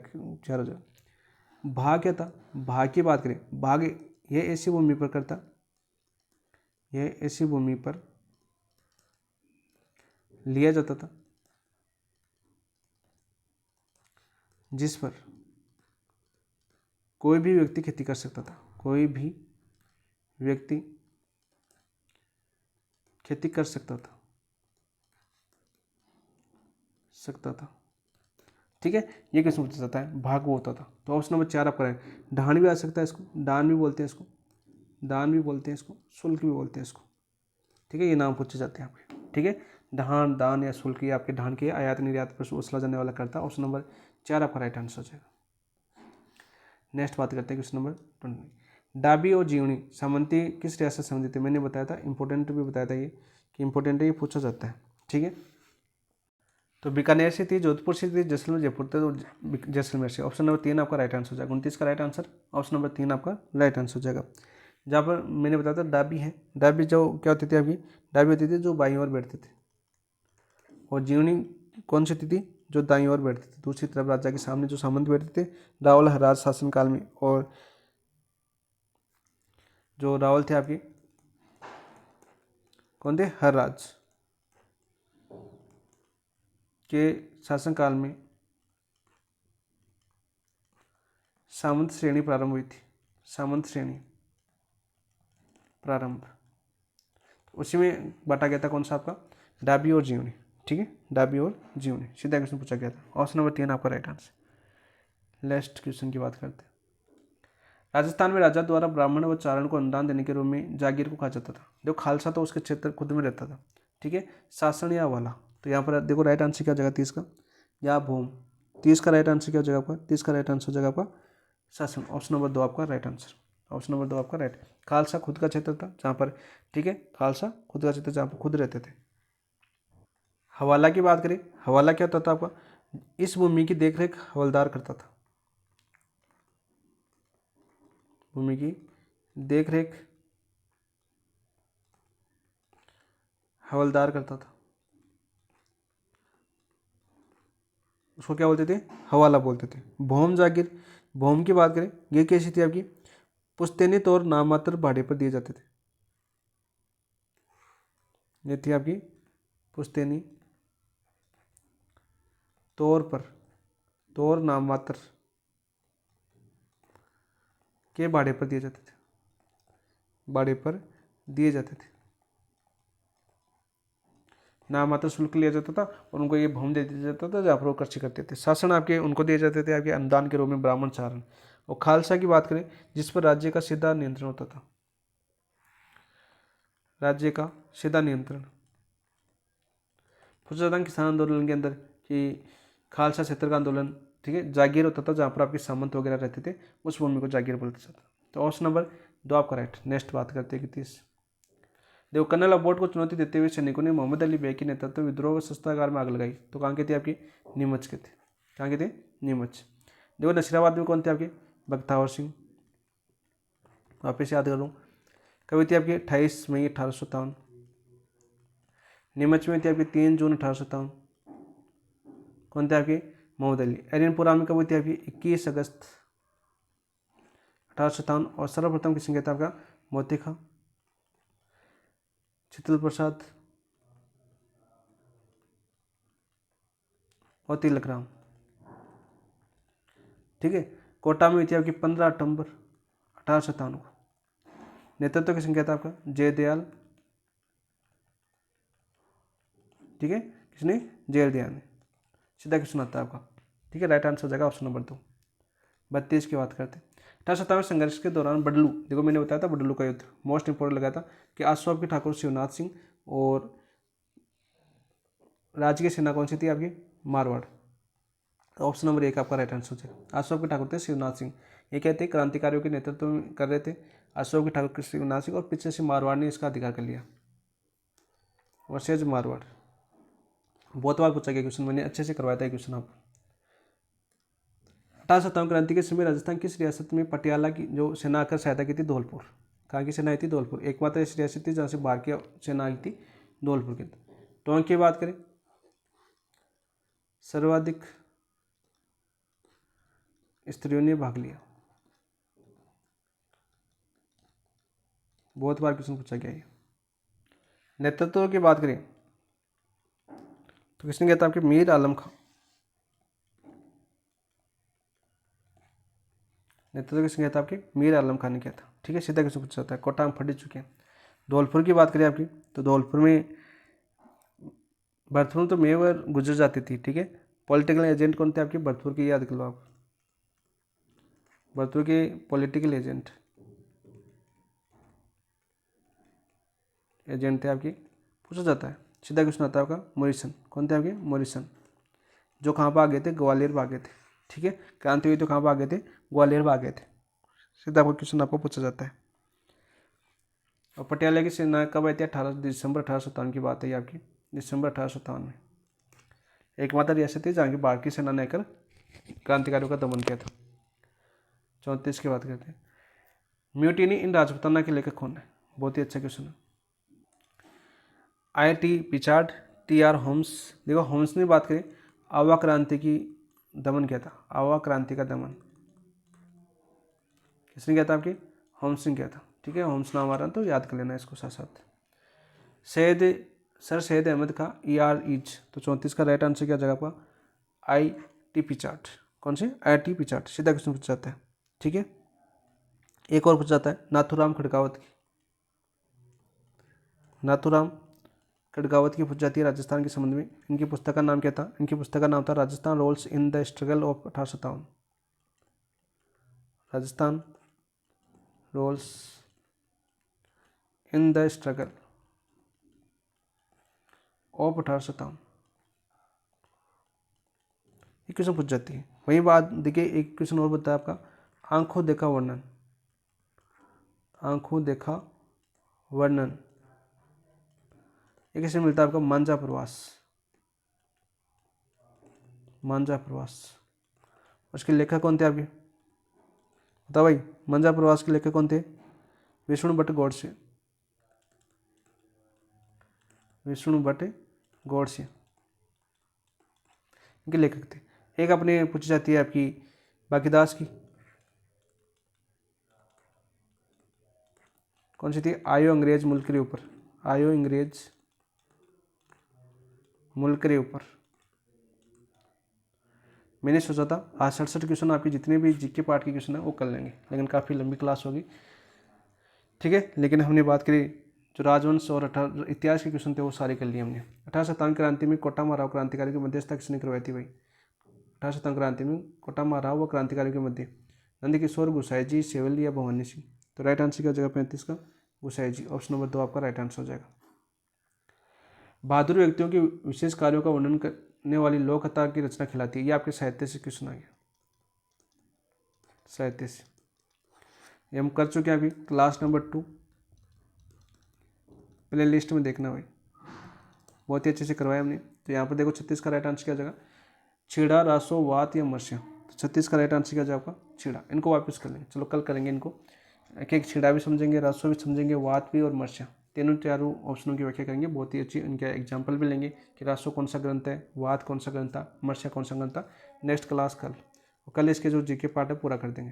4 हो जाएगा। भाग क्या था? भाग की बात करें, भाग ये ऐसी भूमि पर करता, यह ऐसी भूमि पर लिया जाता था जिस पर कोई भी व्यक्ति खेती कर सकता था। कोई भी व्यक्ति खेती कर सकता था। ठीक है, ये किस पूछा जाता है? भाग वो होता था। तो ऑप्शन नंबर 4 आपका है। धान भी आ सकता है, इसको दान भी बोलते हैं, इसको दान भी बोलते हैं, इसको शुल्क भी बोलते हैं इसको। ठीक है, ये नाम पूछे जाते हैं आपके। ठीक है, धान दान या शुल्क, ये आपके धान के आयात निर्यात पर वसूला जाने वाला करता। ऑप्शन नंबर 4 आपका राइट आंसर हो जाएगा। नेक्स्ट बात करते हैं क्वेश्चन नंबर 20। डाबी और जीवनी सामंती किस रियासत से संबंधित है? मैंने बताया था, इंपॉर्टेंट भी बताया था ये कि इंपॉर्टेंट है, ये पूछा जाता है। ठीक है, तो बीकानेर से थी, जोधपुर से थी, जैसलमेर जयपुर थे, तो जैसलमेर से। ऑप्शन नंबर 3 आपका राइट आंसर हो जाएगा। 29 का राइट आंसर, ऑप्शन नंबर 3 आपका राइट आंसर हो जाएगा। जहाँ पर मैंने बताया था डाबी है, डाबी जो क्या होती थी आपकी? डाबी होती थी जो बाईं ओर बैठते थे, और जीवनी कौन सी होती थी? जो दाईं ओर बैठते थे। दूसरी तरफ राजा के सामने जो सामंत बैठते थे, रावल हरराज शासन काल में, और जो रावल थे आपके कौन थे? हरराज के शासनकाल में सामंत श्रेणी प्रारंभ हुई थी। सामंत श्रेणी प्रारंभ, उसी में बांटा गया था कौन सा आपका? डाबी और जीवनी। ठीक है, डाबी और जीवनी सीधा क्वेश्चन पूछा गया था। ऑप्शन नंबर 3 आपका राइट आंसर। लास्ट क्वेश्चन की बात करते हैं। राजस्थान में राजा द्वारा ब्राह्मण व चारण को अनुदान देने के रूप में जागीर को कहा जाता था। देखो खालसा तो उसके क्षेत्र खुद में रहता था। ठीक है, शासन या वाला, तो यहाँ पर देखो राइट आंसर क्या हो जाएगा? 30 का, या भूम। 30 का राइट आंसर क्या हो जाएगा आपका? 30 का राइट आंसर हो जाएगा आपका शासन। ऑप्शन नंबर 2 आपका राइट आंसर। ऑप्शन नंबर 2 आपका राइट। खालसा खुद का क्षेत्र था जहाँ पर, ठीक है, खालसा खुद का क्षेत्र जहाँ पर खुद रहते थे। हवाला की बात करें, हवाला क्या होता था आपका? इस भूमि की देखरेख हवलदार करता था। भूमि की देखरेख हवलदार करता था, उसको क्या बोलते थे? हवाला बोलते थे। भौम जागीर, भौम की बात करें, ये कैसी थी आपकी? पुश्तैनी तौर नाममात्र भाड़े पर दिए जाते थे। ये थी आपकी पुश्तैनी तौर पर, तौर नाममात्र के भाड़े पर दिए जाते थे, भाड़े पर दिए जाते थे। नाममात्र शुल्क लिया जाता था और उनको ये भूमि दे दिया जाता था जहाँ पर वो कृषि करते थे। शासन आपके उनको दिए जाते थे आपके अनुदान के रूप में ब्राह्मण चारण। और खालसा की बात करें, जिस पर राज्य का सीधा नियंत्रण होता था। राज्य का सीधा नियंत्रण पूछा जाता है किसान आंदोलन के अंदर कि खालसा क्षेत्र का आंदोलन, ठीक है, जागीर होता था जहाँ पर आपके सामंत वगैरह रहते थे, उस भूमि को जागीर बोलते था। तो ऑप्शन नंबर 2 आपका राइट। नेक्स्ट बात करते हैं कि 30 देखो, कर्नल अबोट को चुनौती देते हुए सैनिकों ने मोहम्मद अली बेग के नेतृत्व में विद्रोह व शस्त्रागार में आग लगाई। तो कहाँ के थे आपके? नीमच के थे। कहाँ के थे? नीमच। देखो, नसीराबाद में कौन थे आपके? बख्तावर सिंह। वापस याद करूँ, कभी थी आपकी 28 मई 1857। नीमच में थी आपकी 3 जून 1857। कौन थे आपके? मोहम्मद अली। एरियनपुरा में कब हुई थी आपकी? 21 अगस्त 1857। और सर्वप्रथम किसने किया था आपका? मोती खां, शीतल प्रसाद और तिलक राम। ठीक है। कोटा में हुई थी आपकी 15 अक्टूबर 1857 को। नेतृत्व किसने किया था आपका? जयदयाल। ठीक है, किसने? जयदयाल ने। सीधा क्वेश्चन आता है आपका। ठीक है, राइट आंसर हो जाएगा ऑप्शन नंबर 2। 32 की बात करते हैं। 1857 संघर्ष के दौरान बडलू, देखो मैंने बताया था बडलू का युद्ध मोस्ट इंपोर्टेंट लगा था कि आसवाब के ठाकुर शिवनाथ सिंह और राजकीय सेना कौन सी थी आपकी? मारवाड़। ऑप्शन नंबर 1 आपका राइट आंसर हो जाएगा। आसवाब के ठाकुर थे शिवनाथ सिंह। ये कहते हैं क्रांतिकारियों के नेतृत्व में कर रहे थे आसवाब के ठाकुर शिवनाथ सिंह, और पीछे से मारवाड़ ने इसका अधिकार कर लिया। वर्सेज मारवाड़। बहुत बार पूछा गया क्वेश्चन, मैंने अच्छे से करवाया था क्वेश्चन आपको। 1857 क्रांति के समय राजस्थान किस रियासत में पटियाला की जो सेना आकर सहायता की थी? धौलपुर। कहाँ की सेना आई थी? धौलपुर। एकमात्र ऐसी रियासत थी जहाँ से बाहर की सेना आई थी, धौलपुर के। टोंक की बात करें, सर्वाधिक स्त्रियों ने भाग लिया। बहुत बार क्वेश्चन पूछा गया है। नेतृत्व की बात करें तो किसने किया था आपके? मीर आलम खां। नेतृत्व किसने किया था आपके? मीर आलम खान ने किया था। ठीक है, सीधा क्वेश्चन पूछा जाता है। कोटा में फट चुके हैं। धौलपुर की बात करें आपकी तो धौलपुर में भरतपुर तो मेवर गुजर जाती थी। ठीक है, पॉलिटिकल एजेंट कौन थे आपके? भरतपुर की याद कर लो आप, भरतपुर के पॉलिटिकल एजेंट थे आपकी, पूछा जाता है। सीधा क्वेश्चन आता है आपका मॉरिसन। कौन थे आपके? मॉरिसन, जो कहाँ पर आ गए थे? ग्वालियर पर आ गए थे। ठीक है, क्रांति हुई तो कहाँ पर आ गए थे? ग्वालियर पर आ गए थे। सीधा आपका क्वेश्चन आपको पूछा जाता है। और पटियाला की सेना कब आई थी? 18 दिसंबर 1857 की बात है ये आपकी, दिसंबर 1857 में। एकमात्र रियासत थी जहाँ की बाहर की सेना ने आकर क्रांतिकारियों का दमन किया था। 34 की बात करते हैं। म्यूटिनी इन राजपूताना के लेखक कौन है? बहुत ही अच्छा क्वेश्चन है। I.T. पिचार्ड, T.R. होम्स। देखो, होम्स ने बात करें आवा क्रांति की दमन किया था। आवा क्रांति का दमन किसने किया था आपके? होम्स ने किया था। ठीक है, होम्स नाम आ रहा है तो याद कर लेना इसको साथ साथ। सर सैयद अहमद खां, E.R. ईज। तो 34 का राइट आंसर क्या जगह आपका? I.T. पिचार्ड। कौन से? I.T. पिचार्ड। सीधा क्वेश्चन पूछा जाता है। ठीक है, एक और पूछा जाता है नाथुराम खड़गावत की। नाथुराम खड़गावत की पूछ जाती है राजस्थान के संबंध में। इनकी पुस्तक का नाम क्या था? इनकी पुस्तक का नाम था Rajasthan roles in the struggle of 1857। Rajasthan roles in the struggle of 1857। ये क्वेश्चन पूछ जाती है। वही बात देखिए, एक क्वेश्चन और बताया आपका, आंखों देखा वर्णन। आंखों देखा वर्णन ये कैसे मिलता है आपका? मांझा प्रवास। मांझा प्रवास। उसके लेखक कौन थे आपके? बताओ भाई, मांझा प्रवास के लेखक कौन थे? विष्णु भट्ट गोडसे। विष्णु भट्ट गोडसे इनके लेखक थे। एक अपने पूछी जाती है आपकी बाकीदास की, कौन सी थी? आयो अंग्रेज मुल्क के ऊपर। आयो अंग्रेज मुल्क के ऊपर। मैंने सोचा था आज 67 क्वेश्चन आपकी जितने भी जीके पार्ट के क्वेश्चन है वो कर लेंगे, लेकिन काफ़ी लंबी क्लास होगी। ठीक है, लेकिन हमने बात करी जो राजवंश और इतिहास के क्वेश्चन थे वो सारे कर लिए हमने। 1857 क्रांति में कोटा माराव क्रांतिकारी की मध्यस्थता किसने करवाई थी भाई? 1857 क्रांति में कोटा माराव व क्रांतिकारी के मध्य नंद किशोर, गुसाई जी, सेवल या भवानी सिंह। तो राइट आंसर क्या जगह 35 का? गुसाई जी। ऑप्शन नंबर 2 आपका राइट आंसर हो जाएगा। बहादुर व्यक्तियों के विशेष कार्यों का वर्णन करने वाली लोक कथा की रचना खिलाती है। ये आपके साहित्य से क्वेश्चन आ गया, साहित्य से। ये हम कर चुके हैं अभी क्लास नंबर 2। प्ले लिस्ट में देखना भाई, बहुत ही अच्छे से करवाया हमने। तो यहाँ पर देखो 36 का राइट आंसर क्या जाएगा, छीड़ा, रासो, वात या मत्स्य। तो 36 का राइट आंसर क्या जाएगा आपका छीड़ा। इनको वापस कर लेंगे, चलो कल करेंगे इनको, एक एक छीड़ा भी समझेंगे, रासो भी समझेंगे, वात भी और मत्स्य, तीनों चारों ऑप्शनों की व्याख्या करेंगे। बहुत ही अच्छी इनका एग्जाम्पल भी लेंगे कि रासो कौन सा ग्रंथ है, वात कौन सा ग्रंथ था, मत्स्य कौन सा ग्रंथ था। नेक्स्ट क्लास कल, कल इसके जो जीके पार्ट है पूरा कर देंगे,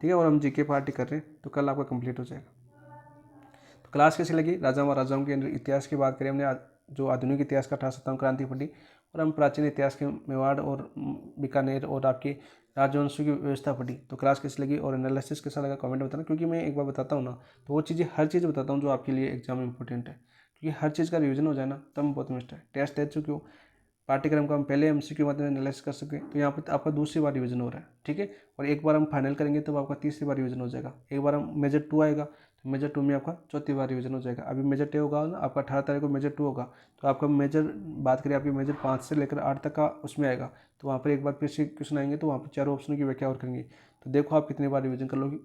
ठीक है। और हम जीके पार्ट ही कर रहे हैं तो कल आपका कंप्लीट हो जाएगा। तो क्लास कैसी लगी, राजा महाराजाओं के इतिहास की बात करें हमने, जो आधुनिक इतिहास का 1857 क्रांति पढ़ी, और हम प्राचीन इतिहास के मेवाड़ और बीकानेर और आपके राजवंशों की व्यवस्था पढ़ी। तो क्लास कैसी लगी और एनालिसिस कैसा लगा कमेंट में बताना, क्योंकि मैं एक बार बताता हूँ ना तो वो चीज़ें, हर चीज़ बताता हूँ जो आपके लिए एग्जाम में इंपॉर्टेंट है, क्योंकि हर चीज़ का रिवीजन हो जाए ना तब बहुत मिस्ट है। टेस्ट दे चुके हो, पाठ्यक्रम का हम पहले एमसीक्यू माध्यम एनालाइज कर सकें, तो यहाँ पर आपका दूसरी बार रिवीजन हो रहा है, ठीक है। और एक बार हम फाइनल करेंगे तो आपका तीसरी बार रिवीजन हो जाएगा। एक बार हम मेजर 2 आएगा तो मेजर 2 में आपका चौथी बार रिवीजन हो जाएगा। अभी मेजर 10 होगा ना आपका 18 तारीख को मेजर 2 होगा, तो आपका मेजर, बात करें आपकी मेजर 5 से लेकर 8 तक का उसमें आएगा, तो वहाँ पर एक बार फिर से क्वेश्चन आएंगे तो वहाँ पर चारों ऑप्शनों की व्याख्या और करेंगे। तो देखो आप कितनी बार रिवीजन कर लोगे,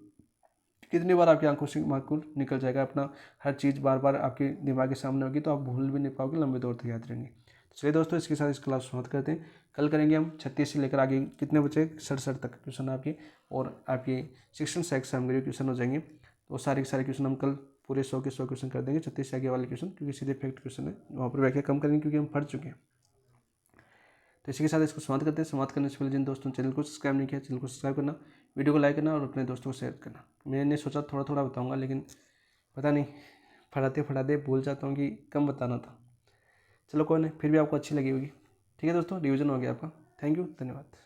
कितनी बार आपकी आंखों से मार्कुल निकल जाएगा, अपना हर चीज़ बार बार आपके दिमाग के सामने होगी तो आप भूल भी नहीं पाओगे, लंबे दौर तक याद रहेंगे। चलिए दोस्तों, इसके साथ इस क्लास समाप्त करते हैं। कल करेंगे हम 36 से लेकर आगे कितने बचे 67 तक क्वेश्चन आपके, और आपके शिक्षण सेक्स सामग्री क्वेश्चन हो जाएंगे। तो सारे के सारे क्वेश्चन हम कल पूरे 100 के 100 क्वेश्चन कर देंगे, 36 से आगे वाले क्वेश्चन, क्योंकि सीधे फैक्ट क्वेश्चन है, वहाँ पर व्याख्या कम करेंगे क्योंकि हम पढ़ चुके हैं। तो इसी के साथ इसको समाप्त करते हैं। समाप्त करने से पहले जिन दोस्तों ने चैनल को सब्सक्राइब नहीं किया, चैनल को सब्सक्राइब करना, वीडियो को लाइक करना और अपने दोस्तों को शेयर करना। मैंने सोचा थोड़ा थोड़ा बताऊंगा, लेकिन पता नहीं पढ़ाते पढ़ाते भूल जाता हूँ कि कम बताना था। चलो कोई नहीं, फिर भी आपको अच्छी लगी होगी, ठीक है दोस्तों, रिवीजन हो गया आपका। थैंक यू, धन्यवाद।